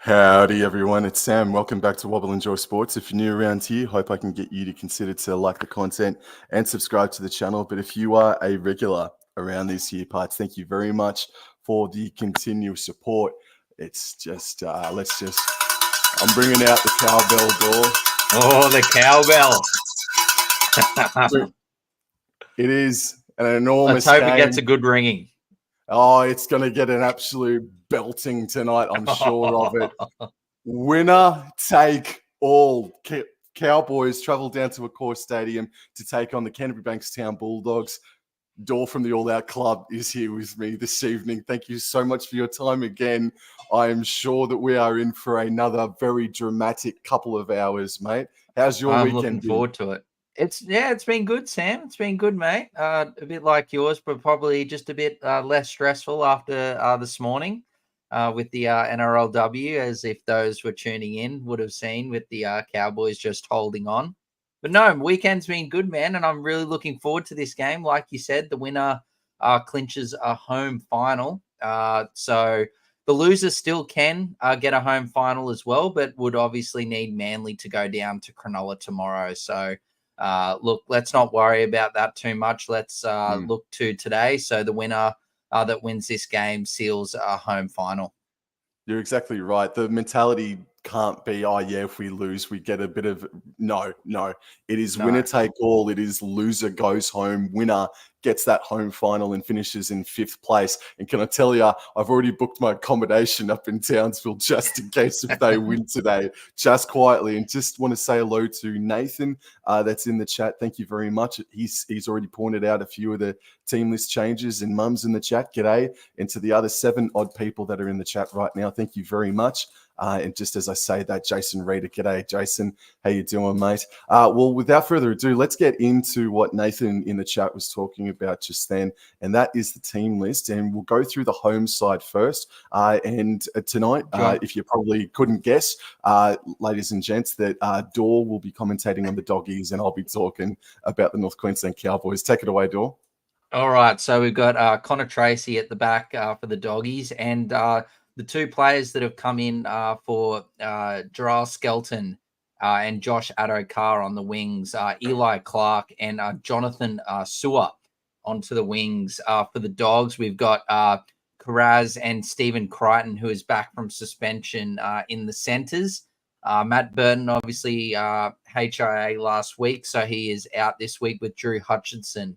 Howdy everyone, it's Sam. Welcome back to Wobble Enjoy Sports. If you're new around here, hope I can get you to consider to like the content and subscribe to the channel. But if you are a regular around these here parts, thank you very much for the continuous support. It's just, I'm bringing out the cowbell door. Oh, the cowbell. It is an enormous Let's hope game. it gets a good ringing. Oh, it's going to get an absolute belting tonight, I'm sure of it. Winner take all. Cowboys travel down to Accor Stadium to take on the Canterbury-Bankstown Bulldogs. Dor from the AllOutClub is here with me this evening. Thank you so much for your time again. I am sure that we are in for another very dramatic couple of hours, mate. How's your weekend? I'm looking forward to it. It's been good, Sam. It's been good, mate. A bit like yours, but probably just a bit less stressful after this morning with the NRLW, as if those were tuning in would have seen, with the Cowboys just holding on. But no, weekend's been good, man, and I'm really looking forward to this game. Like you said, the winner clinches a home final. So the losers still can get a home final as well, but would obviously need Manly to go down to Cronulla tomorrow. So look, let's not worry about that too much. Let's look to today. So the winner that wins this game seals a home final. You're exactly right. The mentality can't be, oh yeah, if we lose, we get a bit of no. It is winner take all. It is loser goes home. Winner gets that home final and finishes in 5th place. And can I tell you, I've already booked my accommodation up in Townsville just in case if they win today, just quietly. And just want to say hello to Nathan that's in the chat. Thank you very much. He's already pointed out a few of the team list changes, and Mum's in the chat. G'day. And to the other 7 odd people that are in the chat right now, thank you very much. And just as I say that, Jason Reader, g'day, Jason. How you doing, mate? Well, without further ado, let's get into what Nathan in the chat was talking about just then, and that is the team list. And we'll go through the home side first. And tonight, if you probably couldn't guess, ladies and gents, that Dor will be commentating on the Doggies, and I'll be talking about the North Queensland Cowboys. Take it away, Dor. All right, so we've got Connor Tracy at the back for the Doggies, and the 2 players that have come in for Gerald Skelton and Josh Addo-Carr on the wings, Eli Clark and Jonathan Sewer onto the wings. For the Dogs, we've got Karaz and Stephen Crichton, who is back from suspension in the centres. Matt Burton, obviously, HIA last week, so he is out this week with Drew Hutchinson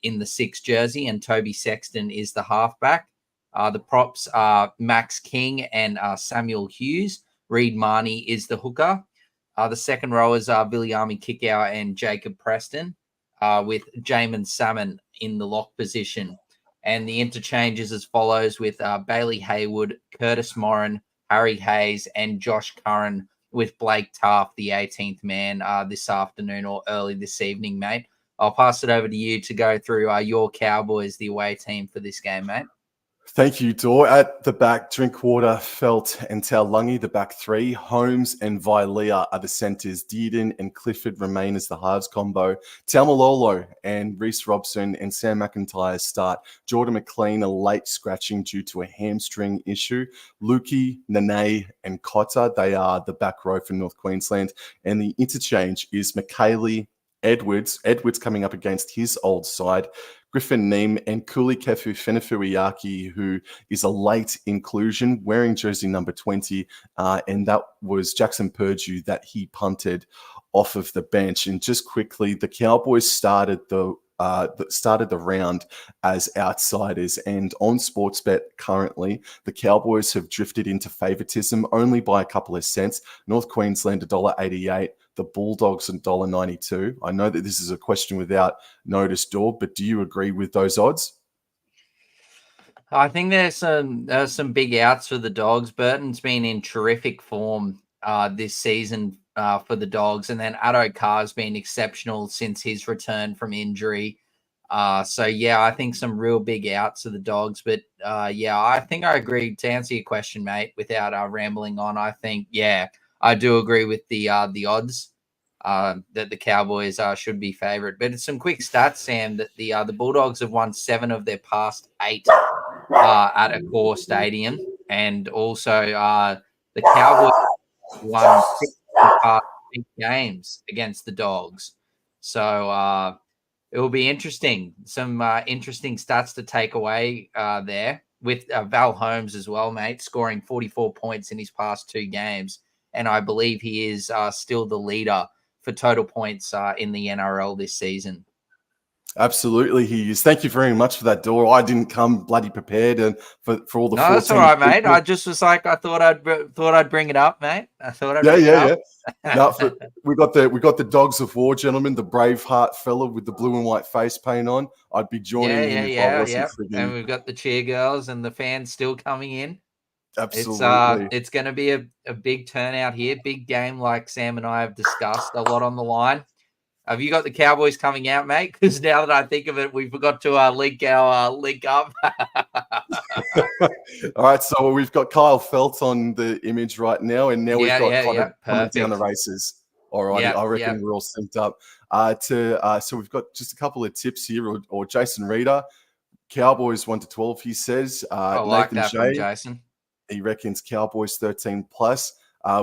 in the 6 jersey, and Toby Sexton is the halfback. The props are Max King and Samuel Hughes. Reed Marnie is the hooker. The second rowers are Viliami Kikau and Jacob Preston, with Jamin Salmon in the lock position. And the interchanges as follows, with Bailey Haywood, Curtis Morin, Harry Hayes, and Josh Curran, with Blake Taft, the 18th man, this afternoon or early this evening, mate. I'll pass it over to you to go through your Cowboys, the away team for this game, mate. Thank you, Dor. At the back, Drinkwater, Felt, and Taulungi, the back 3. Holmes and Vilea are the centres. Dearden and Clifford remain as the halves combo. Taumalolo and Reece Robson and Sam McIntyre start. Jordan McLean a late scratching due to a hamstring issue. Lukey, Nene, and Cotter, they are the back row for North Queensland. And the interchange is McKaylee, Edwards coming up against his old side. Griffin Neem and Kulikefu Fenefuiaki, who is a late inclusion, wearing jersey number 20, and that was Jackson Purdue that he punted off of the bench. And just quickly, the Cowboys started the round as outsiders, and on Sportsbet currently, the Cowboys have drifted into favoritism only by a couple of cents. North Queensland $1.88, the Bulldogs $1.92. I know that this is a question without notice, Dor, but do you agree with those odds? I think there's some big outs for the Dogs. Burton's been in terrific form this season for the Dogs, and then Addo-Carr's been exceptional since his return from injury. So yeah, I think some real big outs for the Dogs. But yeah, I think I agree. To answer your question, mate, without rambling on, I think I do agree with the odds that the Cowboys should be favourite. But it's some quick stats, Sam, that the Bulldogs have won 7 of their past 8 at Accor Stadium. and also the Cowboys won 6 of the past 8 games against the Dogs. So it will be interesting. Some interesting stats to take away there with Val Holmes as well, mate, scoring 44 points in his past 2 games. And I believe he is still the leader for total points in the NRL this season. Absolutely, he is. Thank you very much for that, Dor. I didn't come bloody prepared, and for all the 14. That's all right, mate. I just was like, I thought I'd bring it up, mate. I thought I'd bring it up. No, we got the Dogs of War, gentlemen. The Braveheart fella with the blue and white face paint on. I'd be joining him if I wasn't frigging. And we've got the cheer girls and the fans still coming in. Absolutely, it's going to be a big turnout here, big game, like Sam and I have discussed. A lot on the line. Have you got the Cowboys coming out, mate? Because now that I think of it, we forgot to link up. All right, so we've got Kyle Felt on the image right now, and now we've got Connor coming down the races. All right, I reckon we're all synced up. So we've got just a couple of tips here, or Jason Reeder, Cowboys 1-12. He says I like Nathan that J, from Jason. He reckons Cowboys 13+.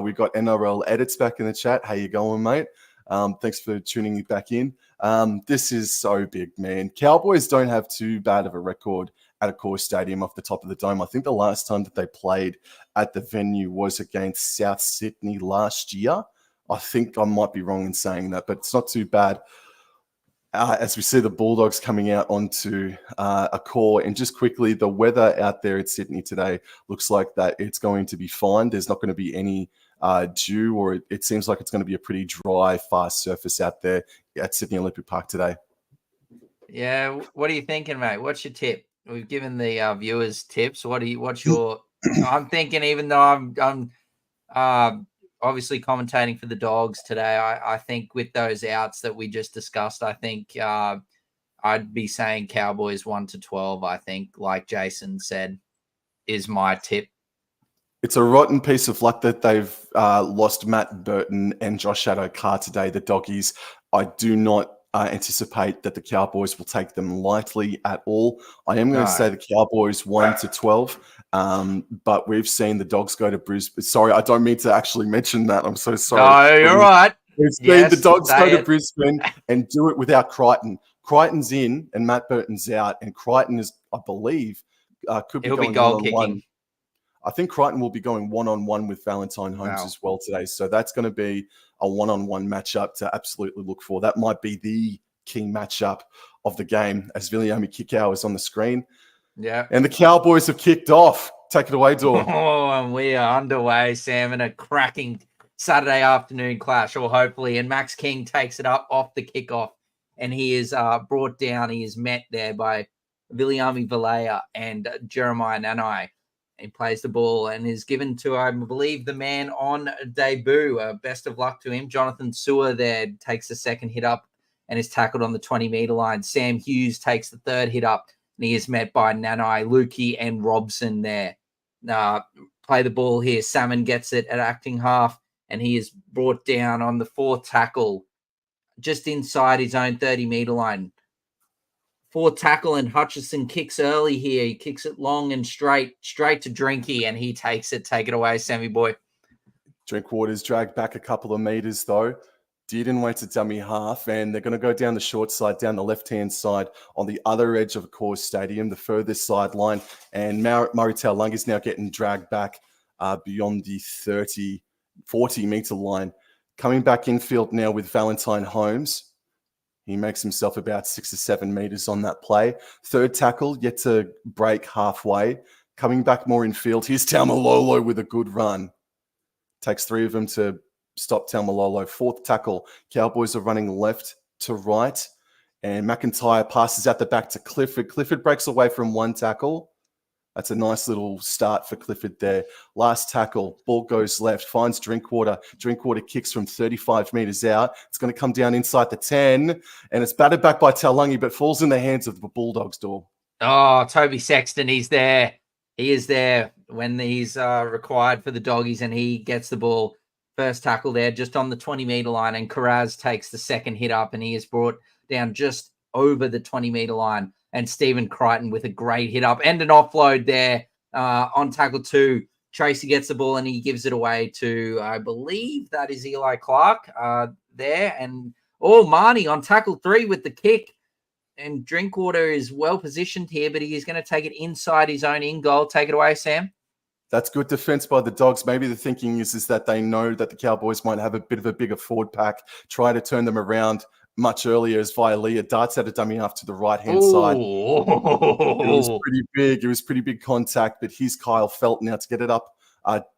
We've got NRL Edits back in the chat. How you going, mate? Thanks for tuning back in. This is so big, man. Cowboys don't have too bad of a record at a core stadium off the top of the dome. I think the last time that they played at the venue was against South Sydney last year. I think I might be wrong in saying that, but it's not too bad. As we see the Bulldogs coming out onto a core. And just quickly, the weather out there at Sydney today looks like that it's going to be fine. There's not going to be any dew, or it seems like it's going to be a pretty dry, fast surface out there at Sydney Olympic Park today. Yeah, what are you thinking, mate? What's your tip? We've given the viewers tips. What's your? I'm thinking, even though I'm obviously commentating for the Dogs today, I think with those outs that we just discussed, I think I'd be saying Cowboys 1-12. I think, like Jason said, is my tip. It's a rotten piece of luck that they've lost Matt Burton and Josh Addo-Carr today, the Doggies. I do not anticipate that the Cowboys will take them lightly at all. I am going to say the Cowboys 1-12, but we've seen the Dogs go to Brisbane. Sorry, I don't mean to actually mention that. I'm so sorry. No, you're right. We've seen the Dogs go to Brisbane and do it without Crichton. Crichton's in and Matt Burton's out, and Crichton is, I believe, could be going one-on-one. I think Crichton will be going one-on-one with Valentine Holmes as well today. So that's going to be a one-on-one matchup to absolutely look for. That might be the key matchup of the game as Viliami Kikau is on the screen. Yeah. And the Cowboys have kicked off. Take it away, Dor. Oh, and we are underway, Sam, in a cracking Saturday afternoon clash, or hopefully. And Max King takes it up off the kickoff. And he is brought down. He is met there by Viliami Valea and Jeremiah Nanai. He plays the ball and is given to, I believe, the man on debut. Best of luck to him. Jonathan Sewer there takes the second hit up and is tackled on the 20-meter line. Sam Hughes takes the third hit up and he is met by Nanai, Lukey, and Robson there. Play the ball here. Salmon gets it at acting half and he is brought down on the fourth tackle just inside his own 30-meter line. Fourth tackle, and Hutchison kicks early here. He kicks it long and straight to Drinky, and he takes it. Take it away, Sammy boy. Drinkwater's dragged back a couple of meters, though. Didn't wait to dummy half, and they're going to go down the short side, down the left-hand side on the other edge of Accor Stadium, the furthest sideline. And Murray Taulagi is now getting dragged back beyond the 40-meter line. Coming back infield now with Valentine Holmes. He makes himself about 6 or 7 meters on that play. Third tackle, yet to break halfway. Coming back more infield. Here's Taumalolo with a good run. Takes 3 of them to stop Taumalolo. Fourth tackle. Cowboys are running left to right. And McIntyre passes out the back to Clifford. Clifford breaks away from 1 tackle. That's a nice little start for Clifford there. Last tackle, ball goes left, finds Drinkwater. Drinkwater kicks from 35 meters out. It's going to come down inside the 10, and it's batted back by Taulagi, but falls in the hands of the Bulldogs, Dor. Oh, Toby Sexton, he's there. He is there when he's required for the Doggies, and he gets the ball. First tackle there, just on the 20-meter line, and Karaz takes the second hit up, and he is brought down just over the 20-meter line. And Stephen Crichton with a great hit up and an offload there On tackle 2, Tracy gets the ball and he gives it away to, I believe that is Eli Clark there. And Marnie on tackle 3 with the kick. And Drinkwater is well positioned here, but he is going to take it inside his own in goal. Take it away, Sam. That's good defense by the Dogs. Maybe the thinking is that they know that the Cowboys might have a bit of a bigger forward pack, try to turn them around much earlier as Vialia darts out a dummy off to the right-hand side. It was pretty big. It was pretty big contact, but here's Kyle Felt now to get it up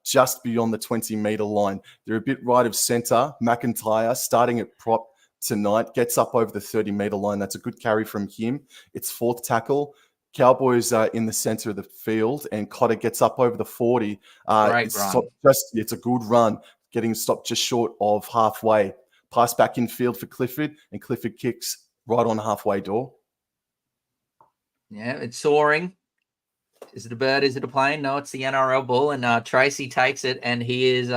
just beyond the 20-meter line. They're a bit right of center. McIntyre starting at prop tonight gets up over the 30-meter line. That's a good carry from him. It's 4th tackle. Cowboys are in the center of the field, and Cotter gets up over the 40. Great run. It's a good run, getting stopped just short of halfway. Pass back in field for Clifford, and Clifford kicks right on halfway door. Yeah, it's soaring. Is it a bird? Is it a plane? No, it's the NRL ball, and Tracy takes it, and he is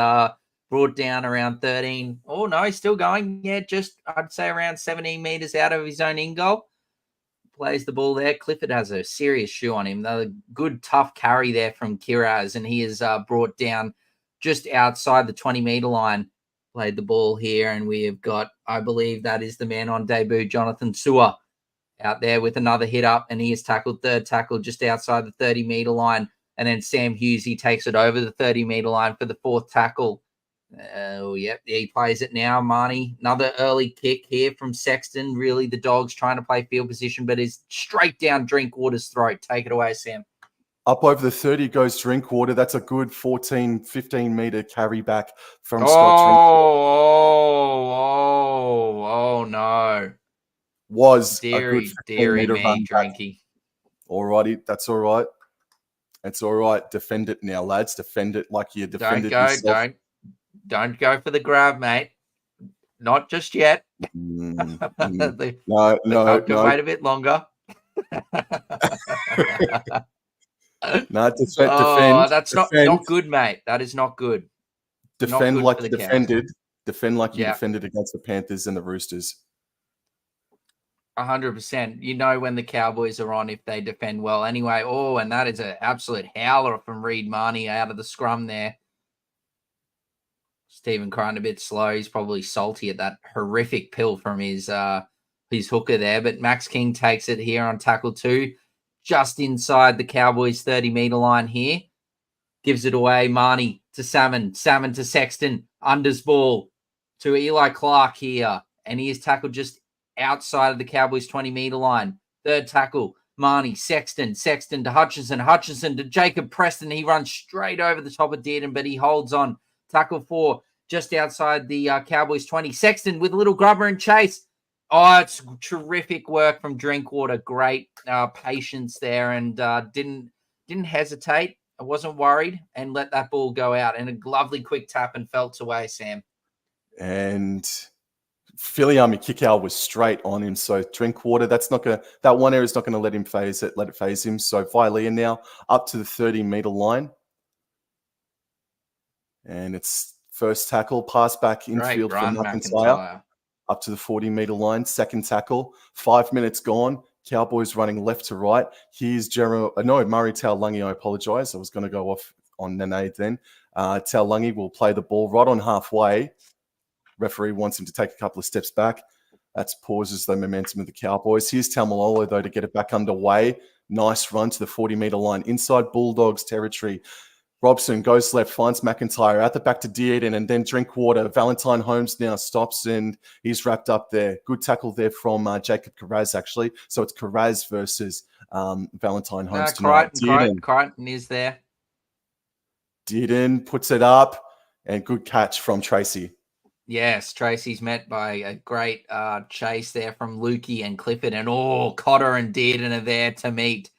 brought down around 13. Oh, no, he's still going. Yeah, just, I'd say, around 17 meters out of his own in goal. Plays the ball there. Clifford has a serious shoe on him. A good, tough carry there from Kiraz, and he is brought down just outside the 20-meter line. Played the ball here, and we have got, I believe that is the man on debut, Jonathan Sewer, out there with another hit up, and he is tackled, 3rd tackle, just outside the 30-meter line. And then Sam Hughes, he takes it over the 30-meter line for the 4th tackle. He plays it now, Marnie. Another early kick here from Sexton. Really, the Dogs trying to play field position, but is straight down Drinkwater's throat. Take it away, Sam. Up over the 30 goes Drinkwater. That's a good 14, 15-meter carry back from Scott Drinkwater. Oh, no. Was Deary, a good me, run Drinky. All righty, that's all right. It's all right. Defend it now, lads. Defend it like you defended yourself. Don't go for the grab, mate. Not just yet. No. Wait a bit longer. Defend. That's not good, mate. That is not good. Defend like you defended. Defend like you defended against the Panthers and the Roosters. 100%. You know when the Cowboys are on if they defend well. Anyway, and that is an absolute howler from Reed Marnie out of the scrum there. Stephen Crichton a bit slow. He's probably salty at that horrific pill from his hooker there. But Max King takes it here on tackle 2, just inside the Cowboys 30-meter line here. Gives it away. Marnie to Salmon. Salmon to Sexton. Unders ball to Eli Clark here. And he is tackled just outside of the Cowboys 20-meter line. 3rd tackle. Marnie, Sexton to Hutchinson to Jacob Preston. He runs straight over the top of Dearden, but he holds on. Tackle 4, just outside the Cowboys 20. Sexton with a little grubber and chase. Oh, it's terrific work from Drinkwater. Great patience there, and didn't hesitate. I wasn't worried and let that ball go out. And a lovely quick tap and Felt's away, Sam. And Filiami Kikau was straight on him. So Drinkwater, that one area is not gonna let it phase him. So Vialia now up to the 30-meter line. And it's 1st tackle, pass back infield from McIntyre up to the 40-meter line. 2nd tackle, 5 minutes gone. Cowboys running left to right. Here's Murray Taulagi. I apologize. I was going to go off on Nene then. Taulagi will play the ball right on halfway. Referee wants him to take a couple of steps back. That pauses the momentum of the Cowboys. Here's Taumalolo, though, to get it back underway. Nice run to the 40-meter line inside Bulldogs territory. Robson goes left, finds McIntyre out the back to Dearden, and then Drinkwater. Valentine Holmes now stops, and he's wrapped up there. Good tackle there from Jacob Kiraz, actually. So it's Kiraz versus Valentine Holmes tonight. Crichton is there. Dearden puts it up, and good catch from Tracy. Yes, Tracy's met by a great chase there from Lukey and Clifford, and Cotter and Dearden are there to meet.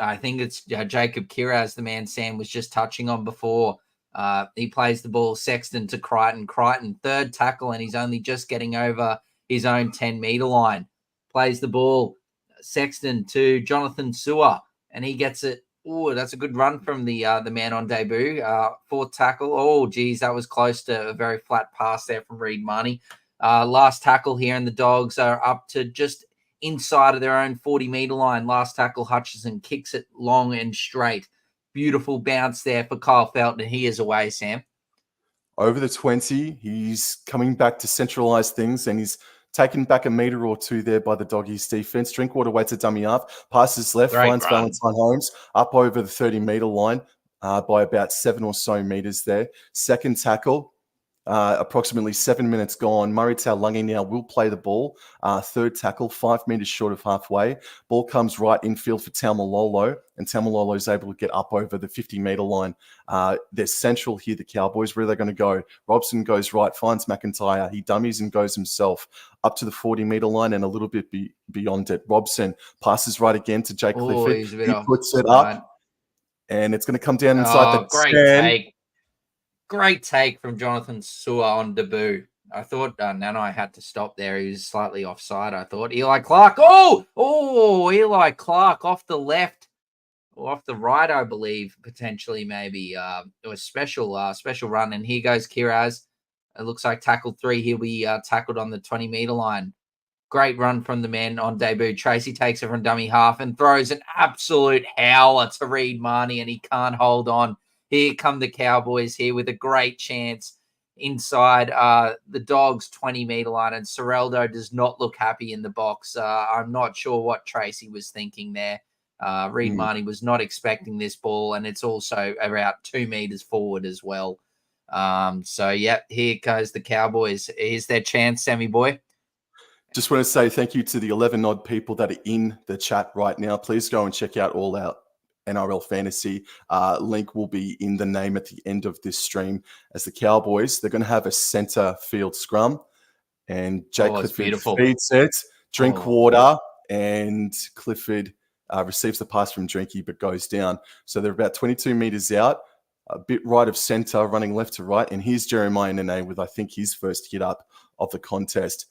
I think it's Jacob Kiraz, the man Sam was just touching on before. He plays the ball, Sexton to Crichton. Crichton, 3rd tackle, and he's only just getting over his own 10-meter line. Plays the ball, Sexton to Jonathan Sewer, and he gets it. That's a good run from the man on debut. 4th tackle. That was close to a very flat pass there from Reed Marnie. Last tackle here, and the Dogs are up to just inside of their own 40-meter line. Last tackle, Hutchinson kicks it long and straight. Beautiful bounce there for Kyle Felton. He is away, Sam. Over the 20, he's coming back to centralise things, and he's taken back a metre or two there by the Doggies defence. Drinkwater waits a dummy half, passes left, Great finds run. Valentine Holmes up over the 30-metre line by about 7 or so metres there. Second tackle, approximately 7 minutes gone. Murray Taulagi now will play the ball. Third tackle, 5 metres short of halfway. Ball comes right infield for Taumalolo, and Taumalolo is able to get up over the 50-metre line. They're central here, the Cowboys. Where are they going to go? Robson goes right, finds McIntyre. He dummies and goes himself up to the 40-metre line and a little bit beyond it. Robson passes right again to Jake Clifford. He puts it up, and it's going to come down inside the 10. Great take. Great take from Jonathan Sewer on debut. I thought Nanai had to stop there. He was slightly offside, I thought. Eli Clark. Eli Clark off the left or off the right, I believe, potentially maybe. It was special run. And here goes Kiraz. It looks like tackle 3. He'll be tackled on the 20-metre line. Great run from the man on debut. Tracy takes it from dummy half and throws an absolute howler to Reed Marnie, and he can't hold on. Here come the Cowboys here with a great chance inside the Dogs' 20-metre line, and Sorreldo does not look happy in the box. I'm not sure what Tracy was thinking there. Reed Marnie was not expecting this ball, and it's also about 2 metres forward as well. Here goes the Cowboys. Here's their chance, Sammy boy. Just want to say thank you to the 11-odd people that are in the chat right now. Please go and check out All Out NRL Fantasy. Link will be in the name at the end of this stream. As the Cowboys, they're going to have a centre field scrum, and Jake Clifford feeds it. Drinkwater, and Clifford receives the pass from Drinky but goes down. So they're about 22 metres out, a bit right of centre, running left to right. And here's Jeremiah Nene with, I think, his first hit up of the contest.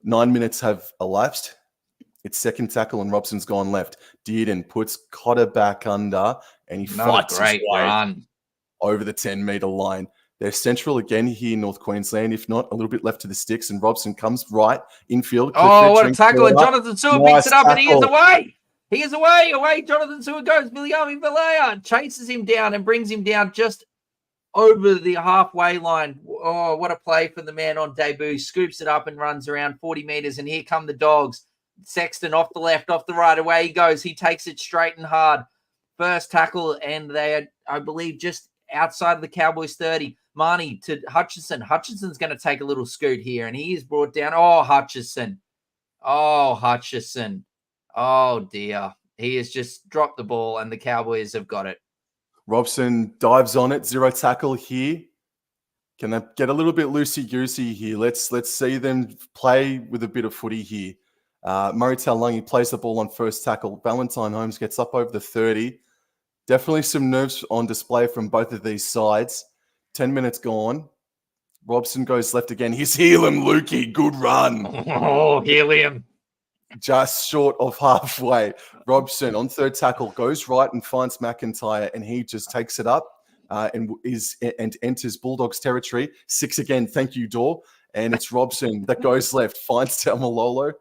9 minutes have elapsed. It's second tackle, and Robson's gone left. Dearden puts Cotter back under, and he fights his way over the 10-metre line. They're central again here in North Queensland, if not a little bit left to the sticks, and Robson comes right infield. What a tackle, and Jonathan Sewer picks it up, and he is away. He is away. Jonathan Sewer goes. Miliami Valea chases him down and brings him down just over the halfway line. Oh, what a play for the man on debut. Scoops it up and runs around 40 metres, and here come the Dogs. Sexton off the left, off the right, away he goes. He takes it straight and hard. First tackle, and they are, I believe, just outside of the Cowboys 30. Marnie to Hutchison. Hutchison's going to take a little scoot here, and he is brought down. Hutchison. Oh, dear. He has just dropped the ball, and the Cowboys have got it. Robson dives on it. 0 tackle here. Can they get a little bit loosey-goosey here? Let's see them play with a bit of footy here. Murray Taulagi plays the ball on first tackle. Valentine Holmes gets up over the 30. Definitely some nerves on display from both of these sides. 10 minutes gone. Robson goes left again. He's Helium Lukey. Good run. Oh, Helium. Just short of halfway. Robson on third tackle goes right and finds McIntyre, and he just takes it up and enters Bulldogs territory. 6 again. Thank you, Dor. And it's Robson that goes left, finds Taumalolo.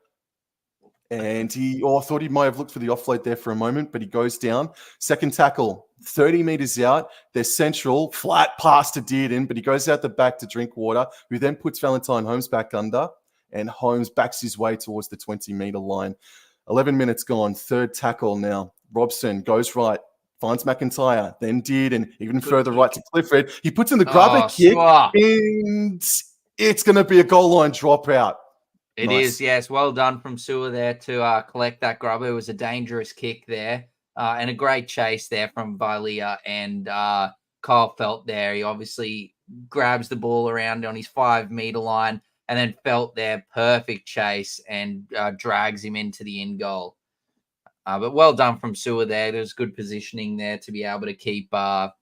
And I thought he might have looked for the offload there for a moment, but he goes down. Second tackle, 30 metres out. They're central, flat pass to Dearden, but he goes out the back to Drinkwater, who then puts Valentine Holmes back under, and Holmes backs his way towards the 20-metre line. 11 minutes gone, third tackle now. Robson goes right, finds McIntyre, then Dearden, even further right to Clifford. He puts in the grubber kick, and it's going to be a goal line dropout. It is, yes. Well done from Sewer there to collect that grubber. It was a dangerous kick there and a great chase there from Valia and Kyle Felt there. He obviously grabs the ball around on his 5-metre line, and then Felt there, perfect chase, and drags him into the in goal. But well done from Sewer there. There's good positioning there to be able to keep the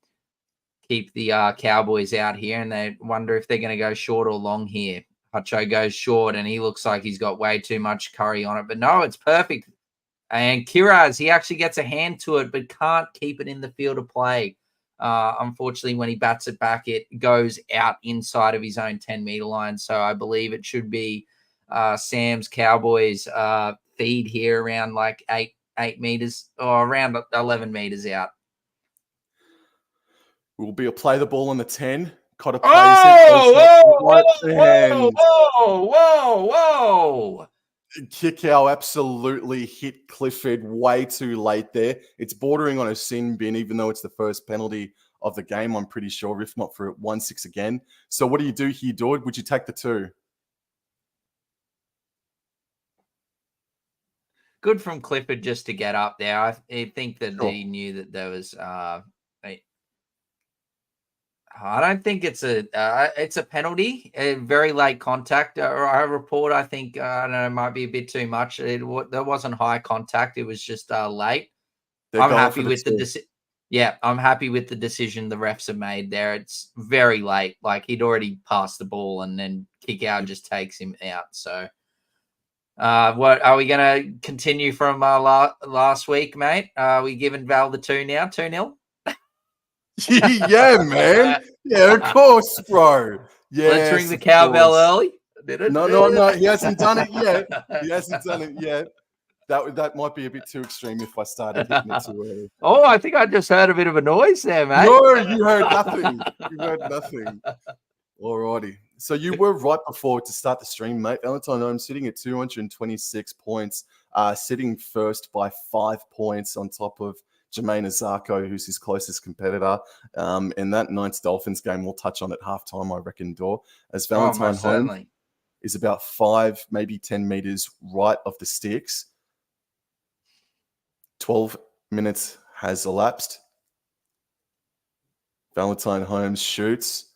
Cowboys out here, and they wonder if they're going to go short or long here. Hutcho goes short, and he looks like he's got way too much curry on it. But no, it's perfect. And Kiraz, he actually gets a hand to it, but can't keep it in the field of play. Unfortunately, when he bats it back, it goes out inside of his own 10-metre line. So I believe it should be Sam's Cowboys feed here around like 8 metres or around 11 metres out. Will be a play the ball on the 10. Cotter plays Whoa, it. whoa. Kick out absolutely hit Clifford way too late there. It's bordering on a sin bin, even though it's the first penalty of the game, I'm pretty sure, if not for 1-6 again. So what do you do here, Dord? Would you take the 2? Good from Clifford just to get up there. I think that Sure. he knew that there was I don't think it's a penalty, a very late contact. I report, I think, I don't know, it might be a bit too much. There wasn't high contact. It was just late. They're I'm going happy for with the decision. Yeah, I'm happy with the decision the refs have made there. It's very late. Like, he'd already passed the ball, and then kick out just takes him out. So, what are we going to continue from last week, mate? Are we giving Val the 2 now? 2-0? Yeah, man. Yeah, of course, bro. Yeah, Let's ring the cowbell early. No. He hasn't done it yet. That might be a bit too extreme if I started hitting it too early. Oh, I think I just heard a bit of a noise there, mate. No, you heard nothing. Alrighty. So you were right before to start the stream, mate. Valentine Holmes sitting at 226 points, sitting first by 5 points on top of Jermaine Azarko, who's his closest competitor. In that Knights Dolphins game, we'll touch on at halftime, I reckon, Dor. As Valentine Holmes is about 5, maybe 10 meters right of the sticks. 12 minutes has elapsed. Valentine Holmes shoots.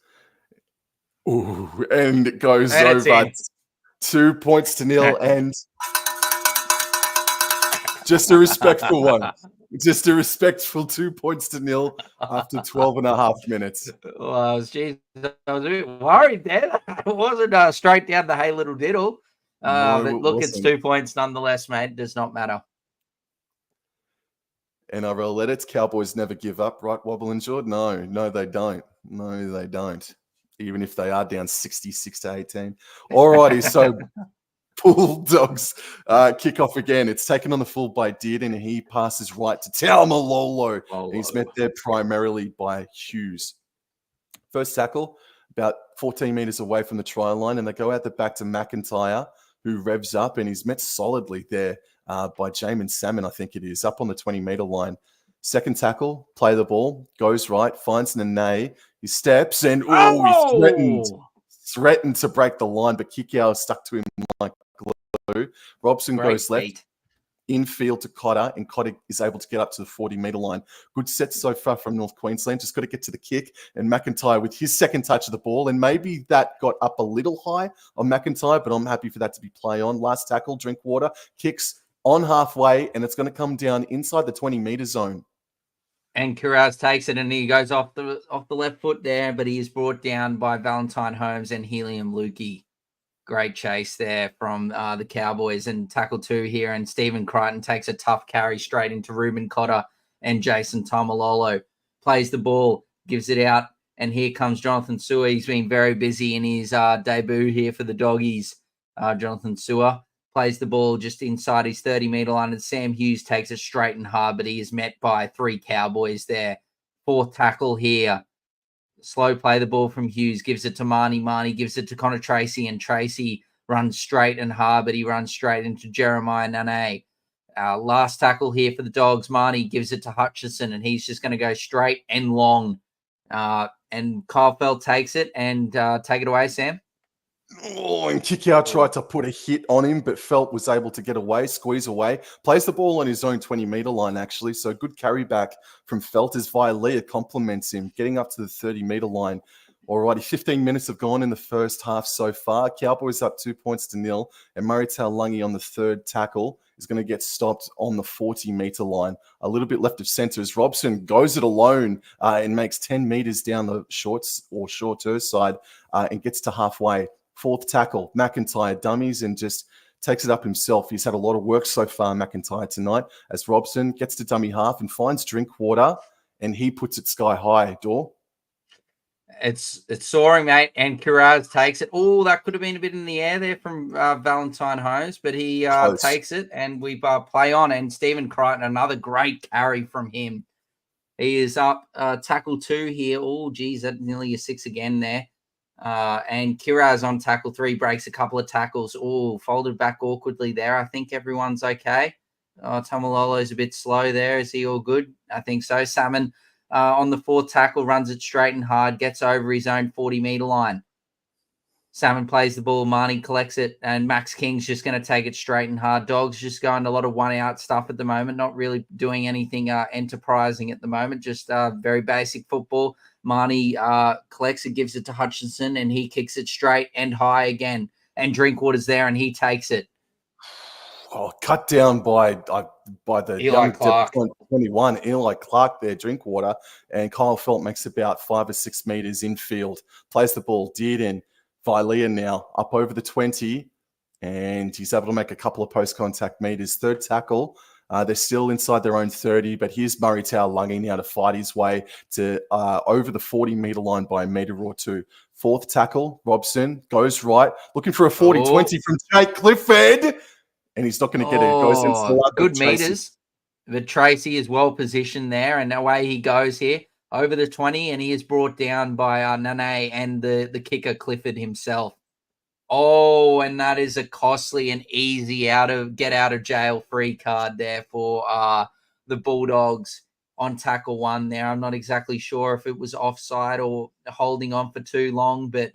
Ooh, and it goes over 2 points to nil. And just a respectful one. Just a respectful 2 points to nil after 12 and a half minutes. Well, I was a bit worried there. It wasn't straight down the hey little diddle. No, but look, it's 2 points nonetheless, mate. It does not matter. NRL edits. Cowboys never give up, right, Wobble and Jord? No, they don't. No, they don't. Even if they are down 66-18. Alrighty, so Bulldogs kick off again. It's taken on the full by Dearden, and he passes right to Taumalolo. He's met there primarily by Hughes. First tackle, about 14 meters away from the try line, and they go out the back to McIntyre, who revs up, and he's met solidly there by Jamin Salmon, I think it is, up on the 20-meter line. Second tackle, play the ball, goes right, finds Nene. He steps, and he's threatened to break the line, but Kikau stuck to him like glue. Robson goes left, infield to Cotter, and Cotter is able to get up to the 40-meter line. Good set so far from North Queensland. Just got to get to the kick, and McIntyre with his second touch of the ball, and maybe that got up a little high on McIntyre, but I'm happy for that to be play on. Last tackle, Drinkwater, kicks on halfway, and it's going to come down inside the 20-meter zone. And Kuraz takes it, and he goes off the left foot there, but he is brought down by Valentine Holmes and Helium Lukey. Great chase there from the Cowboys, and tackle 2 here, and Stephen Crichton takes a tough carry straight into Ruben Cotter, and Jason Taumalolo plays the ball, gives it out, and here comes Jonathan Sewer. He's been very busy in his debut here for the Doggies. Jonathan Sewer plays the ball just inside his 30-meter line, and Sam Hughes takes it straight and hard, but he is met by 3 Cowboys there. Fourth tackle here. Slow play the ball from Hughes, gives it to Marnie. Marnie gives it to Connor Tracy, and Tracy runs straight and hard, but he runs straight into Jeremiah Nane. Last tackle here for the Dogs. Marnie gives it to Hutchison, and he's just going to go straight and long. And Kyle Feld takes it, and take it away, Sam. And Kikau tried to put a hit on him, but Felt was able to get away, squeeze away. Plays the ball on his own 20-meter line, actually. So good carry back from Felt as Vilea compliments him, getting up to the 30-meter line. Alrighty, 15 minutes have gone in the first half so far. Cowboys up 2 points to nil, and Murray Taulagi on the third tackle is going to get stopped on the 40-meter line. A little bit left of center as Robson goes it alone and makes 10 meters down the shorter side and gets to halfway. Fourth tackle, McIntyre dummies and just takes it up himself. He's had a lot of work so far, McIntyre, tonight, as Robson gets to dummy half and finds Drinkwater, and he puts it sky high. Dor? It's soaring, mate, and Kuraz takes it. Oh, that could have been a bit in the air there from Valentine Holmes, but he takes it, and we play on, and Stephen Crichton, another great carry from him. He is up tackle 2 here. Oh, geez, that's nearly a 6 again there. And Kiraz on tackle 3, breaks a couple of tackles. Oh, folded back awkwardly there. I think everyone's okay. Tamalolo's a bit slow there. Is he all good? I think so. Salmon on the 4th tackle, runs it straight and hard, gets over his own 40-meter line. Salmon plays the ball, Marnie collects it, and Max King's just going to take it straight and hard. Dogs just going a lot of one-out stuff at the moment, not really doing anything enterprising at the moment, just very basic football. Marnie collects it, gives it to Hutchinson, and he kicks it straight and high again. And Drinkwater's there, and he takes it. Oh, cut down by the Eli Clark. 21, Eli Clark there, Drinkwater, and Kyle Felt makes about 5 or 6 meters infield, plays the ball, dead in. Vilea now up over the 20, and he's able to make a couple of post-contact meters. 3rd tackle, they're still inside their own 30, but here's Murray Taulagi now to fight his way to over the 40-meter line by a meter or 2. 4th tackle, Robson goes right, looking for a 40-20 from Jake Clifford, and he's not going to get it. It goes into the good meters. But Tracy is well positioned there, and away he goes here. Over the 20, and he is brought down by Nane and the kicker Clifford himself. Oh, and that is a costly and easy get out of jail free card there for the Bulldogs on tackle 1 there. I'm not exactly sure if it was offside or holding on for too long, but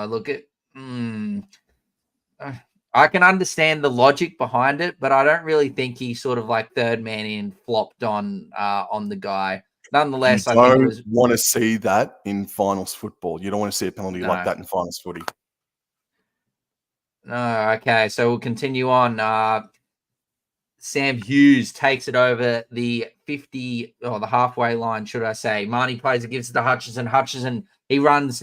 look at. I can understand the logic behind it, but I don't really think he sort of like third man in flopped on the guy. Nonetheless, I think you don't want to see that in finals football. You don't want to see a penalty like that in finals footy. No, okay. So we'll continue on. Sam Hughes takes it over the 50 or the halfway line, should I say. Marnie plays it, gives it to Hutchinson. Hutchinson, he runs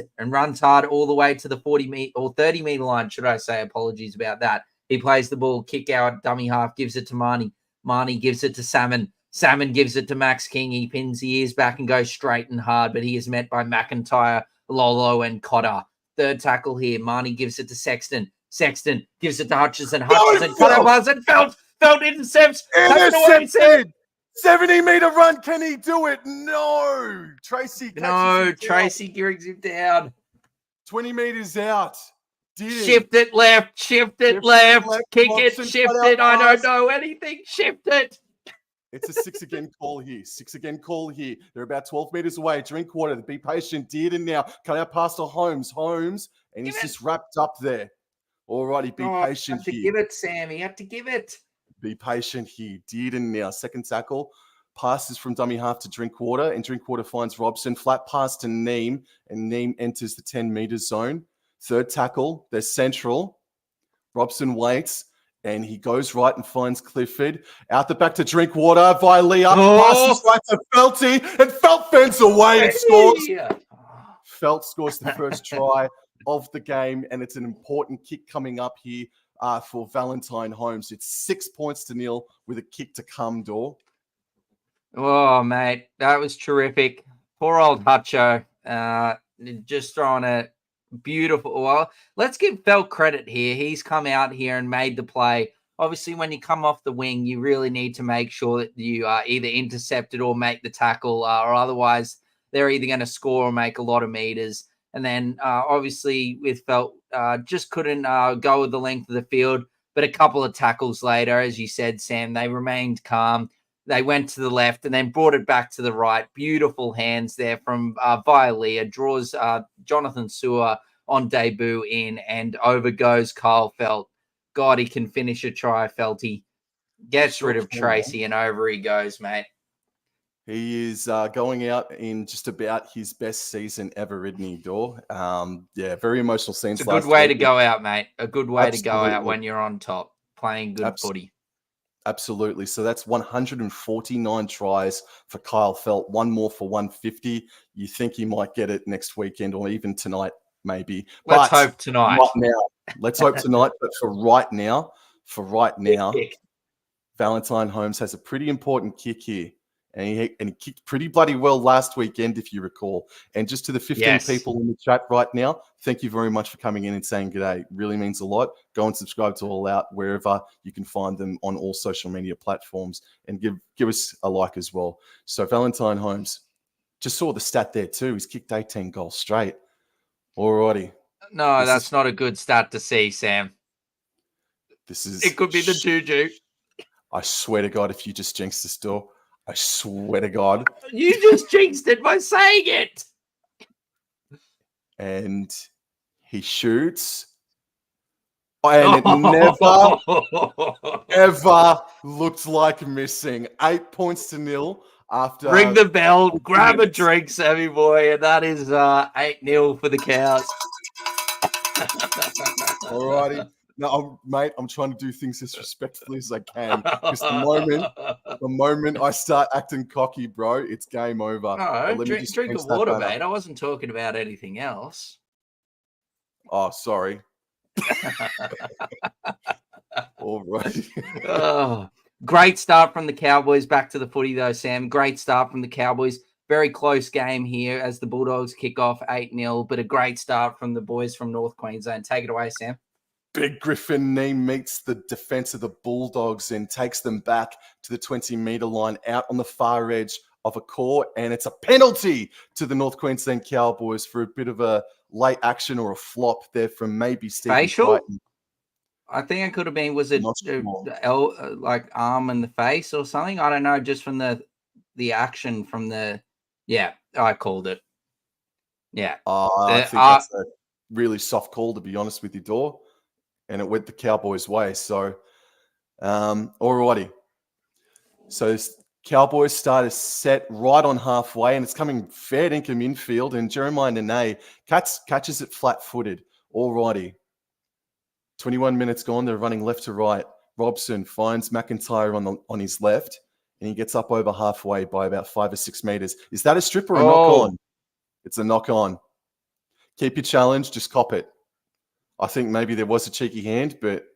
hard all the way to the 40 or 30 meter line, should I say. Apologies about that. He plays the ball, kick out, dummy half, gives it to Marnie. Marnie gives it to Salmon. Salmon gives it to Max King. He pins the ears back and goes straight and hard, but he is met by McIntyre, Lolo, and Cotter. 3rd tackle here. Marnie gives it to Sexton. Sexton gives it to Hutchinson. Hutchinson, Cotter buzz and Felt intercepts. Intercepted. 70-meter run. Can he do it? No. Tracy brings him down. 20 meters out. Shift it left. Kick it. Shift it. I don't know anything. Shift it. It's a 6 again call here. 6 again call here. They're about 12 meters away. Drinkwater. Be patient. Dearden now. Cut out past to Holmes. And he's just wrapped up there. Alrighty, be patient here. You have to give it, Sam. You have to give it. Be patient here. Dearden now. 2nd tackle. Passes from dummy half to Drinkwater, and Drinkwater finds Robson. Flat pass to Neem, and Neem enters the 10-meter zone. 3rd tackle. They're central. Robson waits, and he goes right and finds Clifford. Out the back to Drinkwater. Vilea passes right to Felty, and Felt fends away and scores. Felt scores the first try of the game, and it's an important kick coming up here for Valentine Holmes. It's 6-0 with a kick to come, Dor. Oh, mate, that was terrific. Poor old Hutcho, just throwing a beautiful. Well, let's give Felt credit here. He's come out here and made the play. Obviously, when you come off the wing, you really need to make sure that you either intercept it or make the tackle, or otherwise they're either going to score or make a lot of meters. And then, obviously, with Felt, just couldn't go with the length of the field. But a couple of tackles later, as you said, Sam, they remained calm. They went to the left and then brought it back to the right. Beautiful hands there from Vilea. Draws Jonathan Sewer on debut in, and over goes Kyle Felt. God, he can finish a try, Felty. Gets rid of Tracy, and over he goes, mate. He is going out in just about his best season ever, isn't he, Dor? Very emotional scenes. It's a good way to go out, mate. A good way to go out when you're on top, playing good footy. Absolutely. So that's 149 tries for Kyle Felt. One more for 150. You think he might get it next weekend or even tonight, maybe. Let's hope tonight. Right now, let's hope tonight. But for right now, Valentine Holmes has a pretty important kick here. And he kicked pretty bloody well last weekend, if you recall. And just to the 15 people in the chat right now, thank you very much for coming in and saying g'day. It really means a lot. Go and subscribe to All Out wherever you can find them on all social media platforms, and give us a like as well. So Valentine Holmes, just saw the stat there too. He's kicked 18 goals straight. Alrighty. No, that's not a good stat to see, Sam. It could be the juju. I swear to God, if you just jinxed this door, I swear to God. You just jinxed it by saying it. And he shoots. And it never, ever looked like missing. 8 points to nil after. Ring the bell, grab a drink, Sammy boy. And that is 8-0 for the Cows. Alrighty. No, mate, I'm trying to do things as respectfully as I can. Because the moment I start acting cocky, bro, it's game over. No, drink of water, mate. I wasn't talking about anything else. Oh, sorry. All right. Great start from the Cowboys. Back to the footy, though, Sam. Great start from the Cowboys. Very close game here as the Bulldogs kick off 8-0, but a great start from the boys from North Queensland. Take it away, Sam. Big Griffin knee meets the defense of the Bulldogs and takes them back to the 20-meter line out on the far edge of a court, and it's a penalty to the North Queensland Cowboys for a bit of a late action or a flop there from maybe Stephen Facial? Crichton. I think it could have been, was it like arm in the face or something? I don't know, just from the action from the, I called it. Yeah. I think that's a really soft call, to be honest with you, Dor. And it went the Cowboys' way. So, alrighty. So, Cowboys start a set right on halfway, and it's coming fair dinkum infield, and Jeremiah Nene catches it flat-footed. Alrighty. 21 minutes gone. They're running left to right. Robson finds McIntyre on his left, and he gets up over halfway by about 5 or 6 meters. Is that a strip or a knock-on? It's a knock-on. Keep your challenge. Just cop it. I think maybe there was a cheeky hand, but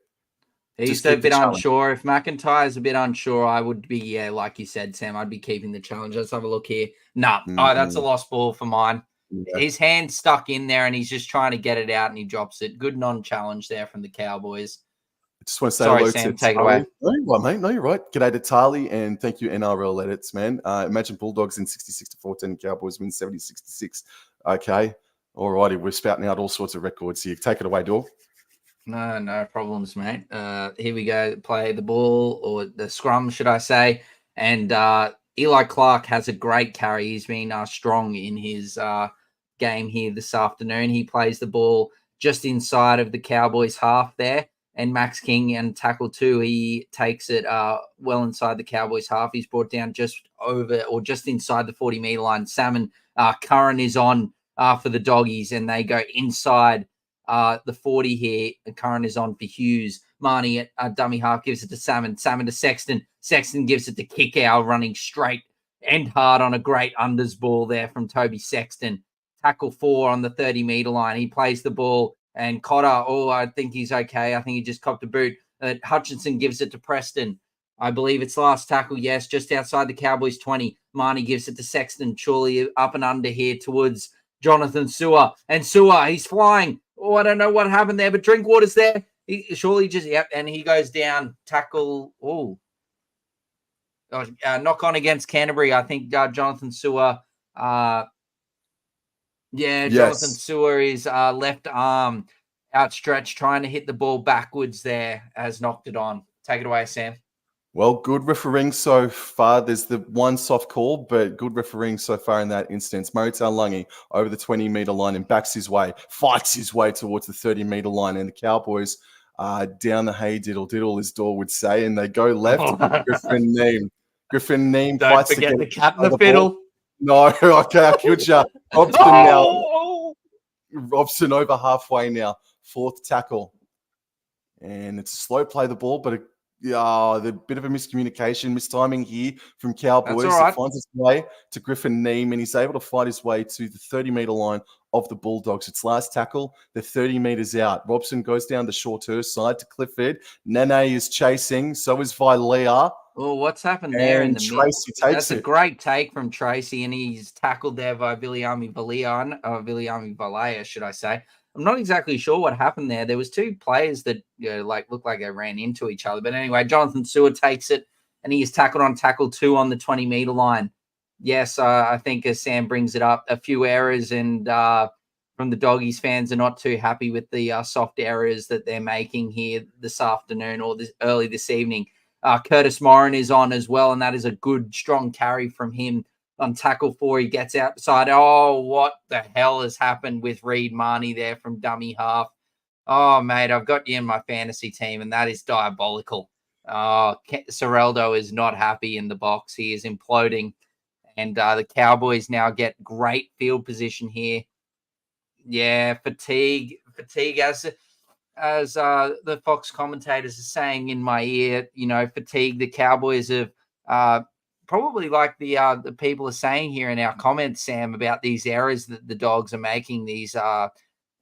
he's a bit unsure. If McIntyre's a bit unsure, I would be, like you said, Sam, I'd be keeping the challenge. Let's have a look here. That's a lost ball for mine. Yeah. His hand's stuck in there, and he's just trying to get it out, and he drops it. Good non-challenge there from the Cowboys. I just want to say hello Sam, take it away. No, mate. No, you're right. G'day to Tali, and thank you, NRL edits, man. Imagine Bulldogs in 66-14 and Cowboys win 70-66. Okay. All righty. We're spouting out all sorts of records here. Take it away, Dor. No problems, mate. Here we go. Play the ball, or the scrum, should I say. And Eli Clark has a great carry. He's been strong in his game here this afternoon. He plays the ball just inside of the Cowboys half there. And Max King and tackle 2, he takes it well inside the Cowboys half. He's brought down just over or just inside the 40-meter line. Salmon Curran is on for the Doggies, and they go inside the 40 here. And Curran is on for Hughes. Marnie at dummy half gives it to Salmon. Salmon to Sexton. Sexton gives it to Kickow, running straight and hard on a great unders ball there from Toby Sexton. Tackle 4 on the 30-meter line. He plays the ball. And Cotter, I think he's okay. I think he just copped a boot. Hutchinson gives it to Preston. I believe it's last tackle, yes, just outside the Cowboys 20. Marnie gives it to Sexton. Surely up and under here towards Jonathan Sewer. And Sewer, he's flying. I don't know what happened there, but Drinkwater's there. And he goes down. Tackle, knock on against Canterbury. I think Jonathan Sewer... Jonathan Sewer is left arm outstretched, trying to hit the ball backwards there, has knocked it on. Take it away, Sam. Well, good refereeing so far. There's the one soft call, but good refereeing so far in that instance. Murray Taulagi over the 20-meter line and fights his way towards the 30-meter line, and the Cowboys down the hey diddle, as Dor would say, and they go left. Griffin Neem Don't fights forget to the cat and the fiddle. No, okay, I killed you. Robson now. Robson over halfway now. 4th tackle. And it's a slow play the ball, but the bit of a miscommunication, mistiming here from Cowboys. That's all right. It finds its way to Griffin Neem, and he's able to fight his way to the 30-meter line of the Bulldogs. It's last tackle. They're 30 meters out. Robson goes down the shorter side to Clifford. Nene is chasing. So is Vilea. Oh, what's happened there in And the mid? Tracy takes That's a it. great take from Tracy, and he's tackled there by Viliami Valea, should I say. I'm not exactly sure what happened there. There was two players that looked like they ran into each other. But anyway, Jonathan Seward takes it, and he is tackled on tackle 2 on the 20-meter line. Yes, I think as Sam brings it up, a few errors, and from the Doggies fans are not too happy with the soft errors that they're making here this afternoon or early this evening. Curtis Morin is on as well, and that is a good, strong carry from him on tackle 4. He gets outside. Oh, what the hell has happened with Reed Marnie there from dummy half? Oh, mate, I've got you in my fantasy team, and that is diabolical. Sorreldo is not happy in the box. He is imploding, and the Cowboys now get great field position here. Yeah, fatigue, as the Fox commentators are saying in my ear, fatigue. The Cowboys have probably like the people are saying here in our comments, Sam, about these errors that the Dogs are making. These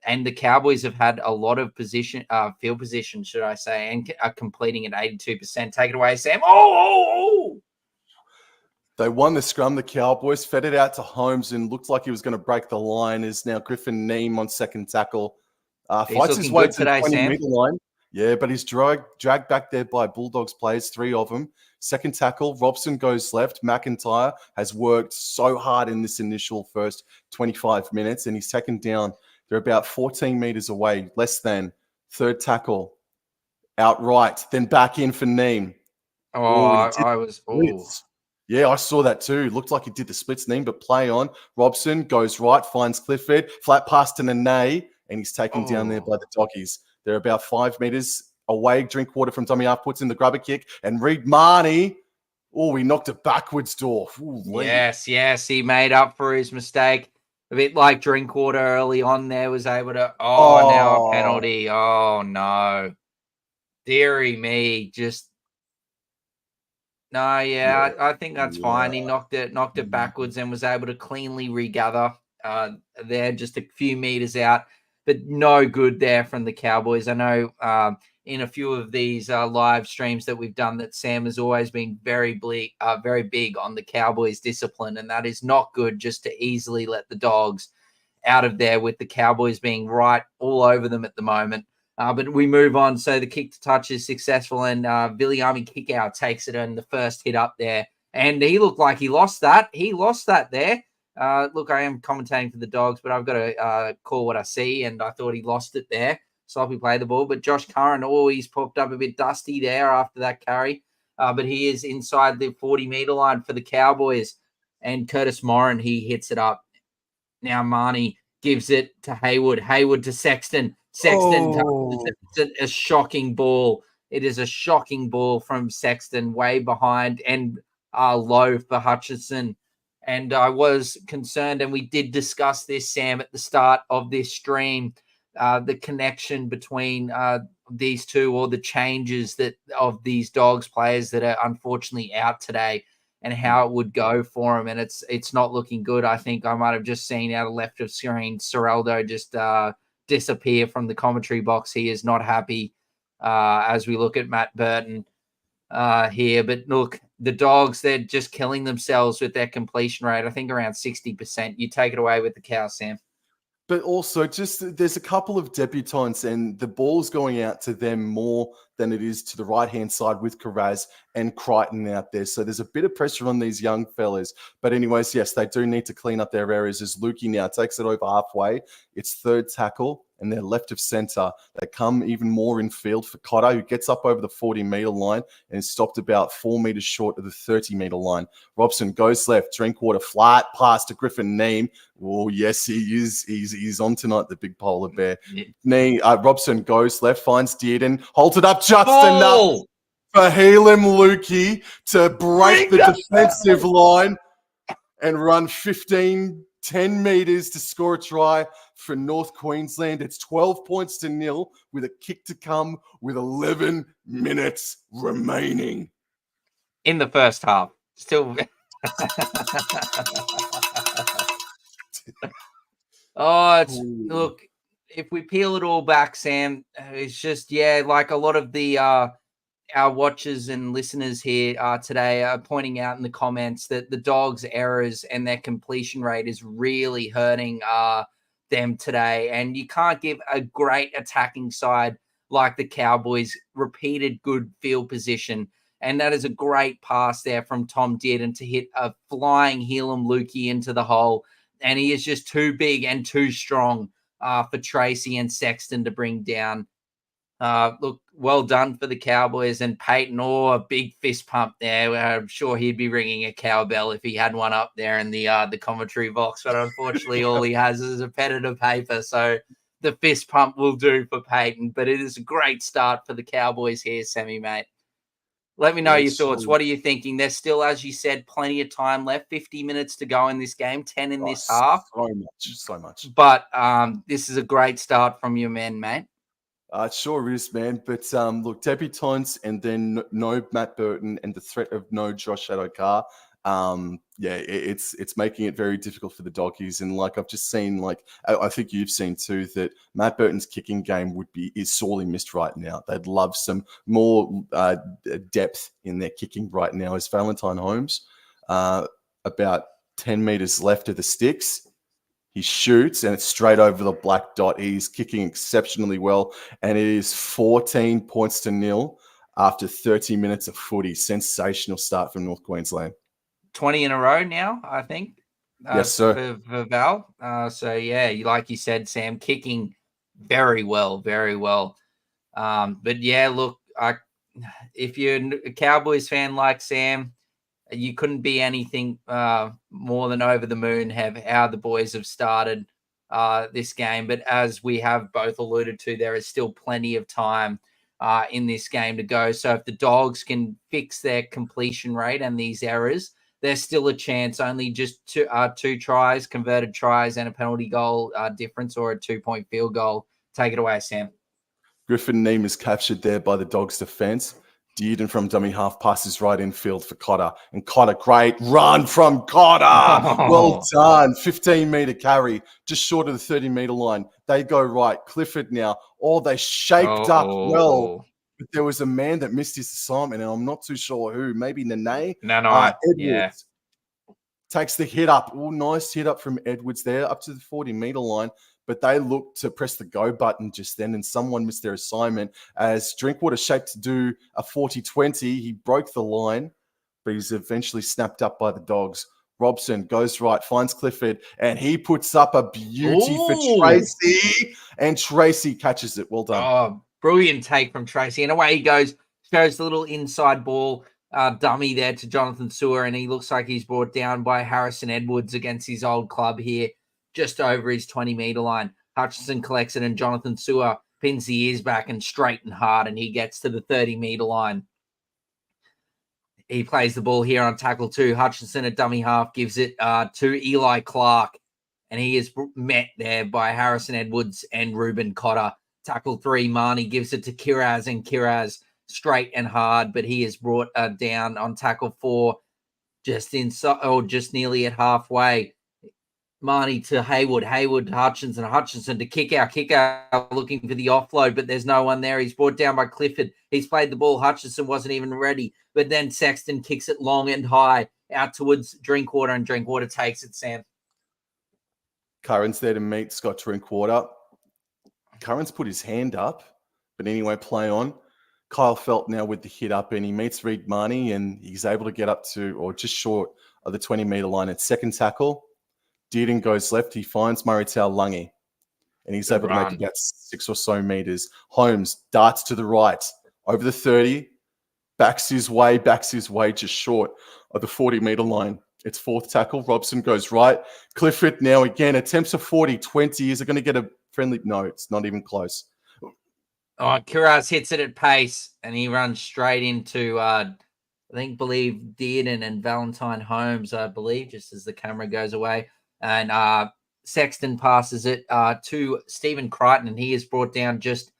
and the Cowboys have had a lot of field position, should I say, and are completing at 82%. Take it away, Sam. Oh! They won the scrum. The Cowboys fed it out to Holmes and looked like he was going to break the line. Is now Griffin Neem on second tackle. He's Fights his looking way good to the today, 20-meter Sam. line. Yeah, but he's dragged back there by Bulldogs players, 3 of them. Second tackle, Robson goes left. McIntyre has worked so hard in this initial first 25 minutes, and he's taken down. They're about 14 meters away, less than. Third tackle, outright, then back in for Neem. Yeah, I saw that too. Looked like he did the splits Neem, but play on. Robson goes right, finds Clifford, flat pass to Nene, and he's taken down there by the Doggies. They're about 5 meters away. Drinkwater from dummy half puts in the grubber kick, and Reed Marnie. Oh, he knocked it backwards, Dorf. Yes, he made up for his mistake. A bit like Drinkwater early on there was able to. Now a penalty. Oh no, dearie me, just no. Yeah, I think that's fine. He knocked it backwards and was able to cleanly regather. There, just a few meters out, but no good there from the Cowboys. I know in a few of these live streams that we've done that Sam has always been very big on the Cowboys discipline, and that is not good just to easily let the Dogs out of there with the Cowboys being right all over them at the moment. But we move on. So the kick to touch is successful, and Viliami Kickout takes it in the first hit up there. And he looked like he lost that. He lost that there. Look, I am commentating for the Dogs, but I've got to call what I see, and I thought he lost it there. Sloppy play the ball, but Josh Curran, he's popped up a bit dusty there after that carry. But he is inside the 40-meter line for the Cowboys. And Curtis Morin, he hits it up. Now Marnie gives it to Hayward. Hayward to Sexton. It's a shocking ball. It is a shocking ball from Sexton, way behind and low for Hutchinson. And I was concerned, and we did discuss this, Sam, at the start of this stream, the connection between these two, or the changes of these Dogs players that are unfortunately out today, and how it would go for him. And it's not looking good. I think I might have just seen out of left of screen Sorreldo just disappear from the commentary box. He is not happy as we look at Matt Burton here. But look, the Dogs, they're just killing themselves with their completion rate. I think around 60%. You take it away with the Cow, Sam. But also, just there's a couple of debutants, and the ball's going out to them more than it is to the right-hand side with Carraz and Crichton out there. So there's a bit of pressure on these young fellas. But anyways, yes, they do need to clean up their areas, as Lukey now takes it over halfway. It's third tackle, and they're left of centre. They come even more in field for Cotter, who gets up over the 40-metre line and is stopped about 4 metres short of the 30-metre line. Robson goes left. Drinkwater flat pass to Griffin Neem. Oh, yes, he is. He's on tonight, the big polar bear. Yeah. Robson goes left, finds Dearden, holds it up just enough for Helam Lukey to break the defensive line and run 10 metres to score a try for North Queensland. It's 12 points to 0 with a kick to come with 11 minutes remaining. In the first half. Still. Look, if we peel it all back, Sam, it's just, like a lot of the our watchers and listeners here today are pointing out in the comments that the Dogs' errors and their completion rate is really hurting them today. And you can't give a great attacking side like the Cowboys repeated good field position. And that is a great pass there from Tom Dearden to hit a flying Helam Lukey into the hole. And he is just too big and too strong for Tracy and Sexton to bring down. Look, well done for the Cowboys and Peyton. Oh, a big fist pump there. I'm sure he'd be ringing a cowbell if he had one up there in the commentary box. But unfortunately, all he has is a pad of paper. So the fist pump will do for Peyton. But it is a great start for the Cowboys here, Sammy, mate. Let me know your thoughts. What are you thinking? There's still, as you said, plenty of time left. 50 minutes to go in this game, 10 in this half. So much. But this is a great start from your men, mate. It sure is, man. But look, debutants and then no Matt Burton and the threat of no Josh Addo-Carr. It's making it very difficult for the Doggies. And like I've just seen, like I think you've seen too, that Matt Burton's kicking game is sorely missed right now. They'd love some more depth in their kicking right now. As Valentine Holmes, about 10 meters left of the sticks. He shoots, and it's straight over the black dot. He's kicking exceptionally well, and it is 14 points to nil after 30 minutes of footy. Sensational start from North Queensland. 20 in a row now, I think. Yes, sir. For Val. So, yeah, like you said, Sam, kicking very well, very well. But, yeah, look, if you're a Cowboys fan like Sam, you couldn't be anything more than over the moon how the boys have started this game. But as we have both alluded to, there is still plenty of time in this game to go. So if the Dogs can fix their completion rate and these errors, there's still a chance. Only just two tries, converted tries, and a penalty goal difference, or a 2-point field goal. Take it away, Sam. Griffin Neame is captured there by the Dogs' defence. Dearden from dummy half passes right infield for Cotter. And Cotter, great run from Cotter. Oh. Well done. 15-metre carry, just short of the 30-metre line. They go right. Clifford now. Oh, they shaped up well. But there was a man that missed his assignment, and I'm not too sure who. Maybe Nene? Edwards. Yeah. Takes the hit up. Oh, nice hit up from Edwards there, up to the 40-metre line. But they looked to press the go button just then, and someone missed their assignment as Drinkwater shaped to do a 40-20. He broke the line, but he's eventually snapped up by the Dogs. Robson goes right, finds Clifford, and he puts up a beauty for Tracy, and Tracy catches it. Well done. Oh, brilliant take from Tracy. And away he goes, shows the little inside ball dummy there to Jonathan Sewer, and he looks like he's brought down by Harrison Edwards against his old club here, just over his 20-metre line. Hutchinson collects it, and Jonathan Sewer pins the ears back and straight and hard, and he gets to the 30-metre line. He plays the ball here on tackle 2. Hutchinson at dummy half gives it to Eli Clark, and he is met there by Harrison Edwards and Ruben Cotter. Tackle 3, Marnie gives it to Kiraz, and Kiraz straight and hard, but he is brought down on tackle 4, just inside or just nearly at halfway. Marnie to Hayward to Hutchinson to kick out, looking for the offload, but there's no one there. He's brought down by Clifford. He's played the ball. Hutchinson wasn't even ready, but then Sexton kicks it long and high out towards Drinkwater, and Drinkwater takes it, Sam. Curran's there to meet Scott Drinkwater. Curran's put his hand up, but anyway, play on. Kyle Felt now with the hit up, and he meets Reed Marnie, and he's able to get up to, or just short of the 20-metre line at second tackle. Dearden goes left. He finds Murray Taulagi, and he's able to make about 6 or so meters. Holmes darts to the right over the 30, backs his way just short of the 40-metre line. It's fourth tackle. Robson goes right. Clifford now again attempts a 40-20. Is it going to get a friendly? No, it's not even close. Oh, Kiraz hits it at pace, and he runs straight into, believe Dearden and Valentine Holmes, I believe, just as the camera goes away. And Sexton passes it to Stephen Crichton, and he is brought down just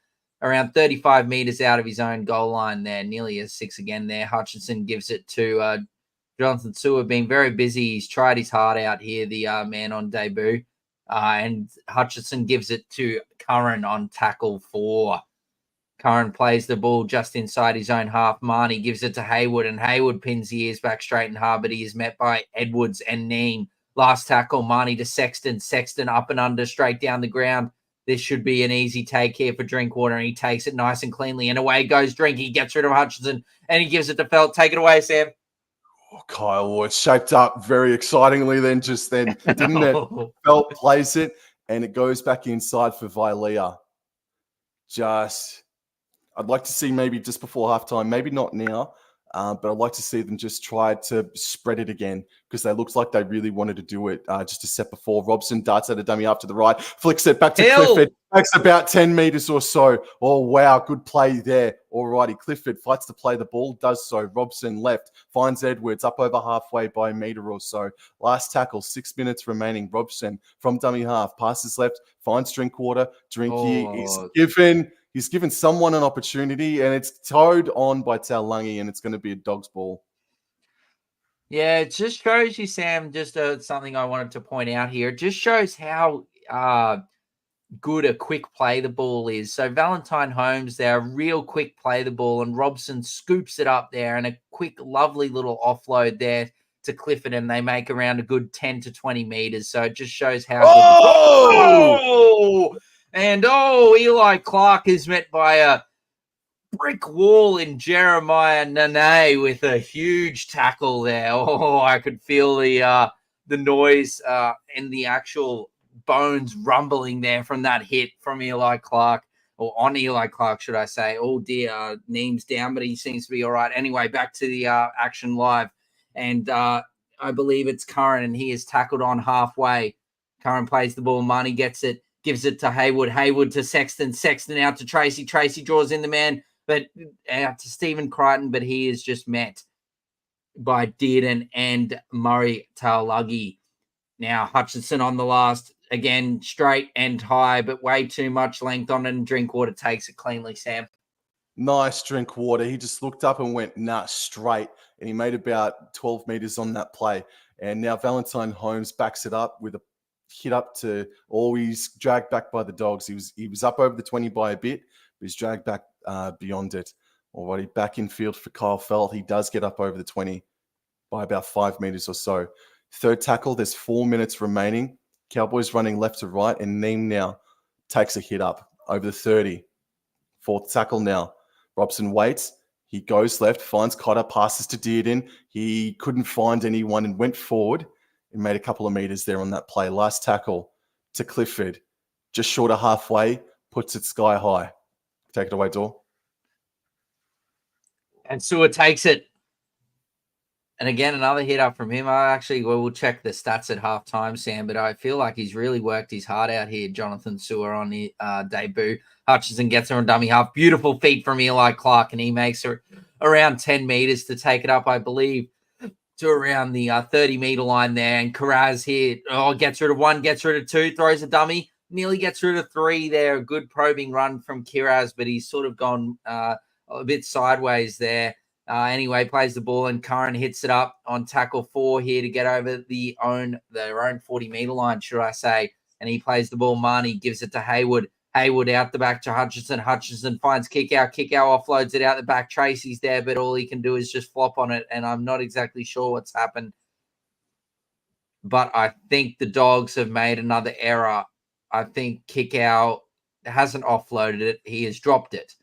around 35 meters out of his own goal line there, nearly a 6 again there. Hutchinson gives it to Jonathan Sewer, being very busy. He's tried his heart out here, the man on debut. And Hutchinson gives it to Curran on tackle 4. Curran plays the ball just inside his own half. Marnie gives it to Hayward, and Hayward pins the ears back straight and hard, but he is met by Edwards and Neem. Last tackle, Marnie to Sexton. Sexton up and under, straight down the ground. This should be an easy take here for Drinkwater, and he takes it nice and cleanly. And away goes Drink. He gets rid of Hutchinson, and he gives it to Felt. Take it away, Sam. Oh, Kyle, it shaped up very excitingly then, didn't it? Felt plays it, and it goes back inside for Vilea. I'd like to see maybe just before halftime, maybe not now, but I'd like to see them just try to spread it again because they looked like they really wanted to do it just a set before. Robson darts at a dummy after the right, flicks it back to Clifford, takes about 10 meters or so. Oh, wow, good play there. All righty, Clifford fights to play the ball, does so. Robson left, finds Edwards up over halfway by a meter or so. Last tackle, 6 minutes remaining. Robson from dummy half, passes left, finds Drinkwater. He's given someone an opportunity, and it's towed on by Taulagi, and it's going to be a dog's ball. Yeah, it just shows you, Sam, just something I wanted to point out here. It just shows how good a quick play the ball is. So Valentine Holmes, they're a real quick play the ball, and Robson scoops it up there, and a quick, lovely little offload there to Clifford, and they make around a good 10 to 20 meters. So it just shows how good. And Eli Clark is met by a brick wall in Jeremiah Nene with a huge tackle there. Oh, I could feel the noise and the actual bones rumbling there from that hit from Eli Clark, or on Eli Clark, should I say. Oh dear, Neem's down, but he seems to be all right. Anyway, back to the action live. And I believe it's Curran, and he is tackled on halfway. Curran plays the ball, Marnie gets it, gives it to Hayward. Hayward to Sexton. Sexton out to Tracy. Tracy draws in the man, but out to Stephen Crichton, but he is just met by Dearden and Murray Taulagi. Now Hutchinson on the last, again, straight and high, but way too much length on it, and Drinkwater takes it cleanly, Sam. Nice Drinkwater. He just looked up and went, straight, and he made about 12 meters on that play. And now Valentine Holmes backs it up with a hit up to, he's dragged back by the Dogs. He was up over the 20 by a bit, but he's dragged back beyond it. Alrighty, back in field for Kyle Felt. He does get up over the 20 by about 5 meters or so. Third tackle, there's 4 minutes remaining. Cowboys running left to right, and Neem now takes a hit up over the 30. Fourth tackle now. Robson waits. He goes left, finds Cotter, passes to Dearden. He couldn't find anyone and went forward and made a couple of meters there on that play. Last tackle to Clifford, just short of halfway, puts it sky high. Take it away, Dor. And Sewer takes it. And again, another hit up from him. We'll check the stats at halftime, Sam, but I feel like he's really worked his heart out here, Jonathan Sewer, on the debut. Hutchinson gets her on dummy half. Beautiful feet from Eli Clark, and he makes her around 10 meters to take it up, I believe, to around the 30-meter line there. And Carraz here, gets rid of one, gets rid of two, throws a dummy, nearly gets rid of three there. A good probing run from Kiraz, but he's sort of gone a bit sideways there. Anyway, plays the ball, and Curran hits it up on tackle 4 here to get over their own 40-meter line, should I say. And he plays the ball. Marnie gives it to Hayward. Hayward out the back to Hutchinson. Hutchinson finds Kickout. Kickout offloads it out the back. Tracy's there, but all he can do is just flop on it, and I'm not exactly sure what's happened. But I think the Dogs have made another error. I think Kickout hasn't offloaded it. He has dropped it.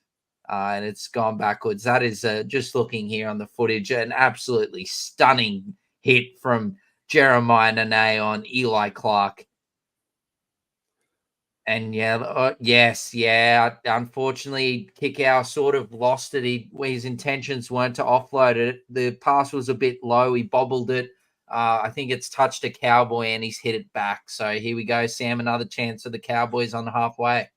And it's gone backwards. That is just looking here on the footage, an absolutely stunning hit from Jeremiah Nene on Eli Clark. And unfortunately, Kickow sort of lost it. His intentions weren't to offload it. The pass was a bit low. He bobbled it. I think it's touched a Cowboy, and he's hit it back. So here we go, Sam. Another chance for the Cowboys on the halfway.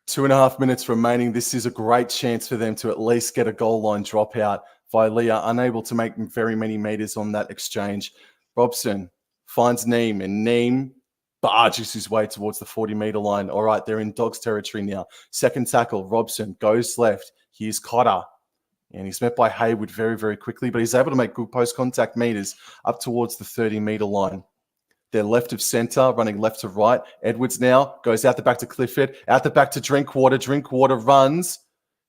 2.5 minutes remaining. This is a great chance for them to at least get a goal line dropout. Vilea unable to make very many meters on that exchange. Robson finds Neem, and Neem barges his way towards the 40-meter line. All right, they're in Dogs territory now. Second tackle, Robson goes left. Here's Cotter, and he's met by Hayward very, very quickly, but he's able to make good post-contact meters up towards the 30-meter line. They're left of center, running left to right. Edwards now goes out the back to Clifford, out the back to Drinkwater. Drinkwater runs,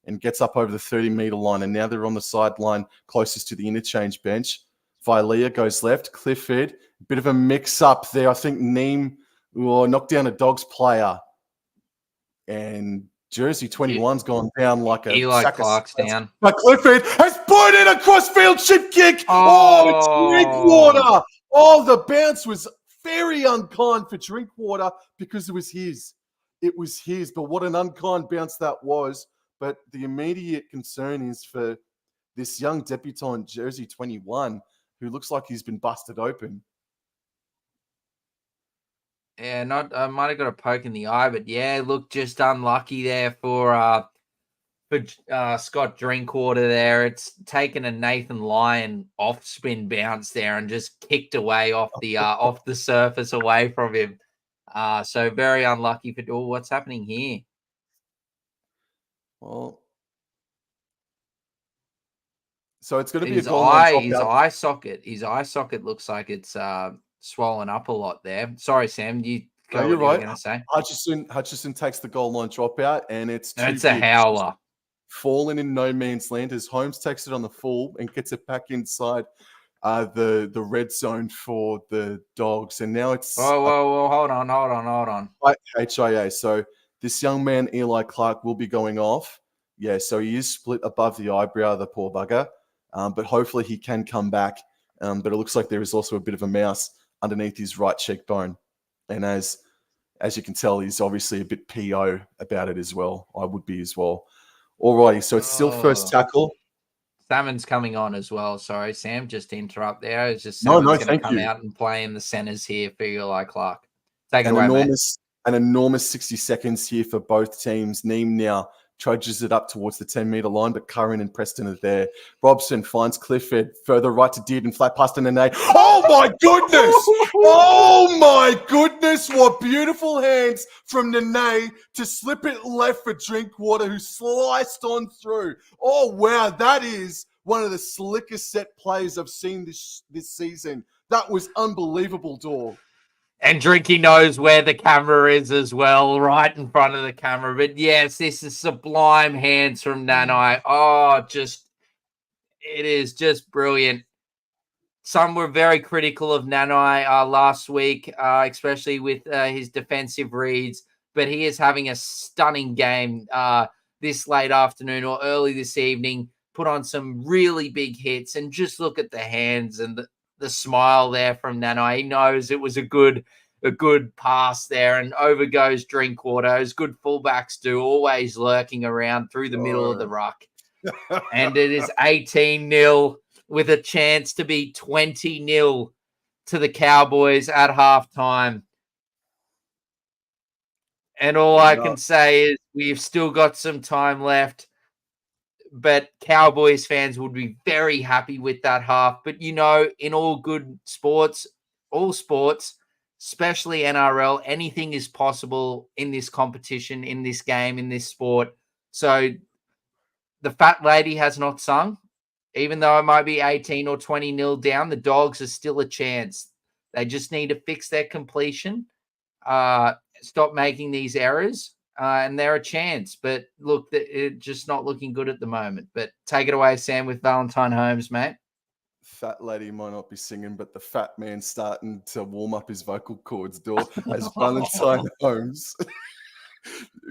and gets up over the 30-meter line. And now they're on the sideline closest to the interchange bench. Vilea goes left. Clifford, a bit of a mix-up there. I think Neem knocked down a Dogs player. And Jersey 21's gone down like a Eli sack Clark's of down. But Clifford has put in a crossfield chip kick. It's Oh. Drinkwater. Oh, the bounce was very unkind for Drinkwater because it was his. It was his, but what an unkind bounce that was. But the immediate concern is for this young debutant, Jersey 21, who looks like he's been busted open. Yeah, I might have got a poke in the eye, but yeah, look, just unlucky there for Scott Drinkwater there. It's taken a Nathan Lyon off spin bounce there and just kicked away off the surface away from him. So very unlucky for what's happening here. Well, so it's going to be His a goal line eye dropout. His eye socket looks like it's swollen up a lot there. Sorry, Sam, you go. No, you're what right. You were going to say? Hutchison takes the goal line dropout, and it's a howler. Fallen in no man's land as Holmes takes it on the full and gets it back inside the red zone for the Dogs. And now it's whoa, hold on. HIA. So this young man, Eli Clark, will be going off. Yeah, so he is split above the eyebrow, the poor bugger. But hopefully he can come back. But it looks like there is also a bit of a mouse underneath his right cheekbone. And as you can tell, he's obviously a bit PO about it as well. I would be as well. Alrighty, so it's still first tackle. Salmon's coming on as well. Sorry, Sam, just to interrupt there. It's just Salmon's going to come out and play in the centers here for Eli Clark. Take it away, mate. An enormous 60 seconds here for both teams. Neem now trudges it up towards the 10-meter line, but Curran and Preston are there. Robson finds Clifford further right to Dearden, flat past Nene. Oh, my goodness! Oh, my goodness! What beautiful hands from Nene to slip it left for Drinkwater, who sliced on through. Oh, wow, that is one of the slickest set plays I've seen this season. That was unbelievable, Dor. And Drinky knows where the camera is as well, right in front of the camera. But yes, this is sublime hands from Nanai. Oh, it is just brilliant. Some were very critical of Nanai last week, especially with his defensive reads. But he is having a stunning game this late afternoon or early this evening. Put on some really big hits. And just look at the hands and the smile there from Nanai. He knows it was a good pass there, and over goes Drinkwater, as good fullbacks do, always lurking around through the middle of the ruck. And it is 18-0 with a chance to be 20-0 to the Cowboys at halftime. And all I can say is we've still got some time left. But Cowboys fans would be very happy with that half. But, in all good sports, all sports, especially NRL, anything is possible in this competition, in this game, in this sport. So the fat lady has not sung. Even though it might be 18 or 20-0 down, the Dogs are still a chance. They just need to fix their completion, stop making these errors. And they're a chance, but look, it's just not looking good at the moment. But take it away, Sam, with Valentine Holmes, mate. Fat lady might not be singing, but the fat man's starting to warm up his vocal cords, Dor, as Valentine Holmes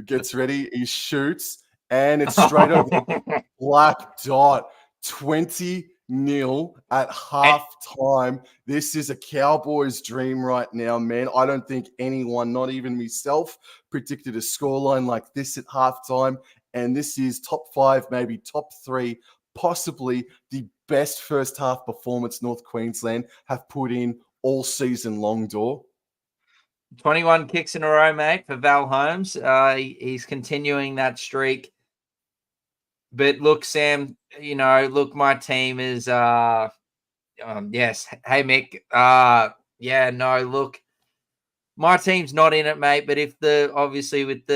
gets ready. He shoots, and it's straight over the black dot. 20-0 at halftime. This is a Cowboys dream right now, man. I don't think anyone, not even myself, predicted a scoreline like this at halftime. And this is top 5, maybe top 3, possibly the best first half performance North Queensland have put in all season long, Dor. 21 kicks in a row, mate, for Val Holmes. He's continuing that streak. But look, Sam, my team is, yes. Hey, Mick. Look, my team's not in it, mate. But obviously with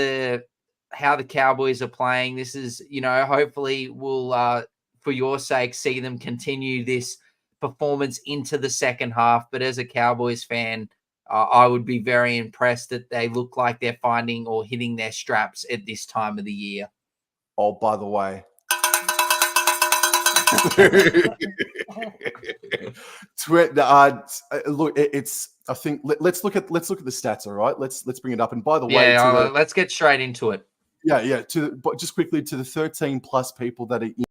how the Cowboys are playing, this is, hopefully we'll, for your sake, see them continue this performance into the second half. But as a Cowboys fan, I would be very impressed that they look like they're finding or hitting their straps at this time of the year. Oh, by the way. Look, it's. I think let's look at the stats. All right, let's bring it up. And by the way, let's get straight into it. Yeah. But just quickly to the 13 plus people that are in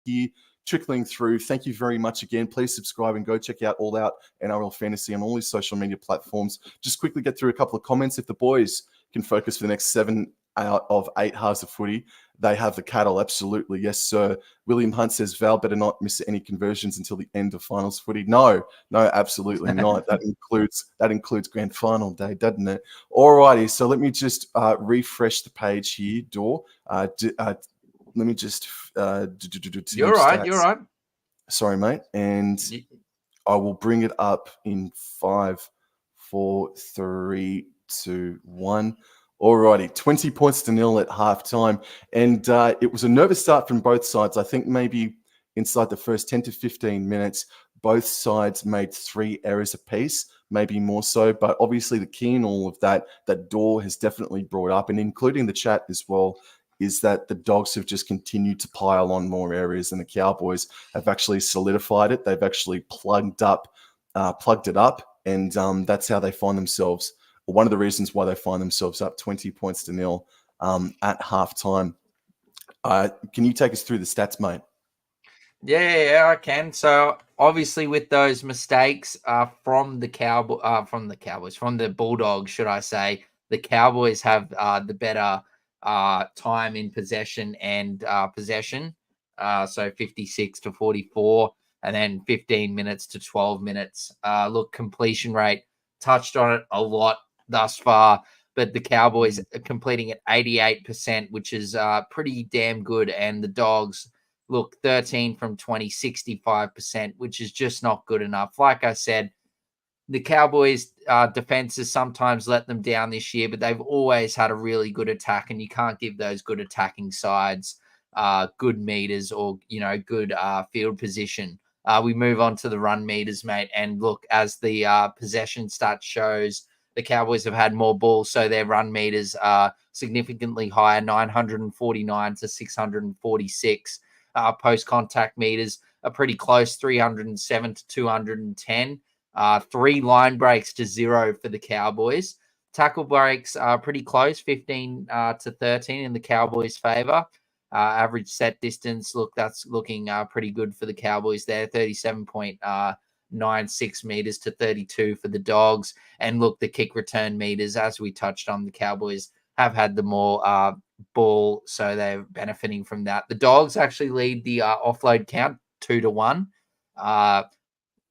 here trickling through. Thank you very much again. Please subscribe and go check out All Out NRL Fantasy on all these social media platforms. Just quickly get through a couple of comments. If the boys can focus for the next 7 out of 8 halves of footy, they have the cattle. Absolutely. Yes, sir. William Hunt says Val better not miss any conversions until the end of finals footy. No, absolutely not. That includes grand final day, doesn't it? All righty. So let me just refresh the page here, Dor. Let me just You're right. Sorry, mate. And I will bring it up in 5, 4, 3, 2, 1. Alrighty, 20 points to nil at halftime. And it was a nervous start from both sides. I think maybe inside the first 10 to 15 minutes, both sides made 3 errors apiece, maybe more so. But obviously the key in all of that Dor has definitely brought up, and including the chat as well, is that the Dogs have just continued to pile on more areas, and the Cowboys have actually solidified it. They've actually plugged it up, and that's how they find themselves. One of the reasons why they find themselves up 20 points to nil at halftime. Can you take us through the stats, mate? Yeah, I can. So obviously, with those mistakes from the Bulldogs, should I say, the Cowboys have the better time in possession and possession. So 56 to 44, and then 15 minutes to 12 minutes. Look, completion rate, touched on it a lot thus far, but the Cowboys are completing at 88%, which is pretty damn good. And the Dogs, look, 13 from 20, 65%, which is just not good enough. Like I said, the Cowboys' defenses sometimes let them down this year, but they've always had a really good attack, and you can't give those good attacking sides good meters or, good field position. We move on to the run meters, mate, and look, as the possession stat shows, the Cowboys have had more balls, so their run meters are significantly higher, 949 to 646. Post-contact meters are pretty close, 307 to 210. 3 line breaks to 0 for the Cowboys. Tackle breaks are pretty close, 15 to 13 in the Cowboys' favor. Average set distance, look, that's looking pretty good for the Cowboys there, 37.96 meters to 32 for the Dogs. And look, the kick return meters, as we touched on, the Cowboys have had the more ball, so they're benefiting from that. The Dogs actually lead the offload count 2-1.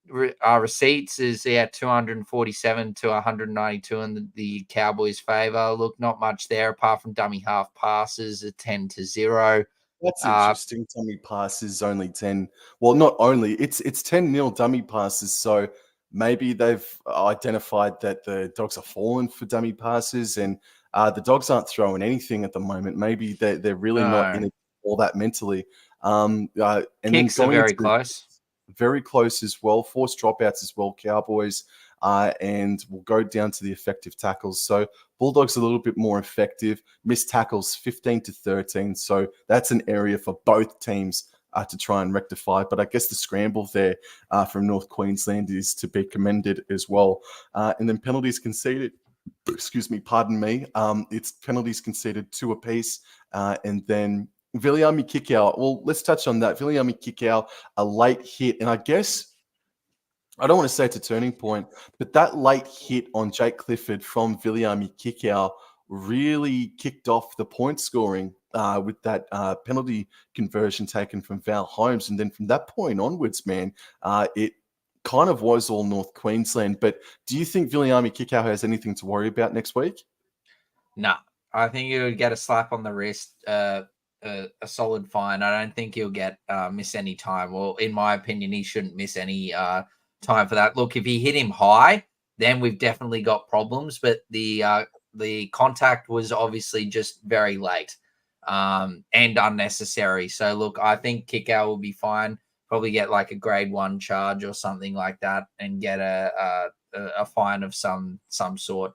Receipts is 247 to 192 in the Cowboys' favor. Look, not much there apart from dummy half passes at 10 to 0. That's interesting. Dummy passes only 10. Well, not only, it's 10-0 dummy passes. So maybe they've identified that the Dogs are falling for dummy passes, and the Dogs aren't throwing anything at the moment. Maybe they're really not in it all that mentally. And kicks are very close. Very close as well. Forced dropouts as well, Cowboys. And we'll go down to the effective tackles. So Bulldogs a little bit more effective. Missed tackles 15 to 13. So that's an area for both teams to try and rectify. But I guess the scramble there from North Queensland is to be commended as well. And then penalties conceded. Excuse me, pardon me. It's penalties conceded 2 apiece. And then Viliami Kikau. Well, let's touch on that. Viliami Kikau, a late hit. And I guess, I don't want to say it's a turning point, but that late hit on Jake Clifford from Viliami Kikau really kicked off the point scoring with that penalty conversion taken from Val Holmes. And then from that point onwards, man, it kind of was all North Queensland. But do you think Viliami Kikau has anything to worry about next week? No, I think he would get a slap on the wrist, a solid fine. I don't think he'll get miss any time. Well, in my opinion, he shouldn't miss any time for that. Look, if he hit him high, then we've definitely got problems. But the contact was obviously just very late and unnecessary. So look, I think Kikau will be fine. Probably get like a grade 1 charge or something like that, and get a fine of some sort.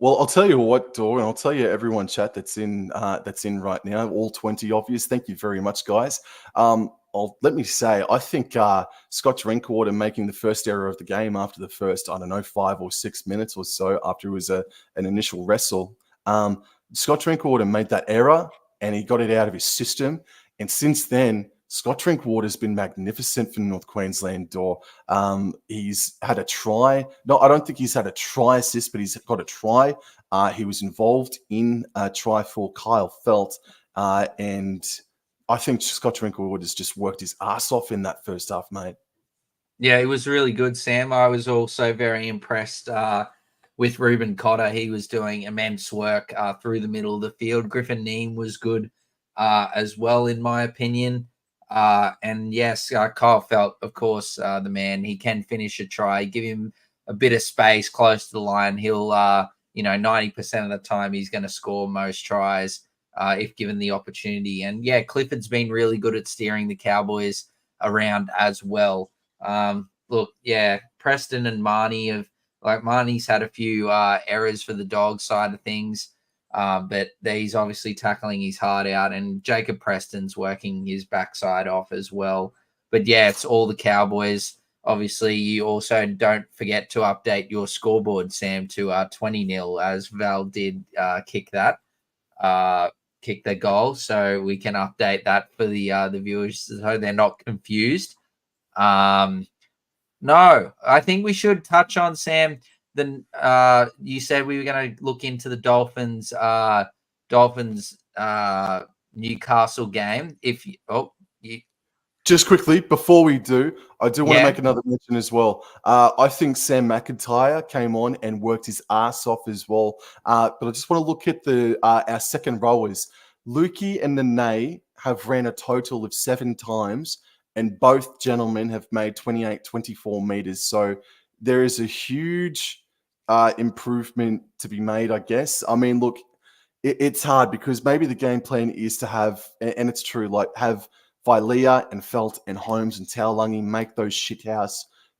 Well, I'll tell you what, Dor, and I'll tell you everyone chat that's in right now, all 20 obvious. Thank you very much, guys. Let me say, I think Scott Drinkwater making the first error of the game after the first, 5 or 6 minutes or so after it was an initial wrestle. Scott Drinkwater made that error and he got it out of his system. And since then, Scott Drinkwater's been magnificent for North Queensland, Dor. He's had a try. No, I don't think he's had a try assist, but he's got a try. He was involved in a try for Kyle Felt. And I think Scott Drinkwater's just worked his ass off in that first half, mate. Yeah, it was really good, Sam. I was also very impressed with Ruben Cotter. He was doing immense work through the middle of the field. Griffin Neem was good as well, in my opinion. And yes, Kyle Felt, of course, the man. He can finish a try. Give him a bit of space close to the line. He'll, 90% of the time he's going to score most tries if given the opportunity. And yeah, Clifford's been really good at steering the Cowboys around as well. Look, yeah, Preston and Marnie Marnie's had a few errors for the dog side of things. But he's obviously tackling his heart out, and Jacob Preston's working his backside off as well. But yeah, it's all the Cowboys. Obviously, you also don't forget to update your scoreboard, Sam, to 20-0 as Val did kick the goal, so we can update that for the viewers so they're not confused. No, I think we should touch on, Sam. Then you said we were going to look into the Dolphins Newcastle game. Just quickly before we do, I do want to make another mention as well. I think Sam McIntyre came on and worked his ass off as well. But I just want to look at our second rowers. Lukey and Nene have ran a total of 7 times, and both gentlemen have made 24 meters. So there is a huge improvement to be made, I guess. I mean, look, it's hard because maybe the game plan is to have, and it's true, have Vilea and Felt and Holmes and Taulagi make those shithouse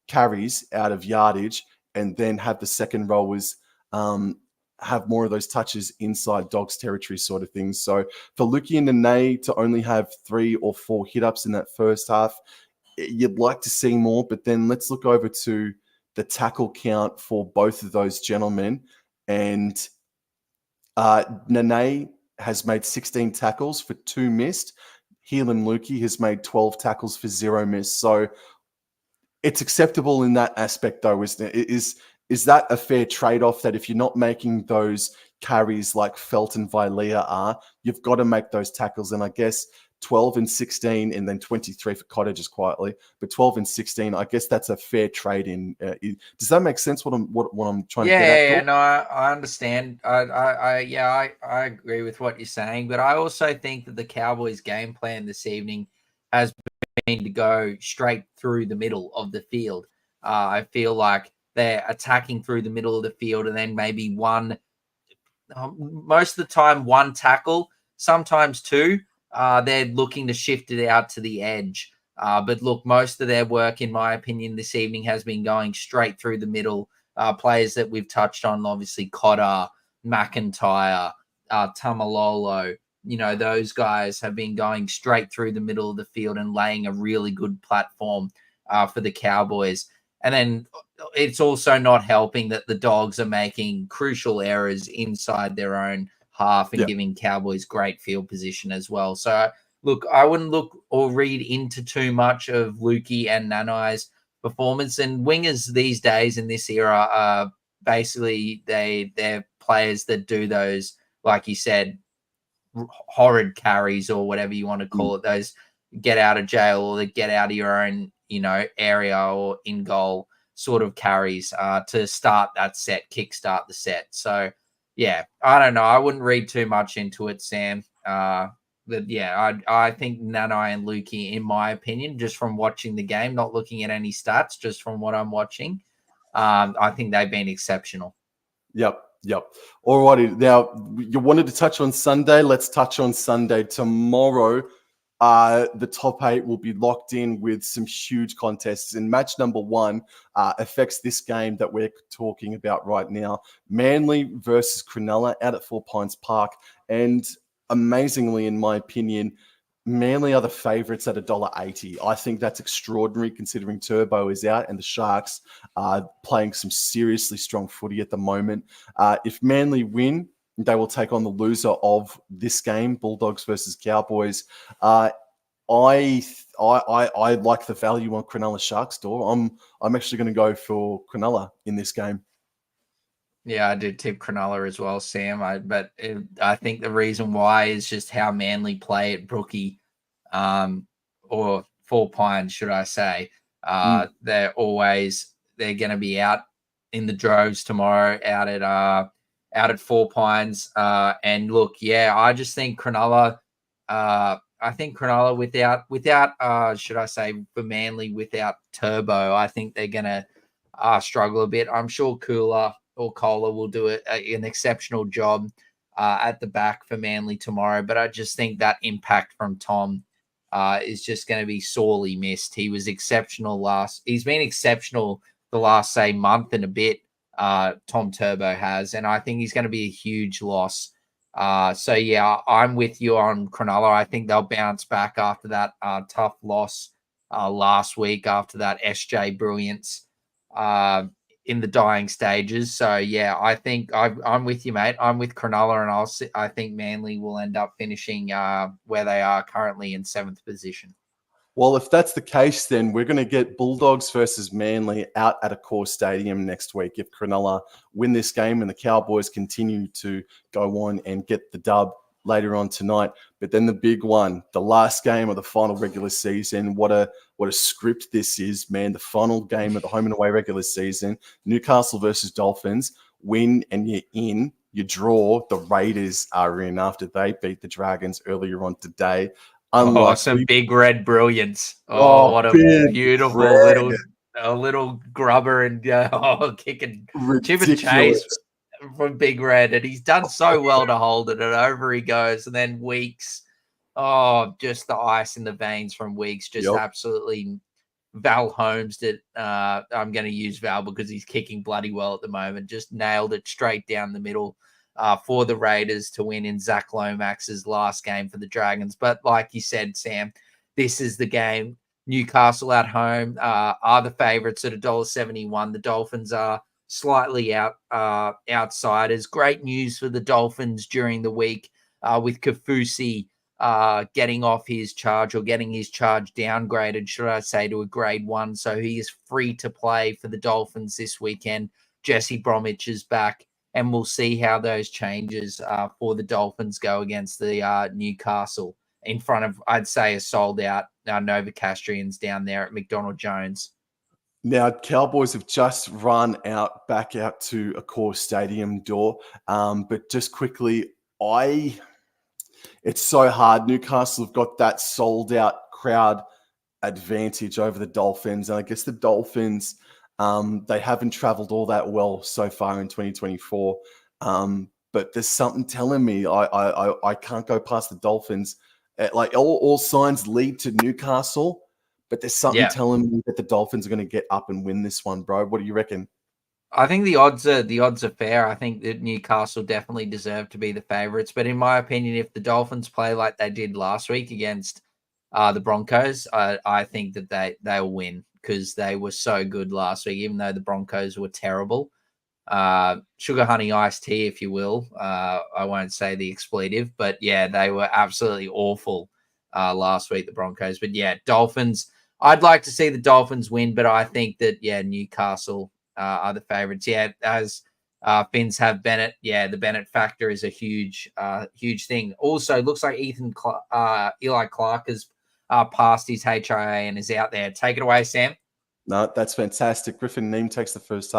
carries out of yardage, and then have the second rowers have more of those touches inside Dogs territory sort of things. So for Lukey and Nene to only have 3 or 4 hit-ups in that first half, you'd like to see more. But then let's look over to the tackle count for both of those gentlemen. And Nene has made 16 tackles for 2 missed. Heelan Lukey has made 12 tackles for 0 missed. So it's acceptable in that aspect, though, isn't it? Is that a fair trade-off, that if you're not making those carries like Felt and Vilea are, you've got to make those tackles? And I guess 12 and 16 and then 23 for Cotter, just quietly, but 12 and 16, I guess that's a fair trade-in. Does that make sense, what I'm trying to get at? Yeah, no, I understand. I agree with what you're saying, but I also think that the Cowboys' game plan this evening has been to go straight through the middle of the field. I feel like they're attacking through the middle of the field, and then maybe most of the time, 1 tackle, sometimes 2. They're looking to shift it out to the edge. But look, most of their work, in my opinion, this evening has been going straight through the middle. Players that we've touched on, obviously Cotter, McIntyre, Tamalolo, those guys have been going straight through the middle of the field and laying a really good platform for the Cowboys. And then it's also not helping that the Dogs are making crucial errors inside their own half and giving Cowboys great field position as well. So, look, I wouldn't look or read into too much of Lukey and Nanai's performance. And wingers these days in this era are basically they're players that do those, like you said, horrid carries or whatever you want to call it, those get out of jail or the get out of your own area or in goal sort of carries to start that set, kickstart the set. So yeah, I don't know. I wouldn't read too much into it, Sam. But yeah, I think Nanai and Lukey, in my opinion, just from watching the game, not looking at any stats, just from what I'm watching, I think they've been exceptional. Yep. All righty. Now, you wanted to touch on Sunday. Let's touch on Sunday. Tomorrow, the top 8 will be locked in with some huge contests. And match number 1 affects this game that we're talking about right now. Manly versus Cronulla out at 4 Pines Park. And amazingly, in my opinion, Manly are the favourites at $1.80. I think that's extraordinary considering Turbo is out and the Sharks are playing some seriously strong footy at the moment. If Manly win, they will take on the loser of this game, Bulldogs versus Cowboys. I like the value on Cronulla Sharks door. I'm actually going to go for Cronulla in this game. Yeah, I did tip Cronulla as well, Sam. I think the reason why is just how Manly play at Brookie, or 4 Pines, should I say. They're going to be out in the droves tomorrow, out at 4 Pines. And look, yeah, I just think Cronulla. I think Cronulla without should I say for Manly without Turbo, I think they're going to struggle a bit. I'm sure Kohler will do an exceptional job at the back for Manly tomorrow. But I just think that impact from Tom is just going to be sorely missed. He was exceptional he's been exceptional the last, say, month and a bit. Tom Turbo has, and I think he's going to be a huge loss. So yeah, I'm with you on Cronulla. I think they'll bounce back after that tough loss last week, after that SJ brilliance in the dying stages. So yeah, I think I'm with you, mate. I'm with Cronulla, and I think Manly will end up finishing where they are currently in 7th position. Well, if that's the case, then we're going to get Bulldogs versus Manly out at Accor Stadium next week if Cronulla win this game and the Cowboys continue to go on and get the dub later on tonight. But then the big one, the last game of the final regular season. What a script this is, man. The final game of the home and away regular season. Newcastle versus Dolphins. Win and you're in. You draw. The Raiders are in after they beat the Dragons earlier on today. Some big red brilliance. What a beautiful little grubber and kicking chip and chase from Big Red. And he's done so well to hold it, and over he goes. And then Weeks, just the ice in the veins from Weeks, just absolutely Val Holmes did. I'm going to use Val because he's kicking bloody well at the moment. Just nailed it straight down the middle. For the Raiders to win in Zach Lomax's last game for the Dragons. But like you said, Sam, this is the game. Newcastle at home are the favourites at $1.71. The Dolphins are slightly outsiders. Great news for the Dolphins during the week with Kafusi getting off his charge, or getting his charge downgraded, should I say, to a grade 1. So he is free to play for the Dolphins this weekend. Jesse Bromwich is back. And we'll see how those changes for the Dolphins go against the Newcastle in front of, I'd say, a sold-out Novocastrians down there at McDonald Jones. Now, Cowboys have just run back out to Accor Stadium door. But just quickly, it's so hard. Newcastle have got that sold-out crowd advantage over the Dolphins. And I guess the Dolphins... they haven't traveled all that well so far in 2024, but there's something telling me I can't go past the Dolphins. Like all signs lead to Newcastle, but there's something telling me that the Dolphins are going to get up and win this one, bro. What do you reckon? I think the odds are fair. I think that Newcastle definitely deserve to be the favourites, but in my opinion, if the Dolphins play like they did last week against the Broncos, I think that they'll win, because they were so good last week, even though the Broncos were terrible. Sugar honey iced tea, if you will. I won't say the expletive, but yeah, they were absolutely awful last week, the Broncos. But yeah, Dolphins, I'd like to see the Dolphins win, but I think that, Newcastle are the favourites. Yeah, as Finns have Bennett. Yeah, the Bennett factor is a huge thing. Also, looks like Eli Clark has passed his HIA and is out there. Take it away, Sam. No, that's fantastic. Griffin Neem takes the first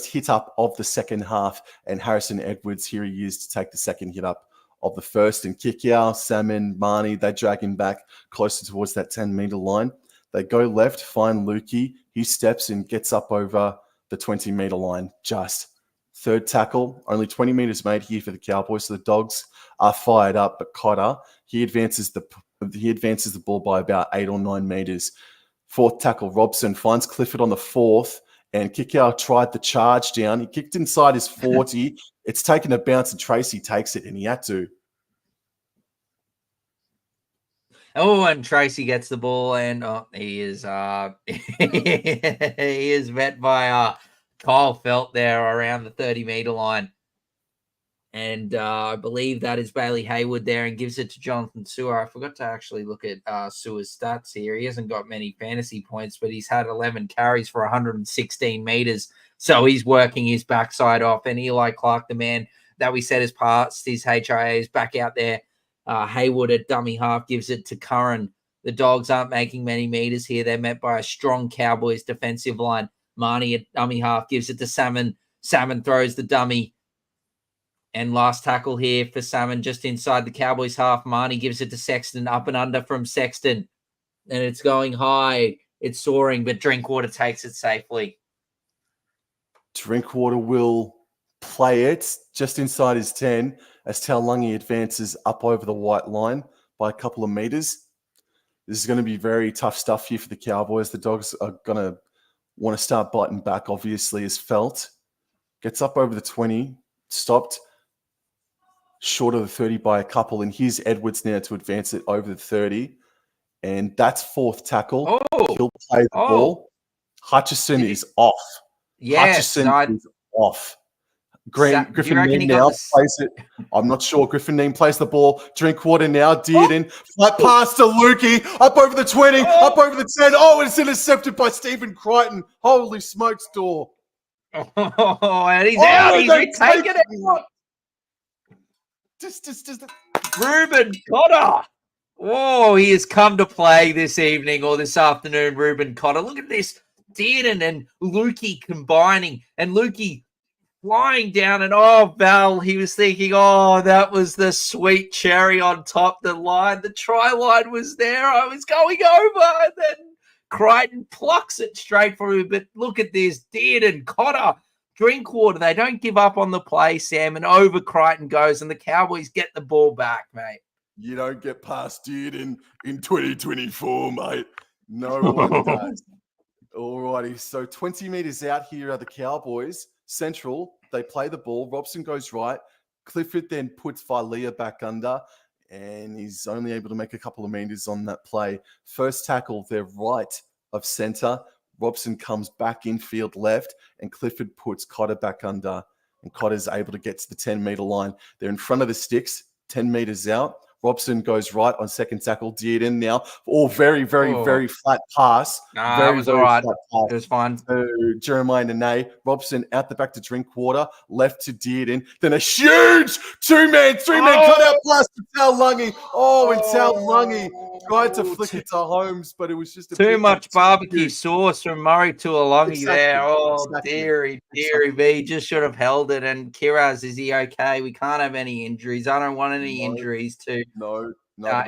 hit up of the second half, and Harrison Edwards, here he is to take the second hit up of the first. And Kikyao, Salmon, Marnie, they drag him back closer towards that 10-meter line. They go left, find Lukey. He steps and gets up over the 20-meter line. Just third tackle, only 20 meters made here for the Cowboys. So the Dogs are fired up, but Cotter, he advances the He advances the ball by about 8 or 9 meters. Fourth tackle, Robson finds Clifford on the fourth, and Kikau tried the charge down. He kicked inside his 40. It's taken a bounce, and Tracy takes it, and he had to. Oh, and Tracy gets the ball, and he is he is met by Kyle Felt there around the 30-meter line. And I believe that is Bailey Hayward there, and gives it to Jonathan Sewer. I forgot to actually look at Sewer's stats here. He hasn't got many fantasy points, but he's had 11 carries for 116 meters. So he's working his backside off. And Eli Clark, the man that we said has passed his HIA, is back out there. Hayward at dummy half gives it to Curran. The Dogs aren't making many meters here. They're met by a strong Cowboys defensive line. Marnie at dummy half gives it to Salmon. Salmon throws the dummy. And last tackle here for Salmon just inside the Cowboys half. Marnie gives it to Sexton, up and under from Sexton. And it's going high. It's soaring, but Drinkwater takes it safely. Drinkwater will play it just inside his 10 as Taulagi advances up over the white line by a couple of meters. This is going to be very tough stuff here for the Cowboys. The Dogs are going to want to start biting back, obviously, as Felt gets up over the 20, stopped short of the 30 by a couple, and here's Edwards now to advance it over the 30, and that's fourth tackle. He'll play the ball. Hutchison is off. Yes, Hutchison is off. Griffin Neem now plays it. I'm not sure. Griffin Neem plays the ball. Drinkwater now. Dearden. Flat pass to Lukey. Up over the 20. Up over the 10. Oh, it's intercepted by Stephen Crichton. Holy smokes, door. Oh, and he's out. He's retaken it. Just Reuben Cotter. Oh, he has come to play this evening or this afternoon, Reuben Cotter. Look at this. Dearden and Lukey combining, and Lukey flying down, and Val, he was thinking, that was the sweet cherry on top. The try line was there. I was going over, and then Crichton plucks it straight for him. But look at this, Dearden, Cotter, Drinkwater. They don't give up on the play, Sam, and over Crichton goes, and the Cowboys get the ball back, mate. You don't get past Dearden in 2024, mate. No one does. All righty, so 20 meters out here are the Cowboys. Central, they play the ball. Robson goes right. Clifford then puts Vailea back under, and he's only able to make a couple of meters on that play. First tackle, they're right of center. Robson comes back infield left, and Clifford puts Cotter back under, and Cotter's able to get to the 10-meter line. They're in front of the sticks, 10 meters out. Robson goes right on second tackle. Dearden now. Very flat pass. It was all right. It was fine. So Jeremiah Nene. Robson out the back to Drinkwater. Left to Dearden. Then a huge three-man cut-out pass to Taulagi. And Taulagi tried to flick it to Holmes, but it was just too much barbecue sauce from Murray to Alongi there. Deary me. Just should have held it. And Kiraz, is he okay? We can't have any injuries. I don't want any injuries to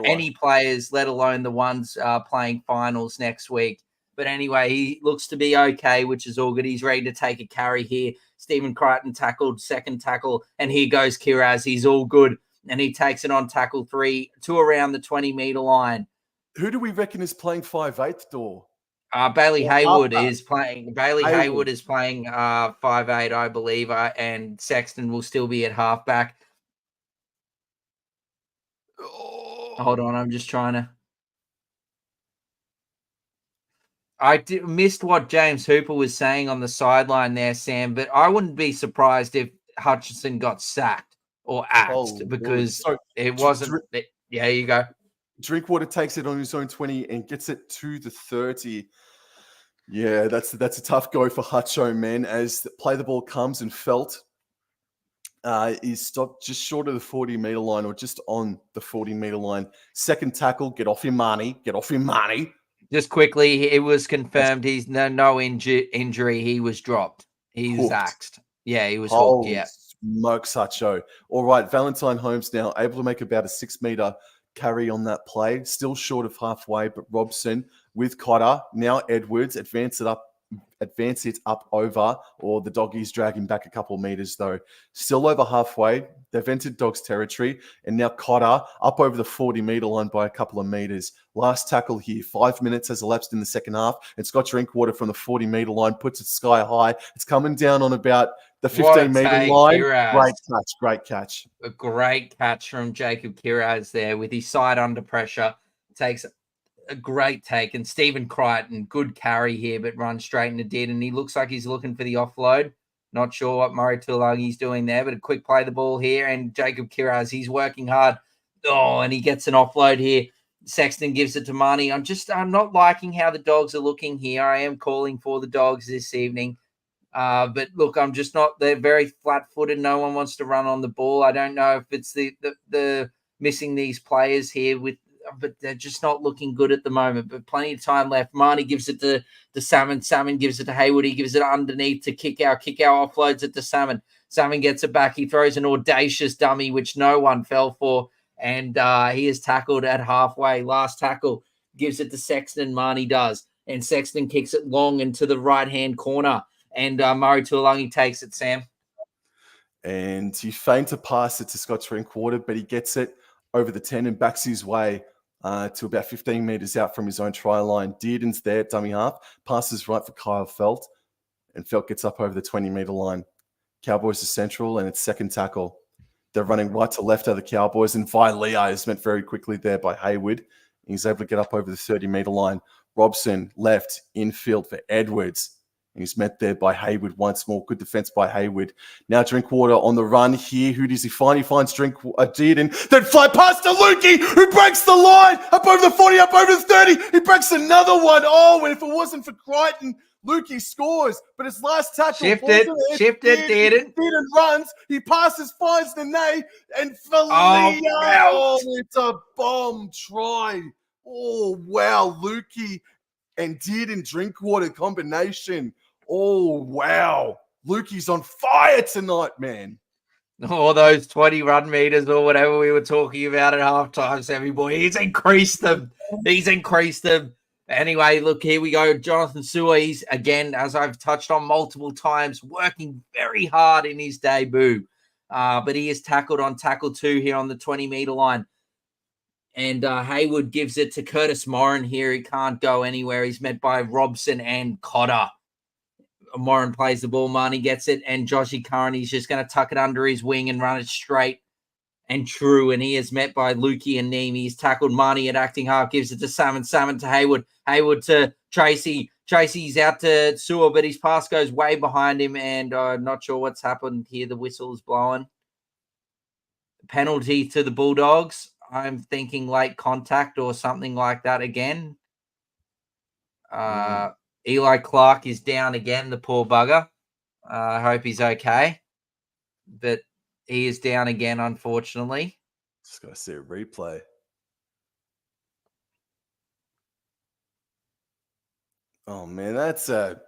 any players, let alone the ones playing finals next week. But anyway, he looks to be okay, which is all good. He's ready to take a carry here. Stephen Crichton tackled, second tackle, and here goes Kiraz. He's all good, and he takes it on tackle 3 to around the 20-meter line. Who do we reckon is playing 5'8", door? Bailey Hayward is playing. Hayward is playing 5'8", I believe, and Sexton will still be at halfback. Hold on, I'm just trying to. Missed what James Hooper was saying on the sideline there, Sam, but I wouldn't be surprised if Hutchinson got sacked or axed because it wasn't. Yeah, you go. Drinkwater takes it on his own 20 and gets it to the 30. Yeah, that's a tough go for Hutcho, man, as the play the ball comes and Felt is stopped just short of the 40-meter line or just on the 40-meter line. Second tackle, get off him, Marnie. Just quickly, it was confirmed he's no injury. He was dropped. He was axed. Yeah, he was hooked. Yeah. Smokes Hutcho. All right, Valentine Holmes now able to make about a 6-meter carry on that play. Still short of halfway, but Robson with Cotter. Now Edwards advances advance it up over, or the doggies drag him back a couple of meters though. Still over halfway. They've entered Dogs territory, and now Cotter up over the 40-meter line by a couple of meters. Last tackle here. 5 minutes has elapsed in the second half, and Scott Drinkwater from the 40-meter line puts it sky high. It's coming down on about the 15-meter line. Kiraz. Great catch. A great catch from Jacob Kiraz there with his side under pressure. Takes a great take. And Stephen Crichton, good carry here, but runs straight into dead. And he looks like he's looking for the offload. Not sure what Murray Tuilagi's doing there, but a quick play the ball here. And Jacob Kiraz, he's working hard. Oh, and he gets an offload here. Sexton gives it to Marnie. I'm not liking how the Dogs are looking here. I am calling for the Dogs this evening. But look, I'm just not. They're very flat-footed. No one wants to run on the ball. I don't know if it's the missing these players here but they're just not looking good at the moment. But plenty of time left. Marnie gives it to Salmon. Salmon gives it to Hayward. He gives it underneath to kick out. Kick out offloads it to Salmon. Salmon gets it back. He throws an audacious dummy, which no one fell for. And he is tackled at halfway. Last tackle gives it to Sexton. Marnie does. And Sexton kicks it long into the right-hand corner. And Murray Tuilagi takes it, Sam. And he feigned to pass it to Scott Drinkwater, but he gets it over the 10 and backs his way to about 15 metres out from his own try line. Dearden's there, dummy half, passes right for Kyle Felt, and Felt gets up over the 20-metre line. Cowboys are central, and it's second tackle. They're running right to left of the Cowboys, and Vilea is met very quickly there by Hayward. He's able to get up over the 30-metre line. Robson left, infield for Edwards. He's met there by Hayward once more. Good defense by Hayward. Now Drinkwater on the run here. Who does he find? He finds Dearden. Then fly past to Lukey, who breaks the line. Up over the 40, up over the 30. He breaks another one. Oh, and if it wasn't for Crichton, Lukey scores. But his last tackle. Shifted, Dearden. Dearden runs. He passes, finds Nene. And Vilea. It's a bomb try. Oh, wow. Lukey and Dearden Drinkwater combination. Oh, wow. Lukey's on fire tonight, man. All those 20 run meters or whatever we were talking about at halftime, Sammy boy. He's increased them. Anyway, look, here we go. Jonathan Sewer, he's, again, as I've touched on multiple times, working very hard in his debut. But he is tackled on tackle 2 here on the 20-meter line. And Hayward gives it to Curtis Moran here. He can't go anywhere. He's met by Robson and Cotter. Moran plays the ball. Marnie gets it. And Joshy Curran, he's just going to tuck it under his wing and run it straight and true. And he is met by Lukey and Neem. He's tackled Marnie at acting half. Gives it to Salmon. Salmon to Hayward. Hayward to Tracy. Tracy's out to Sewer, but his pass goes way behind him. And I'm not sure what's happened here. The whistle is blowing. Penalty to the Bulldogs. I'm thinking late contact or something like that again. Eli Clark is down again, the poor bugger. I hope he's okay. But he is down again, unfortunately. Just got to see a replay. Oh, man, that's a...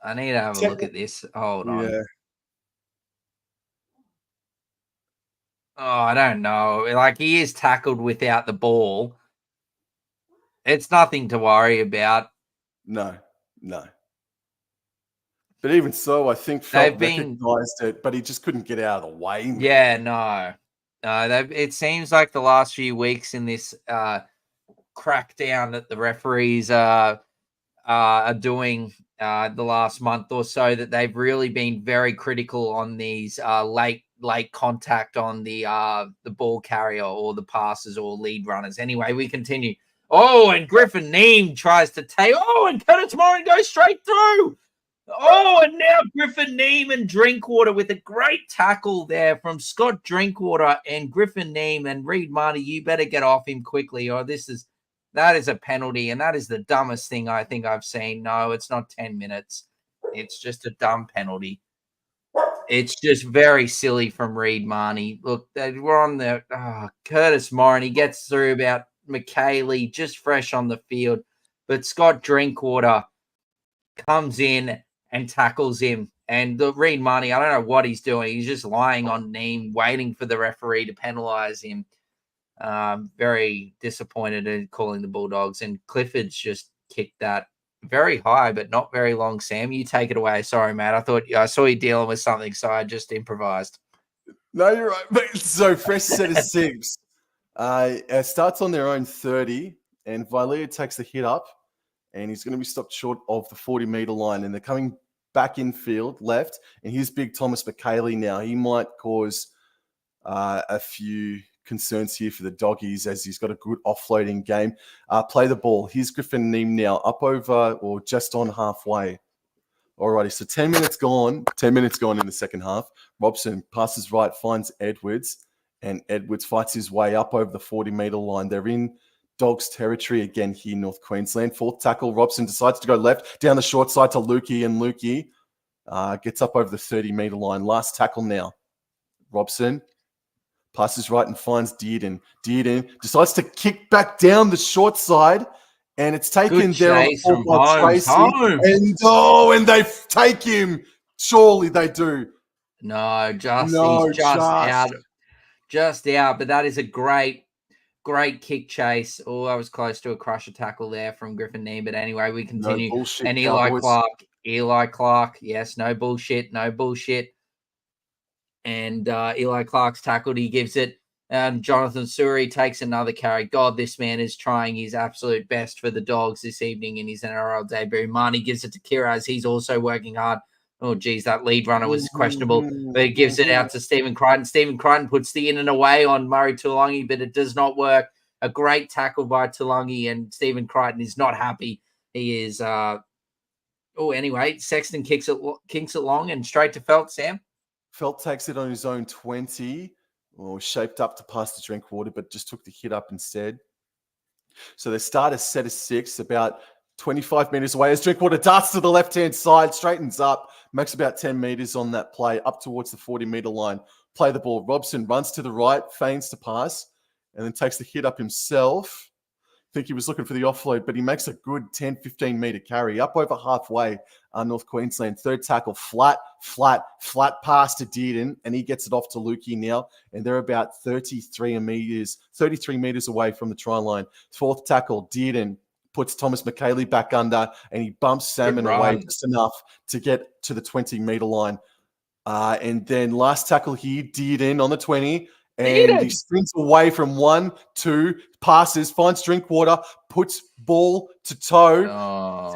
I need to have a look at this. Hold on. Yeah. Oh, I don't know. Like, he is tackled without the ball. It's nothing to worry about. No. But even so, I think Felt recognized it, but he just couldn't get out of the way. Man. Yeah, no. It seems like the last few weeks in this crackdown that the referees are doing the last month or so, that they've really been very critical on these late contact on the ball carrier or the passes or lead runners. Anyway, we continue. Oh, and Griffin Neem tries to take. Oh, and Curtis Moran goes straight through. Oh, and now Griffin Neem and Drinkwater with a great tackle there from Scott Drinkwater and Griffin Neem. And Reed Marnie, you better get off him quickly, or that is a penalty, and that is the dumbest thing I think I've seen. No, it's not 10 minutes. It's just a dumb penalty. It's just very silly from Reed Marnie. Look, we're on the Curtis Moran. He gets through about McKaylee, just fresh on the field. But Scott Drinkwater comes in and tackles him. And the Reed Marnie, I don't know what he's doing. He's just lying on Neem, waiting for the referee to penalise him. Very disappointed in calling the Bulldogs. And Clifford's just kicked that very high, but not very long. Sam, you take it away. Sorry, Matt. I saw you dealing with something, so I just improvised. No, you're right. But, so fresh set of 6. Starts on their own 30, and Vilea takes the hit up, and he's going to be stopped short of the 40-meter line, and they're coming back in field left, and here's big Thomas McKaylee now. He might cause a few concerns here for the Doggies as he's got a good offloading game. Play the ball. Here's Griffin Neem now, up over or just on halfway. Alrighty, so 10 minutes gone in the second half. Robson passes right, finds Edwards, and Edwards fights his way up over the 40-meter line. They're in Dogs territory again here, North Queensland. Fourth tackle, Robson decides to go left, down the short side to Lukey, and Lukey gets up over the 30-meter line. Last tackle now. Robson passes right and finds Dearden. Dearden decides to kick back down the short side, and it's taken there on the full by Tracy. And they take him. Surely they do. No, he's just out. Just out, but that is a great kick chase. Oh, I was close to a crusher tackle there from Griffin Neem, but anyway, we continue. No bullshit, and Eli Clark, yes, no bullshit. And Eli Clark's tackled. He gives it. Jonathan Suri takes another carry. God, this man is trying his absolute best for the Dogs this evening in his NRL debut. Marnie gives it to Kiraz. He's also working hard. Oh, geez, that lead runner was questionable, but he gives it out to Stephen Crichton. Stephen Crichton puts the in and away on Murray Tuolungi, but it does not work. A great tackle by Tuolungi, and Stephen Crichton is not happy. He is. Anyway, Sexton kicks it long and straight to Felt. Sam. Felt takes it on his own 20, shaped up to pass the Drinkwater, but just took the hit up instead. So they start a set of 6, about 25 meters away as Drinkwater darts to the left-hand side, straightens up, makes about 10 meters on that play, up towards the 40-meter line. Play the ball. Robson runs to the right, feigns to pass, and then takes the hit up himself. I think he was looking for the offload, but he makes a good 10, 15-meter carry, up over halfway, North Queensland. Third tackle, flat pass to Dearden, and he gets it off to Lukey now, and they're about 33 meters away from the try line. Fourth tackle, Dearden puts Thomas McKaylee back under, and he bumps Salmon away just enough to get to the 20-meter line. And then last tackle here, Dearden on the 20, and he sprints away from 1, 2, passes, finds Drinkwater, puts ball to toe.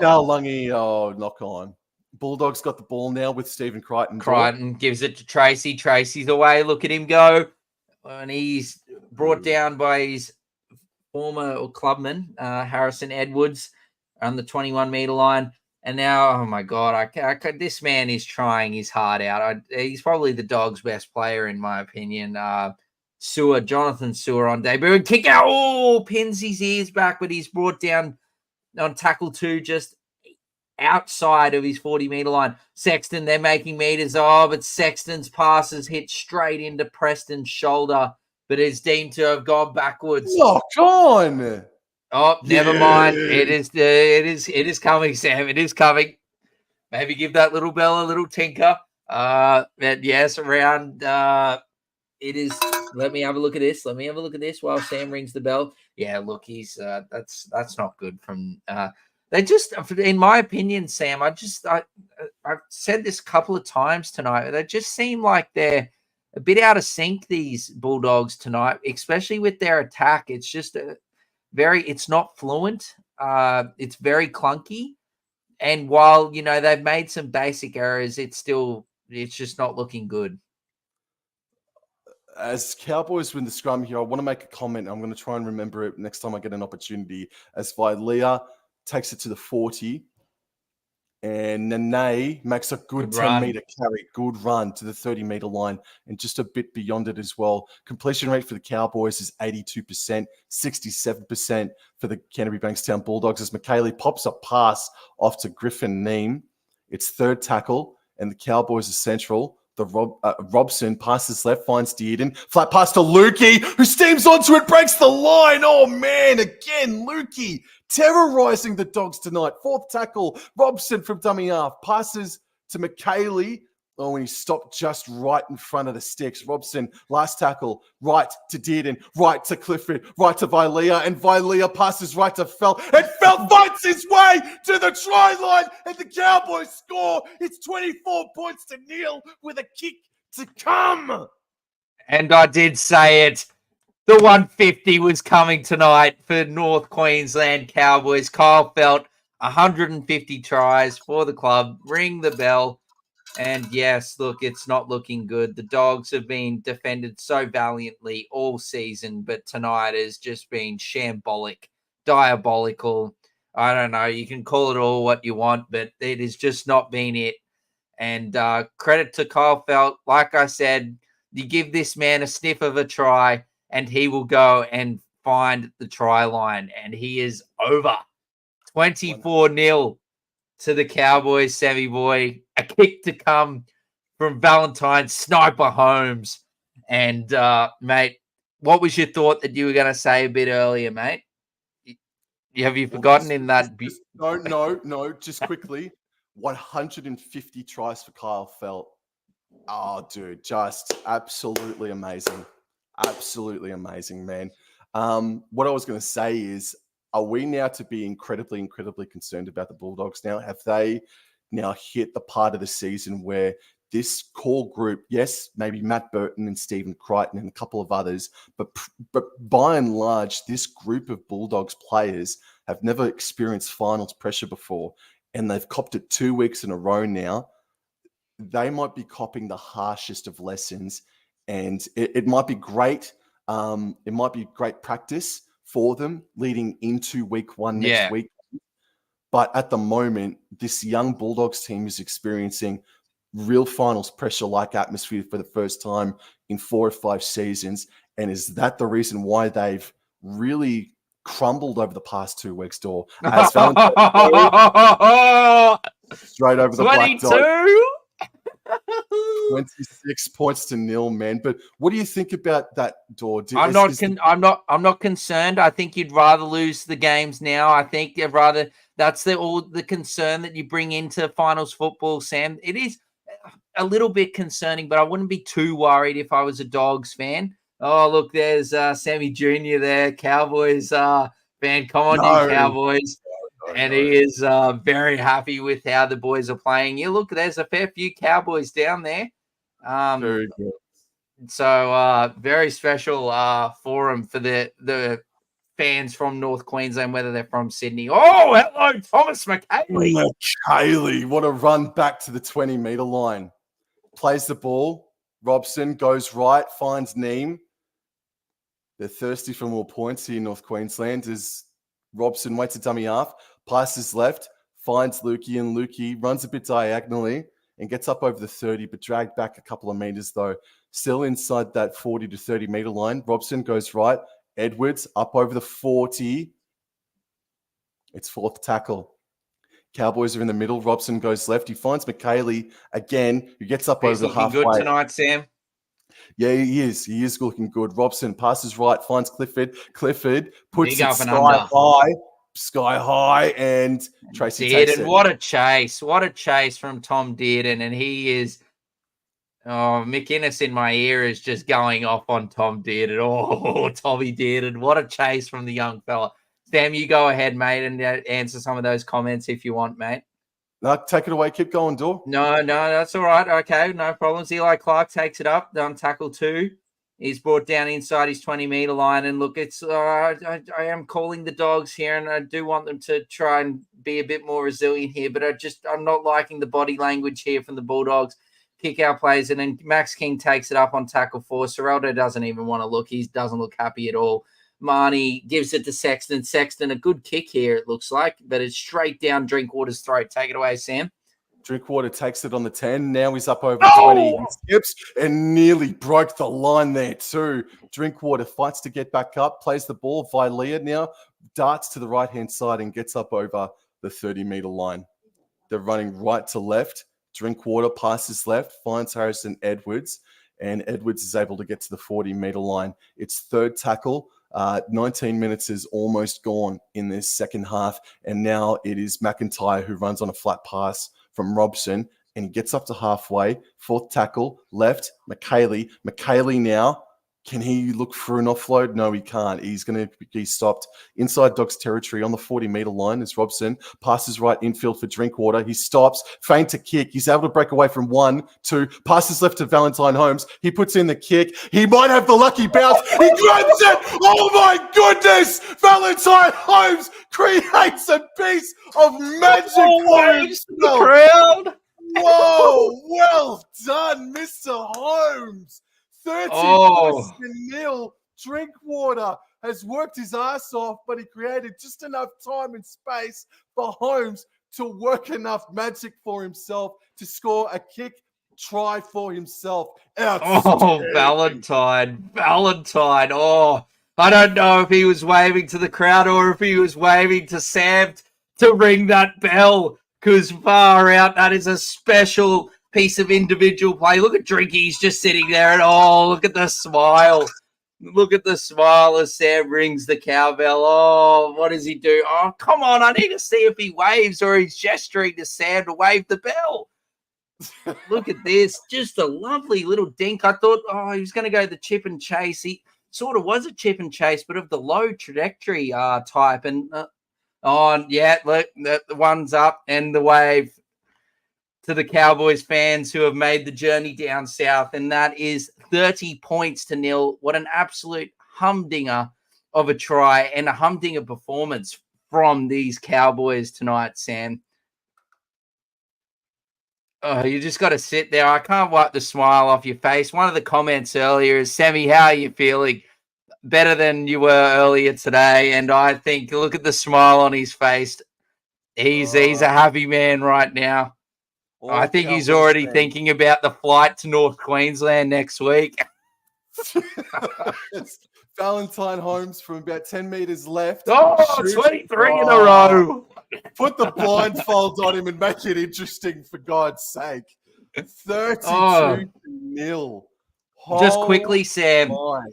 Taulungi, knock on. Bulldogs got the ball now with Stephen Crichton. Crichton gives it to Tracy. Tracy's away. Look at him go. And he's brought down by his former clubman, Harrison Edwards, on the 21-meter line. And now, oh my God, this man is trying his heart out. He's probably the Dogs' best player, in my opinion. Jonathan Sewer on debut. And kick out. Oh, pins his ears back, but he's brought down on tackle 2, just outside of his 40-meter line. Sexton, they're making meters. But Sexton's passes hit straight into Preston's shoulder, but is deemed to have gone backwards. Lock on. Never mind. It is coming, Sam. It is coming. Maybe give that little bell a little tinker. But yes, around it is. Let me have a look at this. While Sam rings the bell. Yeah, look, he's that's not good from they just, in my opinion, Sam, I've said this a couple of times tonight. They just seem like they're a bit out of sync, these Bulldogs tonight, especially with their attack. It's just it's not fluent. It's very clunky. And while, they've made some basic errors, it's just not looking good. As Cowboys win the scrum here, I want to make a comment. I'm going to try and remember it next time I get an opportunity. As Vilea takes it to the 40, and Nene makes a good 10-meter carry, good run to the 30-meter line, and just a bit beyond it as well. Completion rate for the Cowboys is 82%, 67% for the Canterbury-Bankstown Bulldogs as McKaylee pops a pass off to Griffin Neem. It's third tackle, and the Cowboys are central. Robson passes left, finds Dearden. Flat pass to Lukey, who steams onto it, breaks the line. Oh, man, again, Lukey terrorizing the Dogs tonight. Fourth tackle, Robson from dummy half. Passes to McKaylee. Oh, and he stopped just right in front of the sticks. Robson, last tackle, right to Dearden, right to Clifford, right to Vilea, and Vilea passes right to Felt, and Felt finds his way to the try line, and the Cowboys score. It's 24-0 with a kick to come. And I did say it. The 150 was coming tonight for North Queensland Cowboys. Kyle Felt, 150 tries for the club. Ring the bell. And yes, look, it's not looking good. The Dogs have been defended so valiantly all season, but tonight has just been shambolic, diabolical. I don't know. You can call it all what you want, but it has just not been it. And credit to Kyle Felt. Like I said, you give this man a sniff of a try, and he will go and find the try line. And he is over. 24-0 to the Cowboys, Sammy boy. A kick to come from Valentine Sniper Holmes. And, mate, what was your thought that you were going to say a bit earlier, mate? Have you forgotten in that? No, just quickly. 150 tries for Kyle Felt. Oh, dude, just absolutely amazing. Absolutely amazing, man. What I was going to say is, are we now to be incredibly, incredibly concerned about the Bulldogs now? Have they now hit the part of the season where this core group, yes, maybe Matt Burton and Stephen Crichton and a couple of others, but by and large, this group of Bulldogs players have never experienced finals pressure before, and they've copped it 2 weeks in a row now. They might be copping the harshest of lessons, and it might be great. It might be great practice for them leading into week one next week. But at the moment, this young Bulldogs team is experiencing real finals pressure-like atmosphere for the first time in 4 or 5 seasons. And is that the reason why they've really crumbled over the past 2 weeks, Dor? As Valentine straight over the black dot. 26-0, man. But what do you think about that, Dor? I'm not concerned. I think you'd rather lose the games now. I think you'd rather that's the concern that you bring into finals football, Sam. It is a little bit concerning, but I wouldn't be too worried if I was a Dogs fan. Oh, look, there's Sammy Jr. there, Cowboys fan. Come on, you Cowboys. And he is very happy with how the boys are playing. You look, there's a fair few Cowboys down there. Very good. So very special forum for the fans from North Queensland, whether they're from Sydney. Oh, hello, Thomas McKaylee. McKaylee, what a run back to the 20-meter line. Plays the ball. Robson goes right, finds Neem. They're thirsty for more points here in North Queensland as Robson waits a dummy half, passes left, finds Lukey, and Lukey runs a bit diagonally and gets up over the 30, but dragged back a couple of meters though. Still inside that 40 to 30 meter line. Robson goes right. Edwards up over the 40. It's fourth tackle. Cowboys are in the middle. Robson goes left. He finds McKaylee again, who gets up over the halfway. Good tonight, Sam. Yeah, he is. He is looking good. Robson passes right, finds Clifford. Clifford puts Big it sky high, and Tracy takes it. What a chase. What a chase from Tom Dearden. And he is, McInnes in my ear is just going off on Tom Dearden. Oh, Tommy Dearden. What a chase from the young fella. Sam, you go ahead, mate, and answer some of those comments if you want, mate. No, take it away. Keep going, Dor. No, that's all right. Okay, no problems. Eli Clark takes it up on tackle 2. He's brought down inside his 20-meter line. And look, it's I am calling the Dogs here, and I do want them to try and be a bit more resilient here. But I'm not liking the body language here from the Bulldogs. Kick out plays, and then Max King takes it up on tackle 4. Serraldo doesn't even want to look. He doesn't look happy at all. Marnie gives it to Sexton. Sexton, a good kick here, it looks like, but it's straight down Drinkwater's throat. Take it away, Sam. Drinkwater takes it on the 10. Now he's up over the 20. He skips and nearly broke the line there too. Drinkwater fights to get back up, plays the ball. Vilea now darts to the right-hand side and gets up over the 30-meter line. They're running right to left. Drinkwater passes left, finds Harrison Edwards, and Edwards is able to get to the 40-meter line. It's third tackle. 19 minutes is almost gone in this second half, and now it is McIntyre who runs on a flat pass from Robson and he gets up to halfway. Fourth tackle, left, McKaylee. McKaylee now, can he look for an offload? No, he can't. He's going to be stopped inside Dogs territory on the 40-metre line as Robson passes right infield for Drinkwater. He stops, feint to kick. He's able to break away from 1, 2, passes left to Valentine Holmes. He puts in the kick. He might have the lucky bounce. He grabs it. Oh, my goodness. Valentine Holmes creates a piece of magic for himself. Crowd. Whoa, well done, Mr. Holmes. 30 points to nil. Drinkwater has worked his ass off, but he created just enough time and space for Holmes to work enough magic for himself to score a kick try for himself. Oh, Valentine. Oh, I don't know if he was waving to the crowd or if he was waving to Sam to ring that bell, because far out, that is a special piece of individual play. Look at Drinky. He's just sitting there and look at the smile. Look at the smile as Sam rings the cowbell. Oh, what does he do? Oh, come on. I need to see if he waves or he's gesturing to Sam to wave the bell. Look at this. Just a lovely little dink. I thought, he was going to go the chip and chase. He sort of was a chip and chase, but of the low trajectory type. And, look, the one's up and the wave to the Cowboys fans who have made the journey down south, and that is 30 points to nil. What an absolute humdinger of a try and a humdinger performance from these Cowboys tonight, Sam. Oh, you just got to sit there. I can't wipe the smile off your face. One of the comments earlier is, Sammy, how are you feeling? Better than you were earlier today. And I think, look at the smile on his face. He's a happy man right now. I think he's already thinking about the flight to North Queensland next week. Valentine Holmes from about 10 metres left. 23 in a row. Put the blindfold on him and make it interesting, for God's sake. 32-0. Just quickly, Sam.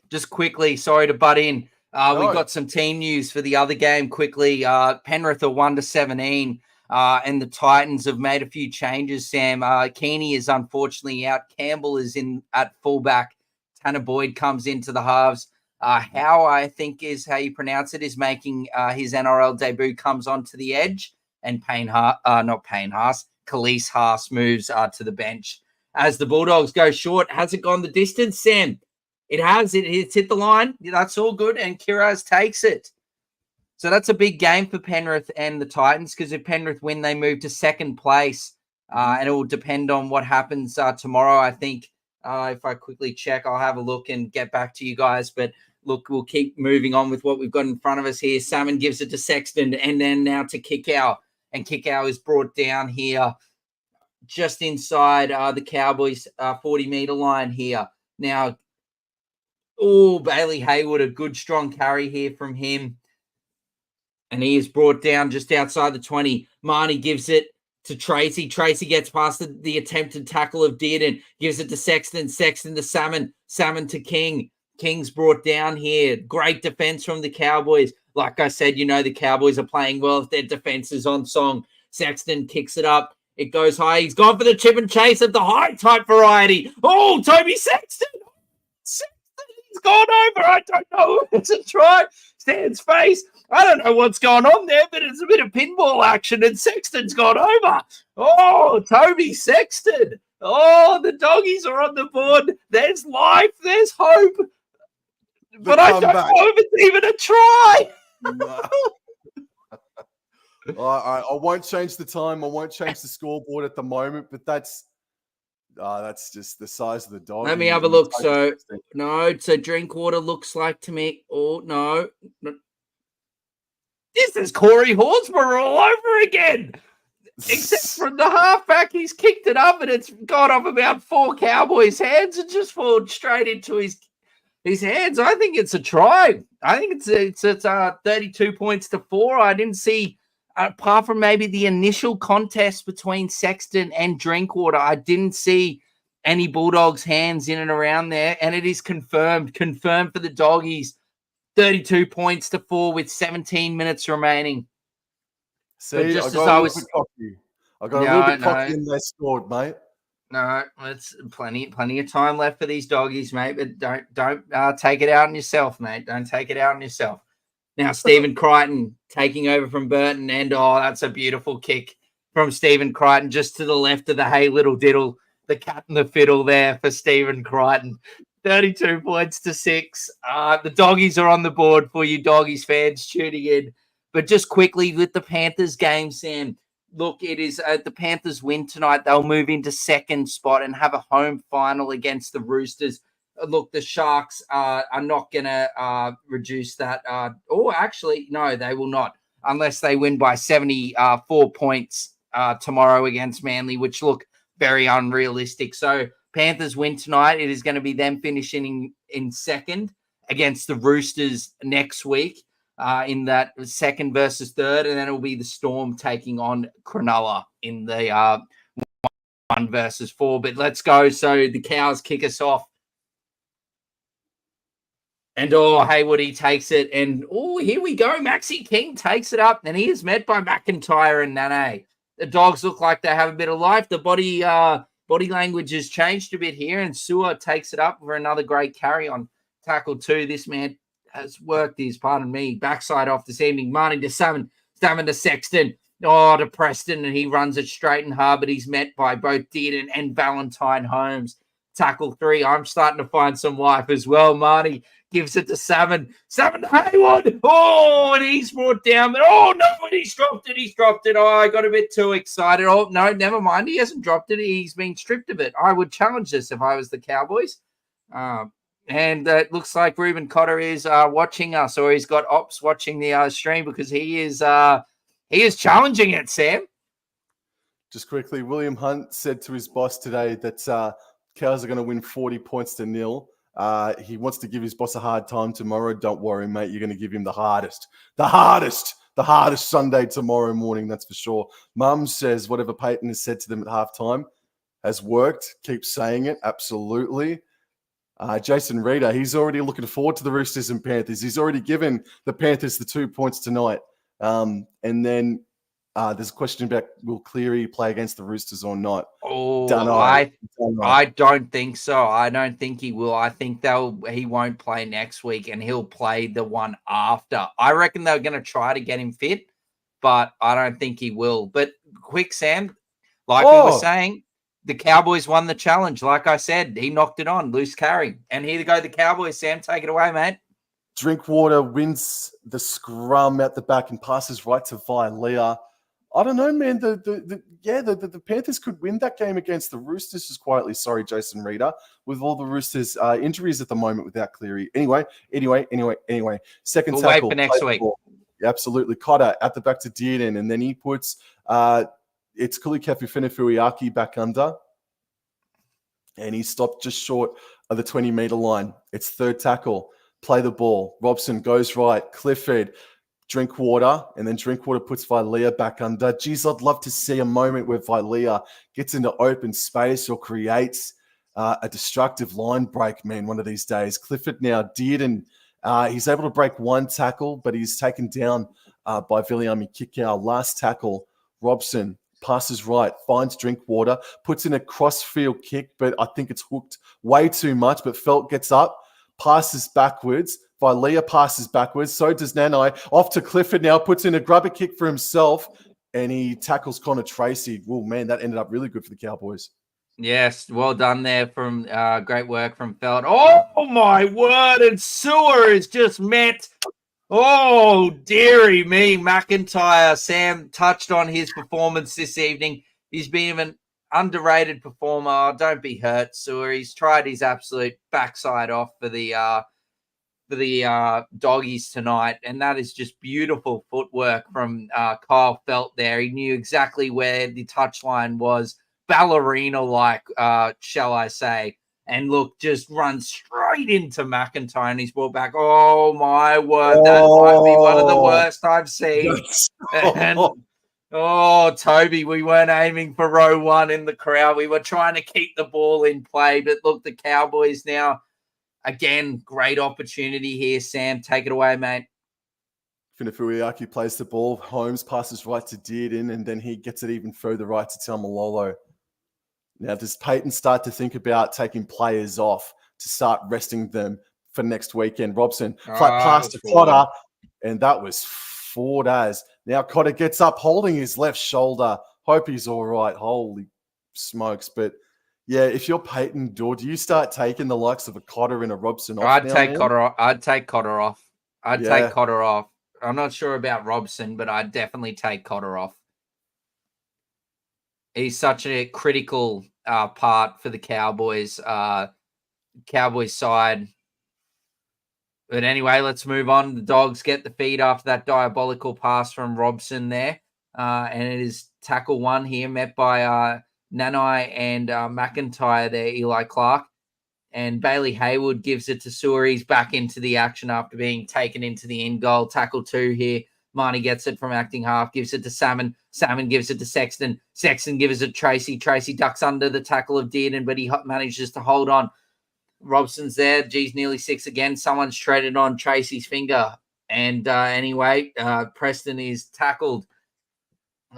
Just quickly, sorry to butt in. We've got some team news for the other game quickly. Penrith are 1-17. And the Titans have made a few changes, Sam. Keeney is unfortunately out. Campbell is in at fullback. Tanner Boyd comes into the halves. Howe, I think is how you pronounce it, is making his NRL debut, comes onto the edge. And Khalees Haas moves to the bench. As the Bulldogs go short, has it gone the distance, Sam? It has. It's hit the line. That's all good. And Kiraz takes it. So that's a big game for Penrith and the Titans, because if Penrith win, they move to second place. And it will depend on what happens tomorrow. I think if I quickly check, I'll have a look and get back to you guys. But look, we'll keep moving on with what we've got in front of us here. Salmon gives it to Sexton and then now to Kickow. And Kickow is brought down here just inside the Cowboys 40-metre line here. Now, Bailey Hayward, a good strong carry here from him. And he is brought down just outside the 20. Marnie gives it to Tracy. Tracy gets past the attempted tackle of Dearden. Gives it to Sexton. Sexton to Salmon. Salmon to King. King's brought down here. Great defense from the Cowboys. Like I said, the Cowboys are playing well if their defense is on song. Sexton kicks it up. It goes high. He's gone for the chip and chase of the high type variety. Oh, Toby Sexton. He's gone over. I don't know. It's a try. Stan's face. I don't know what's going on there, but it's a bit of pinball action, and Sexton's gone over. Oh, Toby Sexton. Oh, the doggies are on the board. There's life. There's hope. But I don't know if it's even a try. I won't change the time. I won't change the scoreboard at the moment, but that's just the size of the dog. Let me have a look. So Drinkwater looks like to me. Oh, no. This is Corey Horsburgh all over again. Except from the halfback, he's kicked it up and it's gone off about 4 Cowboys' hands and just fallen straight into his hands. I think it's a try. I think it's 32 points to 4. I didn't see, apart from maybe the initial contest between Sexton and Drinkwater, I didn't see any Bulldogs' hands in and around there. And it is confirmed for the doggies. 32 points to 4 with 17 minutes remaining. See, I I got a little bit No, cocky and they scored, mate. no, it's plenty of time left for these doggies, mate. But don't take it out on yourself, mate. Don't take it out on yourself. Now, Stephen Crichton taking over from Burton, and that's a beautiful kick from Stephen Crichton just to the left of the Hey Little Diddle, the cat and the fiddle there for Stephen Crichton. 32 points to 6. The doggies are on the board for you doggies fans tuning in. But just quickly with the Panthers game, Sam, look, it is the Panthers win tonight. They'll move into second spot and have a home final against the Roosters. Look, the Sharks are not going to reduce that. Actually, no, they will not, unless they win by 74 points tomorrow against Manly, which look very unrealistic. So Panthers win tonight. It is going to be them finishing in second against the Roosters next week in that second versus third. And then it will be the Storm taking on Cronulla in the 1 versus 4. But let's go. So the Cows kick us off. And Hayward, he takes it. And here we go. Maxi King takes it up. And he is met by McIntyre and Nane. The Dogs look like they have a bit of life. The body language has changed a bit here. And Sewer takes it up for another great carry on tackle 2. This man has worked his, backside off this evening. Marnie to Salmon to Sexton. To Preston. And he runs it straight and hard. But he's met by both Dearden and Valentine Holmes. Tackle 3. I'm starting to find some life as well. Marnie gives it to Salmon. Salmon to Hayward. And he's brought down. But no, and he's dropped it. I got a bit too excited. No, never mind. He hasn't dropped it. He's been stripped of it. I would challenge this if I was the Cowboys. And it looks like Reuben Cotter is watching us, or he's got ops watching the stream, because he is challenging it, Sam. Just quickly, William Hunt said to his boss today that Cows are going to win 40 points to 0. He wants to give his boss a hard time tomorrow. Don't worry, mate. You're going to give him the hardest Sunday tomorrow morning. That's for sure. Mum says whatever Peyton has said to them at halftime has worked. Keep saying it. Absolutely. Jason Reeder, he's already looking forward to the Roosters and Panthers. He's already given the Panthers the 2 points tonight. And then there's a question about will Cleary play against the Roosters or not. I don't think so. I don't think he will. I think he won't play next week, and he'll play the one after. I reckon they're going to try to get him fit, but I don't think he will. But quick, Sam, we were saying, the Cowboys won the challenge. Like I said, he knocked it on, loose carry. And here to go the Cowboys, Sam. Take it away, mate. Drinkwater wins the scrum out the back and passes right to Vilea. I don't know, man. The Panthers could win that game against the Roosters just quietly. Sorry, Jason Reeder, with all the Roosters injuries at the moment without Cleary. Anyway. Second we'll tackle. Wait for next week. Absolutely. Cotter at the back to Dearden, and then he puts it's Kulikefu Fenefuiaki back under, and he stopped just short of the 20-meter line. It's third tackle. Play the ball. Robson goes right. Clifford. Drinkwater, and then Drinkwater puts Vilea back under. Geez, I'd love to see a moment where Vilea gets into open space or creates a destructive line break, man, one of these days. Clifford now did, and he's able to break one tackle, but he's taken down by Viliami Kikau. Last tackle, Robson passes right, finds Drinkwater, puts in a cross-field kick, but I think it's hooked way too much, but Felt gets up, passes backwards. Vilea passes backwards. So does Nanai. Off to Clifford now. Puts in a grubber kick for himself. And he tackles Connor Tracy. Oh, man, that ended up really good for the Cowboys. Yes, well done there from great work from Feld. Oh, my word. And Sewer is just met. Oh, dearie me. McIntyre. Sam touched on his performance this evening. He's been an underrated performer. Oh, don't be hurt, Sewer. He's tried his absolute backside off for the doggies tonight, and that is just beautiful footwork from Kyle Felt there. He knew exactly where the touchline was, ballerina-like, shall I say, and look, just runs straight into McIntyre, and he's brought back. Oh, my word, that might be one of the worst I've seen. And, Toby, we weren't aiming for row one in the crowd. We were trying to keep the ball in play, but look, the Cowboys now, again, great opportunity here, Sam. Take it away, mate. Finafuiaki plays the ball. Holmes passes right to Dearden, and then he gets it even further right to Taumalolo. Now, does Payton start to think about taking players off to start resting them for next weekend? Robson, flat pass to Cotter, and that was forward as. Now Cotter gets up holding his left shoulder. Hope he's all right. Holy smokes. But yeah, if you're Payton, do you start taking the likes of a Cotter and a Robson off? I'd take Cotter off. I'd take Cotter off. Take Cotter off. I'm not sure about Robson, but I'd definitely take Cotter off. He's such a critical part for the Cowboys side. But anyway, let's move on. The Dogs get the feed after that diabolical pass from Robson there. And it is tackle 1 here, met by Nanai and McIntyre there, Eli Clark. And Bailey Hayward gives it to Sewer. He's back into the action after being taken into the end goal. Tackle 2 here. Marnie gets it from acting half, gives it to Salmon. Salmon gives it to Sexton. Sexton gives it to Tracy. Tracy ducks under the tackle of Dearden, but he manages to hold on. Robson's there. G's nearly 6 again. Someone's shredded on Tracy's finger. And anyway, Preston is tackled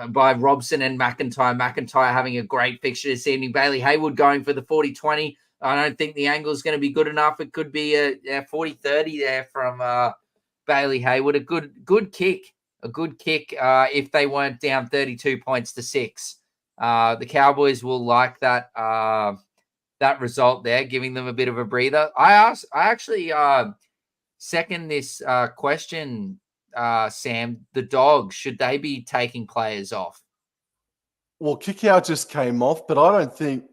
by Robson and McIntyre. McIntyre having a great fixture this evening. Bailey Hayward going for the 40-20. I don't think the angle is going to be good enough. It could be a 40-30 there from Bailey Hayward. A good kick. A good kick if they weren't down 32 points to 6. The Cowboys will like that that result there, giving them a bit of a breather. I actually second this question, Sam. The Dogs, should they be taking players off? Well, Kickout just came off, but I don't think.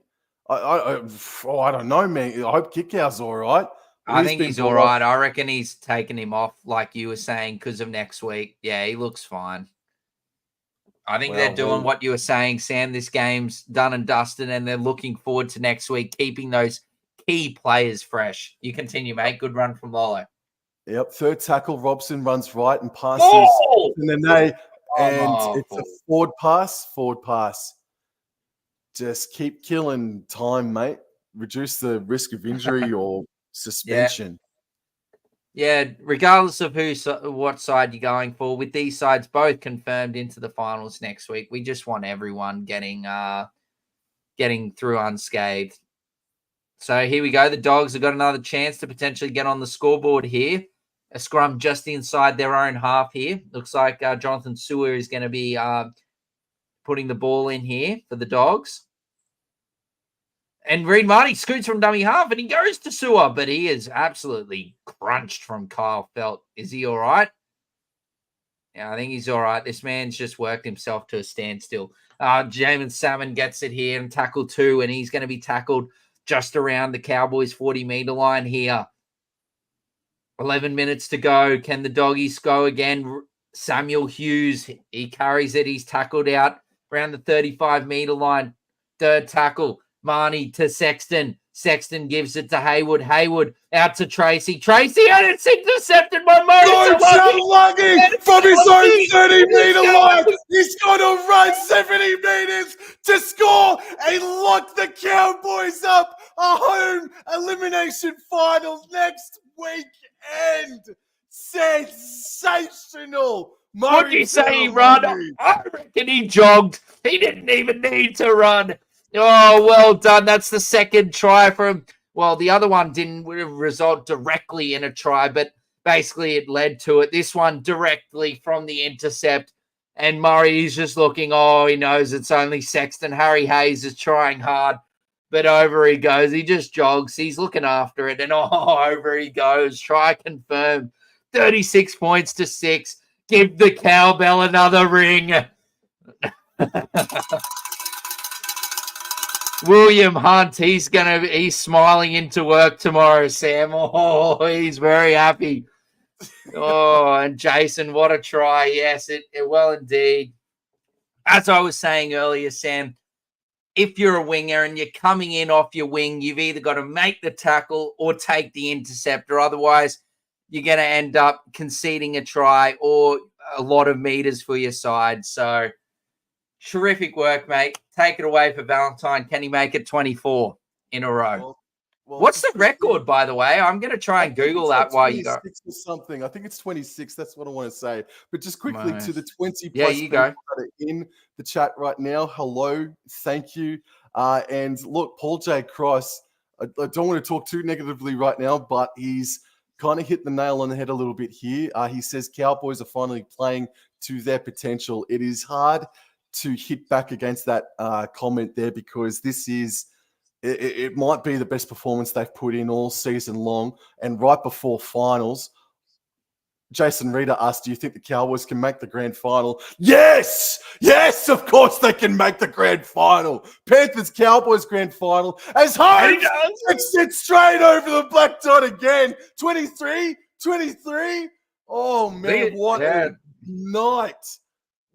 I don't know, man. I hope Kickout's all right. I think he's all right. I reckon he's taken him off, like you were saying, because of next week. Yeah, he looks fine. I think they're doing what you were saying, Sam. This game's done and dusted, and they're looking forward to next week, keeping those key players fresh. You continue, mate. Good run from Lolo. Yep, third tackle. Robson runs right and passes. And then it's a forward pass. Just keep killing time, mate. Reduce the risk of injury or suspension. Yeah, regardless of what side you're going for, with these sides both confirmed into the finals next week, we just want everyone getting through unscathed. So here we go. The Dogs have got another chance to potentially get on the scoreboard here. A scrum just inside their own half here. Looks like Jonathan Sewer is going to be putting the ball in here for the Dogs. And Reed Marty scoots from dummy half and he goes to Sewer, but he is absolutely crunched from Kyle Felt. Is he all right? Yeah, I think he's all right. This man's just worked himself to a standstill. Jamin Salmon gets it here and tackle 2, and he's going to be tackled just around the Cowboys' 40-meter line here. 11 minutes to go. Can the Doggies go again? Samuel Hughes, he carries it. He's tackled out around the 35-meter line. Third tackle. Marnie to Sexton. Sexton gives it to Hayward. Hayward out to Tracy. Tracy, and it's intercepted by Murray. Lucky from his own 30-meter line. He's got to run 70 meters to score and lock the Cowboys up. A home elimination final next weekend. Sensational. What'd you say he ran? I reckon he jogged. He didn't even need to run. Oh, well done. That's the second try from, well, the other one didn't result directly in a try, but basically it led to it. This one directly from the intercept. And Murray is just looking, he knows it's only Sexton. Harry Hayes is trying hard, but over he goes. He just jogs. He's looking after it, and over he goes. Try confirmed. 36 points to 6. Give the cowbell another ring. William Hunt, he's smiling into work tomorrow, Sam. He's very happy. And Jason, what a try. Yes, it well indeed. As I was saying earlier, Sam, if you're a winger and you're coming in off your wing, you've either got to make the tackle or take the interceptor. Otherwise, you're going to end up conceding a try or a lot of meters for your side. So, terrific work, mate. Take it away for Valentine. Can he make it 24 in a row? Well, What's just the record, by the way? I'm going to try and Google that while you go. 26 or something. I think it's 26. That's what I want to say. But just quickly to the 20 Yeah, plus you people go. that are in the chat right now. Hello, thank you. And look, Paul J. Cross, I don't want to talk too negatively right now, but he's kind of hit the nail on the head a little bit here. He says Cowboys are finally playing to their potential. It is hard to hit back against that comment there because this is it might be the best performance they've put in all season long. And right before finals, Jason Reeder asked, do you think the Cowboys can make the grand final? Yes! Yes, of course they can make the grand final. Panthers-Cowboys grand final as Holmes takes it straight over the black dot again. 23. Oh, man, what a night.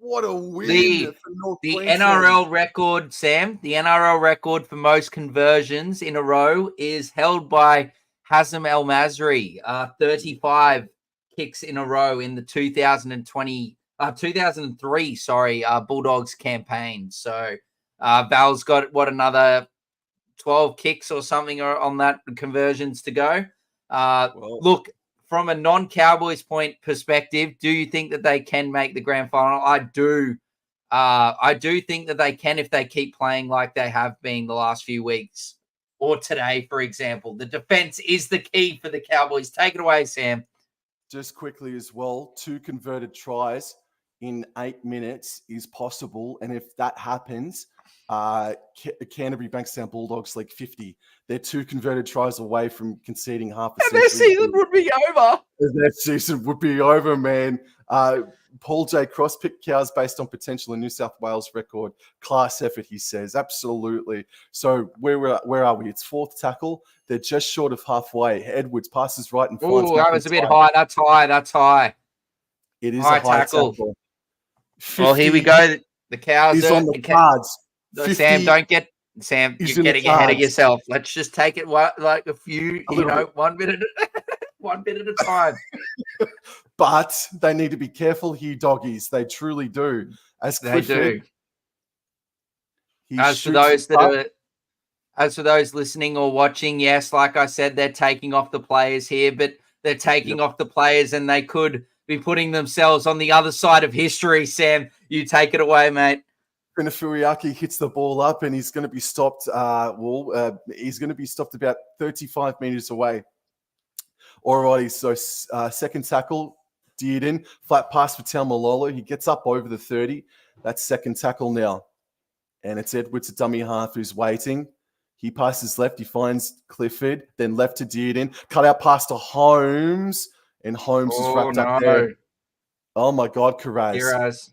What a win for North Queensland. NRL record, Sam, the NRL record for most conversions in a row is held by Hazem El Masri, 35 kicks in a row in the 2003, Bulldogs campaign. So Val's got, another 12 kicks or something on that conversions to go. Look, from a non-Cowboys point perspective, do you think that they can make the grand final? I do. I do think that they can if they keep playing like they have been the last few weeks or today, for example. The defense is the key for the Cowboys. Take it away, Sam. Just quickly as well, 2 converted tries in 8 minutes is possible. And if that happens, Canterbury-Bankstown Bulldogs like 50. They're 2 converted tries away from conceding half a century. Their season would be over. Their season would be over, man. Paul J. Cross picked Cows based on potential in New South Wales record. Class effort, he says. Absolutely. So where are we? It's 4th tackle. They're just short of halfway. Edwards passes right and finds. Oh, that was a bit high. That's high. It is a high tackle. Well, here we go. The Cows is on the cards. Sam, you're getting ahead of yourself. Let's just take it like a few, 1 minute, 1 minute at a time. But they need to be careful here, doggies. They truly do. As for those listening or watching, yes, like I said, they're taking off the players here, but they're taking off the players and they could be putting themselves on the other side of history. Sam, you take it away, mate. Furiaki hits the ball up and he's going to be stopped. He's going to be stopped about 35 meters away. Alrighty, so second tackle, Dearden, flat pass for Taumalolo. He gets up over the 30. That's second tackle now. And it's Edwards, a dummy half, who's waiting. He passes left. He finds Clifford, then left to Dearden. Cut out pass to Holmes, and Holmes is wrapped up there. Oh, my God, Karaz.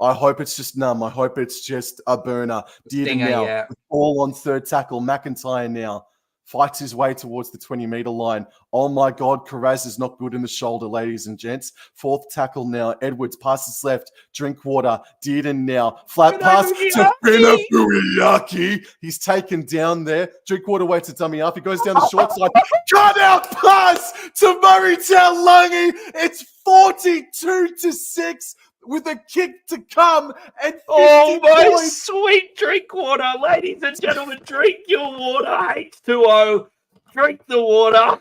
I hope it's just numb. I hope it's just a burner. Dearden now. All on third tackle. McIntyre now. Fights his way towards the 20-meter line. Oh, my God. Karaz is not good in the shoulder, ladies and gents. 4th tackle now. Edwards passes left. Drinkwater. Dearden now. Flat pass to Fuyaki. He's taken down there. Drinkwater waits a dummy up. He goes down the short side. Cut out pass to Murraytown Lungy. It's 42-6. With a kick to come and oh my points. Sweet Drinkwater, ladies and gentlemen, drink your water. H2O, drink the water.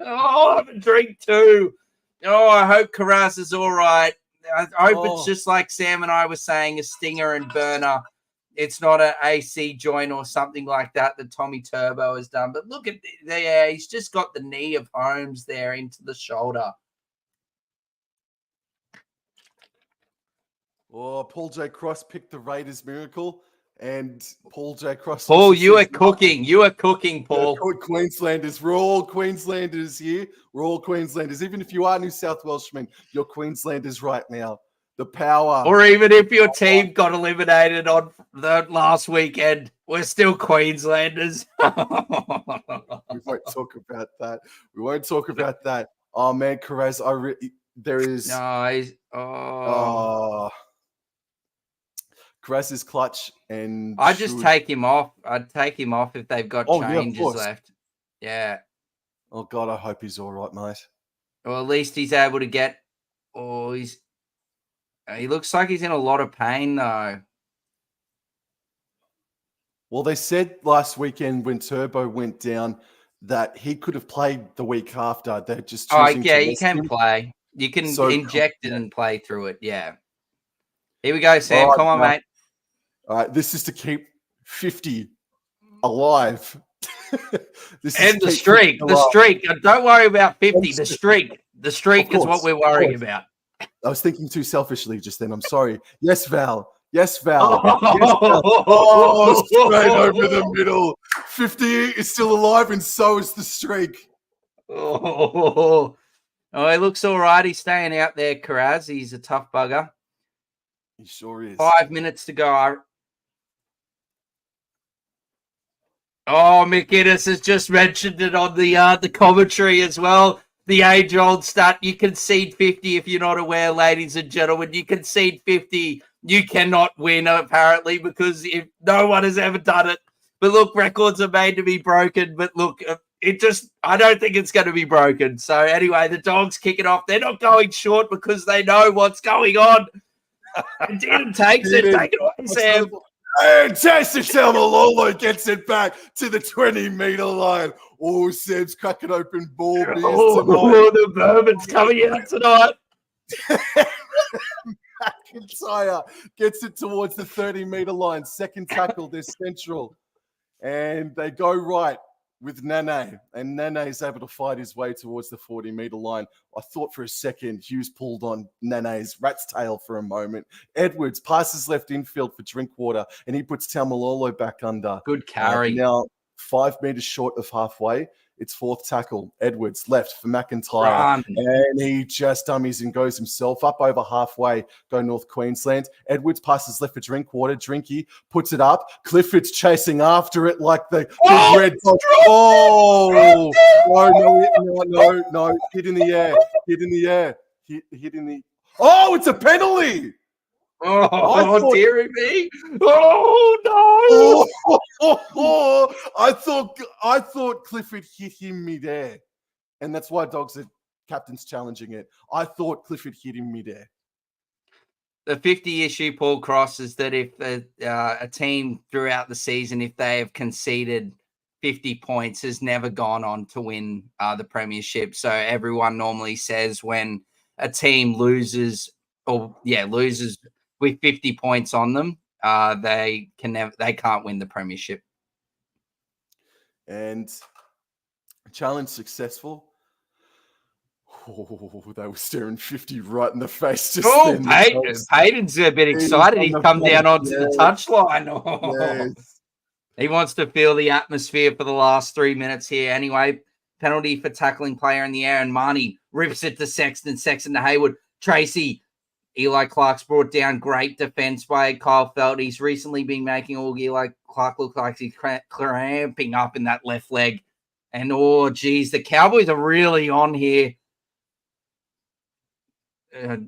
Oh, have a drink too. Oh, I hope Karaz is all right. I hope it's just like Sam and I were saying, a stinger and burner. It's not an AC joint or something like that Tommy Turbo has done. But look at there, he's just got the knee of Holmes there into the shoulder. Oh, Paul J. Cross picked the Raiders miracle, and Paul J. Cross. Paul, you are cooking. You are cooking, Paul. Queenslanders. We're all Queenslanders here. We're all Queenslanders. Even if you are New South Welshmen, you're Queenslanders right now. The power. Or even if your team got eliminated on the last weekend, we're still Queenslanders. We won't talk about that. We won't talk about that. Oh, man, Karaz, there is. No, he's. Karaz is clutch, and I just take him off. I'd take him off if they've got changes left. Yeah. Oh God, I hope he's all right, mate. Or at least he's able to get. He looks like he's in a lot of pain though. Well, they said last weekend when Turbo went down that he could have played the week after. They're just choosing to you rest can him. play. You can So, inject it and play through it. Yeah. Here we go, Sam. All right, Come on, mate. All right, this is to keep 50 alive. And the streak. Don't worry about 50. The streak. The streak is what we're worrying about. I was thinking too selfishly just then. I'm sorry. Yes, Val. Yes, Val. Yes, Val. Oh, straight over the middle. 50 is still alive, and so is the streak. Oh, he looks all right. He's staying out there, Karaz. He's a tough bugger. He sure is. 5 minutes to go. Oh, McInnes has just mentioned it on the commentary as well. The age-old stat, you concede 50 if you're not aware, ladies and gentlemen. You concede 50, you cannot win, apparently, because if no one has ever done it. But look, records are made to be broken. But look, I don't think it's going to be broken. So anyway, the Dogs kick it off. They're not going short because they know what's going on. Dean takes it. Take it away, Sam. Fantastic. Tamalolo gets it back to the 20-meter line. Oh, Sam's cracking open ball beers tonight. The bourbon's coming out tonight. McIntyre gets it towards the 30-meter line. Second tackle, they're central. And they go right with Nene. And Nene is able to fight his way towards the 40-meter line. I thought for a second Hughes pulled on Nene's rat's tail for a moment. Edwards passes left infield for Drinkwater, and he puts Tamalolo back under. Good carry. Now 5 meters short of halfway. It's fourth tackle. Edwards left for McIntyre. And he just dummies and goes himself up over halfway. Go North Queensland. Edwards passes left for Drinkwater. Drinky puts it up. Clifford's chasing after it like the big red dot. Oh! No. Hit in the air. Hit in the... Oh, it's a penalty! Oh, dearie me! Oh no! I thought Clifford hit him midair, and that's why Dogs are captains challenging it. I thought Clifford hit him midair. The 50 issue, Paul Cross, is that if a team throughout the season, if they have conceded 50 points, has never gone on to win the premiership. So everyone normally says when a team loses with 50 points on them, they can't win the premiership. And challenge successful. Oh, they were staring 50 right in the face. Payton's a bit excited. He's come down onto the touchline. Oh. Yes. He wants to feel the atmosphere for the last 3 minutes here. Anyway, penalty for tackling player in the air, and Marnie rips it to Sexton. Sexton to Hayward. Tracy. Eli Clark's brought down. Great defense by Kyle Felt. He's recently been making all Eli Clark look like he's cramping up in that left leg. And, the Cowboys are really on here.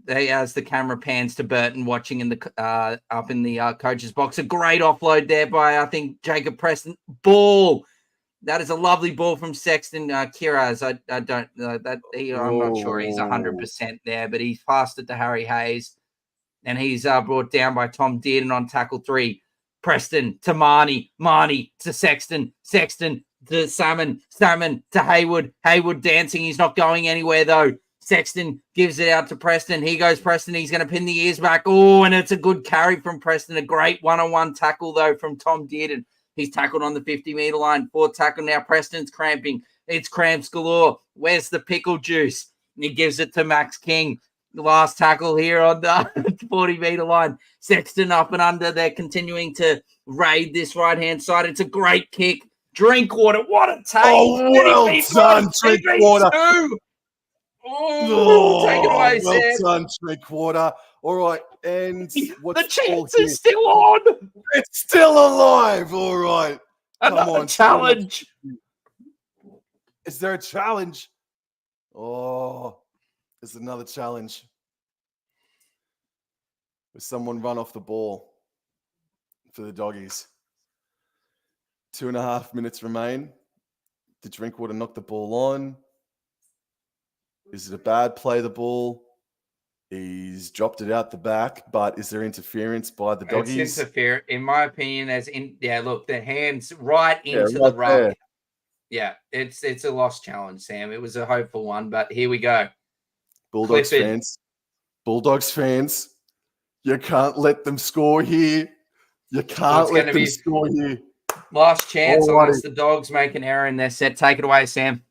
As the camera pans to Burton watching in the up in the coach's box. A great offload there by, I think, Jacob Preston. Ball. That is a lovely ball from Sexton. Kiraz, I don't know that. I'm not sure he's 100% there, but he's passed it to Harry Hayes, and he's brought down by Tom Dearden on tackle 3. Preston to Marnie to Sexton to Salmon to Hayward dancing. He's not going anywhere though. Sexton gives it out to Preston. Here goes Preston. He's going to pin the ears back. Oh, and it's a good carry from Preston. A great one-on-one tackle though from Tom Dearden. He's tackled on the 50-meter line. Fourth tackle now. Preston's cramping. It's cramps galore. Where's the pickle juice? And he gives it to Max King. The last tackle here on the 40-meter line. Sexton up and under. They're continuing to raid this right-hand side. It's a great kick. Drinkwater. What a take. Oh, well done, Drinkwater. Take it away, well Sam. Done, Drinkwater. All right, and the chance is still on. It's still alive. All right. Another challenge. Is there a challenge? Oh, there's another challenge. Will someone run off the ball for the Doggies? 2.5 minutes remain. Did Drinkwater knock the ball on? Is it a bad play, the ball? He's dropped it out the back, but is there interference by the doggies? It's interference, in my opinion. Look, the hands right into right the ruck. there. Yeah, it's a lost challenge, Sam. It was a hopeful one, but here we go. Bulldogs Clifford. fans, you can't let them score here. You can't let them score here. Last chance unless the Dogs make an error in their set. Take it away, Sam.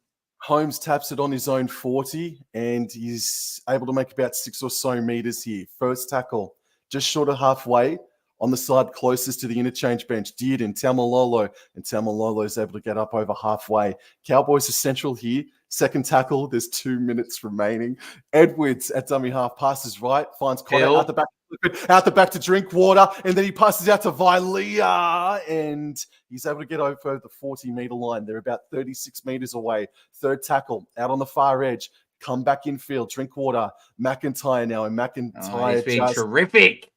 Holmes taps it on his own 40, and he's able to make about 6 or so meters here. First tackle, just short of halfway on the side closest to the interchange bench. Dearden, Taumalolo, and Taumalolo is able to get up over halfway. Cowboys are central here. Second tackle, there's 2 minutes remaining. Edwards at dummy half passes right, finds Connor out the back to Drinkwater, and then he passes out to Vilea, and he's able to get over the 40-meter line. They're about 36 meters away. Third tackle, out on the far edge. Come back infield. Drinkwater, McIntyre now, and McIntyre he's been terrific.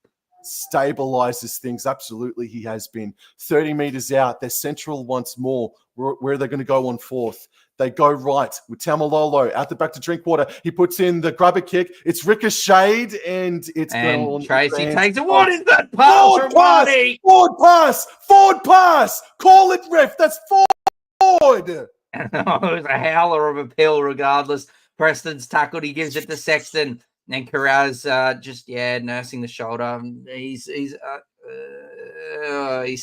Stabilizes things. Absolutely, he has been. 30 meters out. They're central once more. Where are they going to go on fourth? They go right with Taumalolo out the back to Drinkwater. He puts in the grubber kick. It's ricocheted, and it's going. Tracy takes it. What is that pass from Marty? Forward pass. Call it, ref. That's forward. It was a howler of appeal regardless. Preston's tackled. He gives it to Sexton. And Carraz nursing the shoulder. He's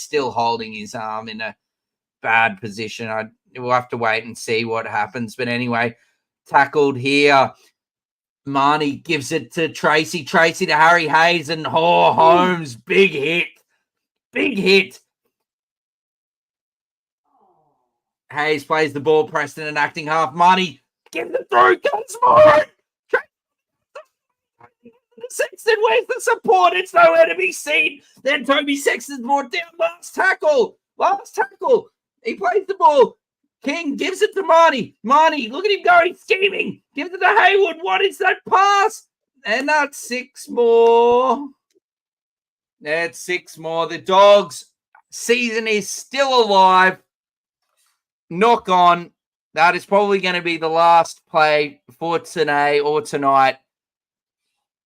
still holding his arm in a bad position. We'll have to wait and see what happens. But anyway, tackled here. Marnie gives it to Tracy. Tracy to Harry Hayes and Holmes. Big hit. Hayes plays the ball. Preston and acting half. Marnie give the through. Comes more. Sexton, where's the support? It's nowhere to be seen. Then Toby Sexton's brought down. Last tackle. He plays the ball. King gives it to Marnie. Marnie, look at him go. He's scheming. Gives it to Haywood. What is that pass? And that's 6 more. That's 6 more. The Dogs' season is still alive. Knock on. That is probably going to be the last play for today or tonight.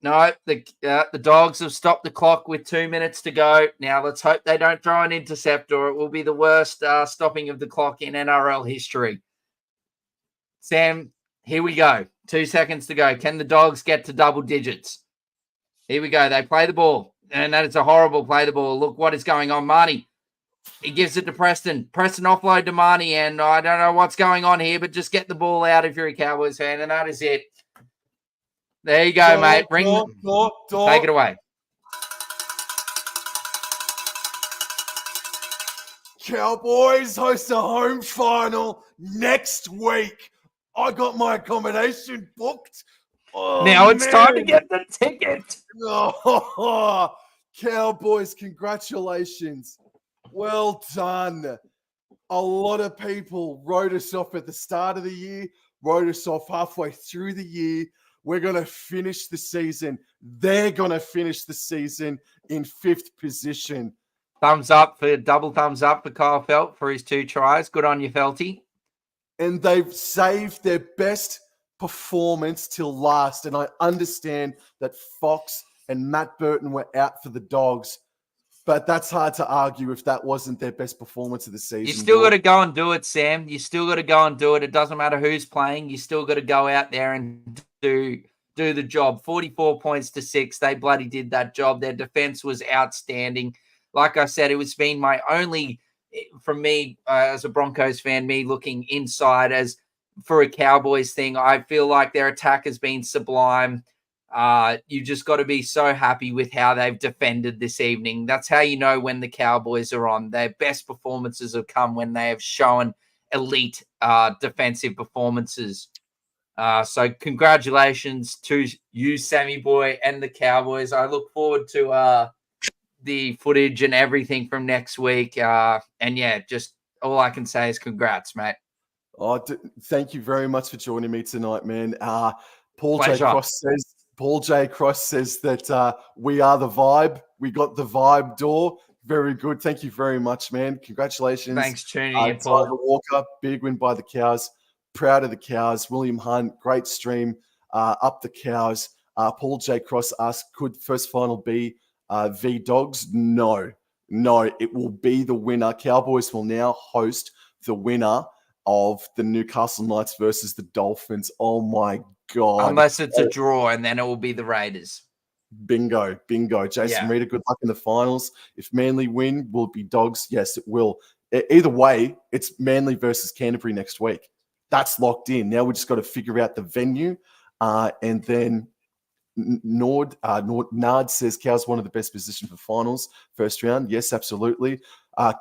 No, the Dogs have stopped the clock with 2 minutes to go. Now, let's hope they don't throw an intercept or it will be the worst stopping of the clock in NRL history. Sam, here we go. 2 seconds to go. Can the Dogs get to double digits? Here we go. They play the ball. And that is a horrible play the ball. Look what is going on. Marnie, he gives it to Preston. Preston offload to Marnie. And I don't know what's going on here, but just get the ball out if you're a Cowboys fan. And that is it. There you go, mate. Take it away. Cowboys host a home final next week. I got my accommodation booked. Now it's time to get the ticket. Oh, Cowboys, congratulations. Well done. A lot of people wrote us off at the start of the year, wrote us off halfway through the year. We're going to finish the season. They're going to finish the season in 5th position. Double thumbs up for Kyle Felt for his 2 tries. Good on you, Felty. And they've saved their best performance till last. And I understand that Fox and Matt Burton were out for the Dogs. But that's hard to argue if that wasn't their best performance of the season. You still got to go and do it, Sam. You still got to go and do it. It doesn't matter who's playing. You still got to go out there and do the job. 44 points to 6. They bloody did that job. Their defense was outstanding. Like I said, it's been my only, from me as a Broncos fan, me looking inside as for a Cowboys thing. I feel like their attack has been sublime. You just got to be so happy with how they've defended this evening. That's how you know when the Cowboys are on. Their best performances have come when they have shown elite defensive performances. So congratulations to you, Sammy Boy, and the Cowboys. I look forward to the footage and everything from next week. And yeah, just all I can say is congrats, mate. Thank you very much for joining me tonight, man. Paul J. Cross says that we are the vibe. We got the vibe door. Very good. Thank you very much, man. Congratulations. Thanks for tuning in, Paul. Tyler Walker, big win by the Cows. Proud of the Cows. William Hunt, great stream. Up the Cows. Paul J. Cross asked, could first final be v Dogs? No, it will be the winner. Cowboys will now host the winner of the Newcastle Knights versus the Dolphins. Oh my God. Unless it's a draw, and then it will be the Raiders. Bingo. Jason Reader, good luck in the finals. If Manly win, will it be Dogs? Yes, it will. Either way, it's Manly versus Canterbury next week. That's locked in. Now we just got to figure out the venue. And then Nord says Cow's one of the best positioned for finals, first round. Yes, absolutely.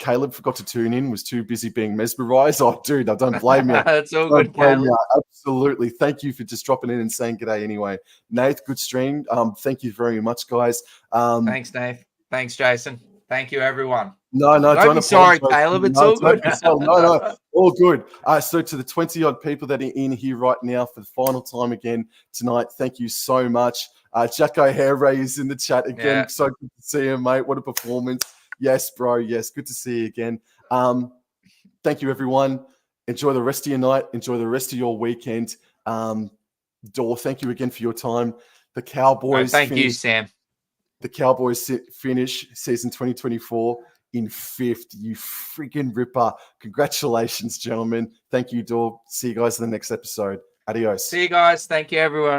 Caleb forgot to tune in, was too busy being mesmerized. Oh, dude, I don't blame you. It's all good, Caleb. Absolutely. Thank you for just dropping in and saying g'day anyway. Nath, good stream. Thank you very much, guys. Thanks, Nath. Thanks, Jason. Thank you, everyone. No, don't be sorry, Caleb. It's all good. No, all good. So to the 20-odd people that are in here right now for the final time again tonight, thank you so much. Jack O'Hare is in the chat again. Yeah. So good to see him, mate. What a performance. Yes, bro. Yes, good to see you again. Thank you, everyone. Enjoy the rest of your night. Enjoy the rest of your weekend. Dor, thank you again for your time. The Cowboys. Thank you, Sam. The Cowboys finish season 2024 in 5th. You freaking ripper. Congratulations, gentlemen. Thank you, Dor. See you guys in the next episode. Adios. See you guys. Thank you, everyone.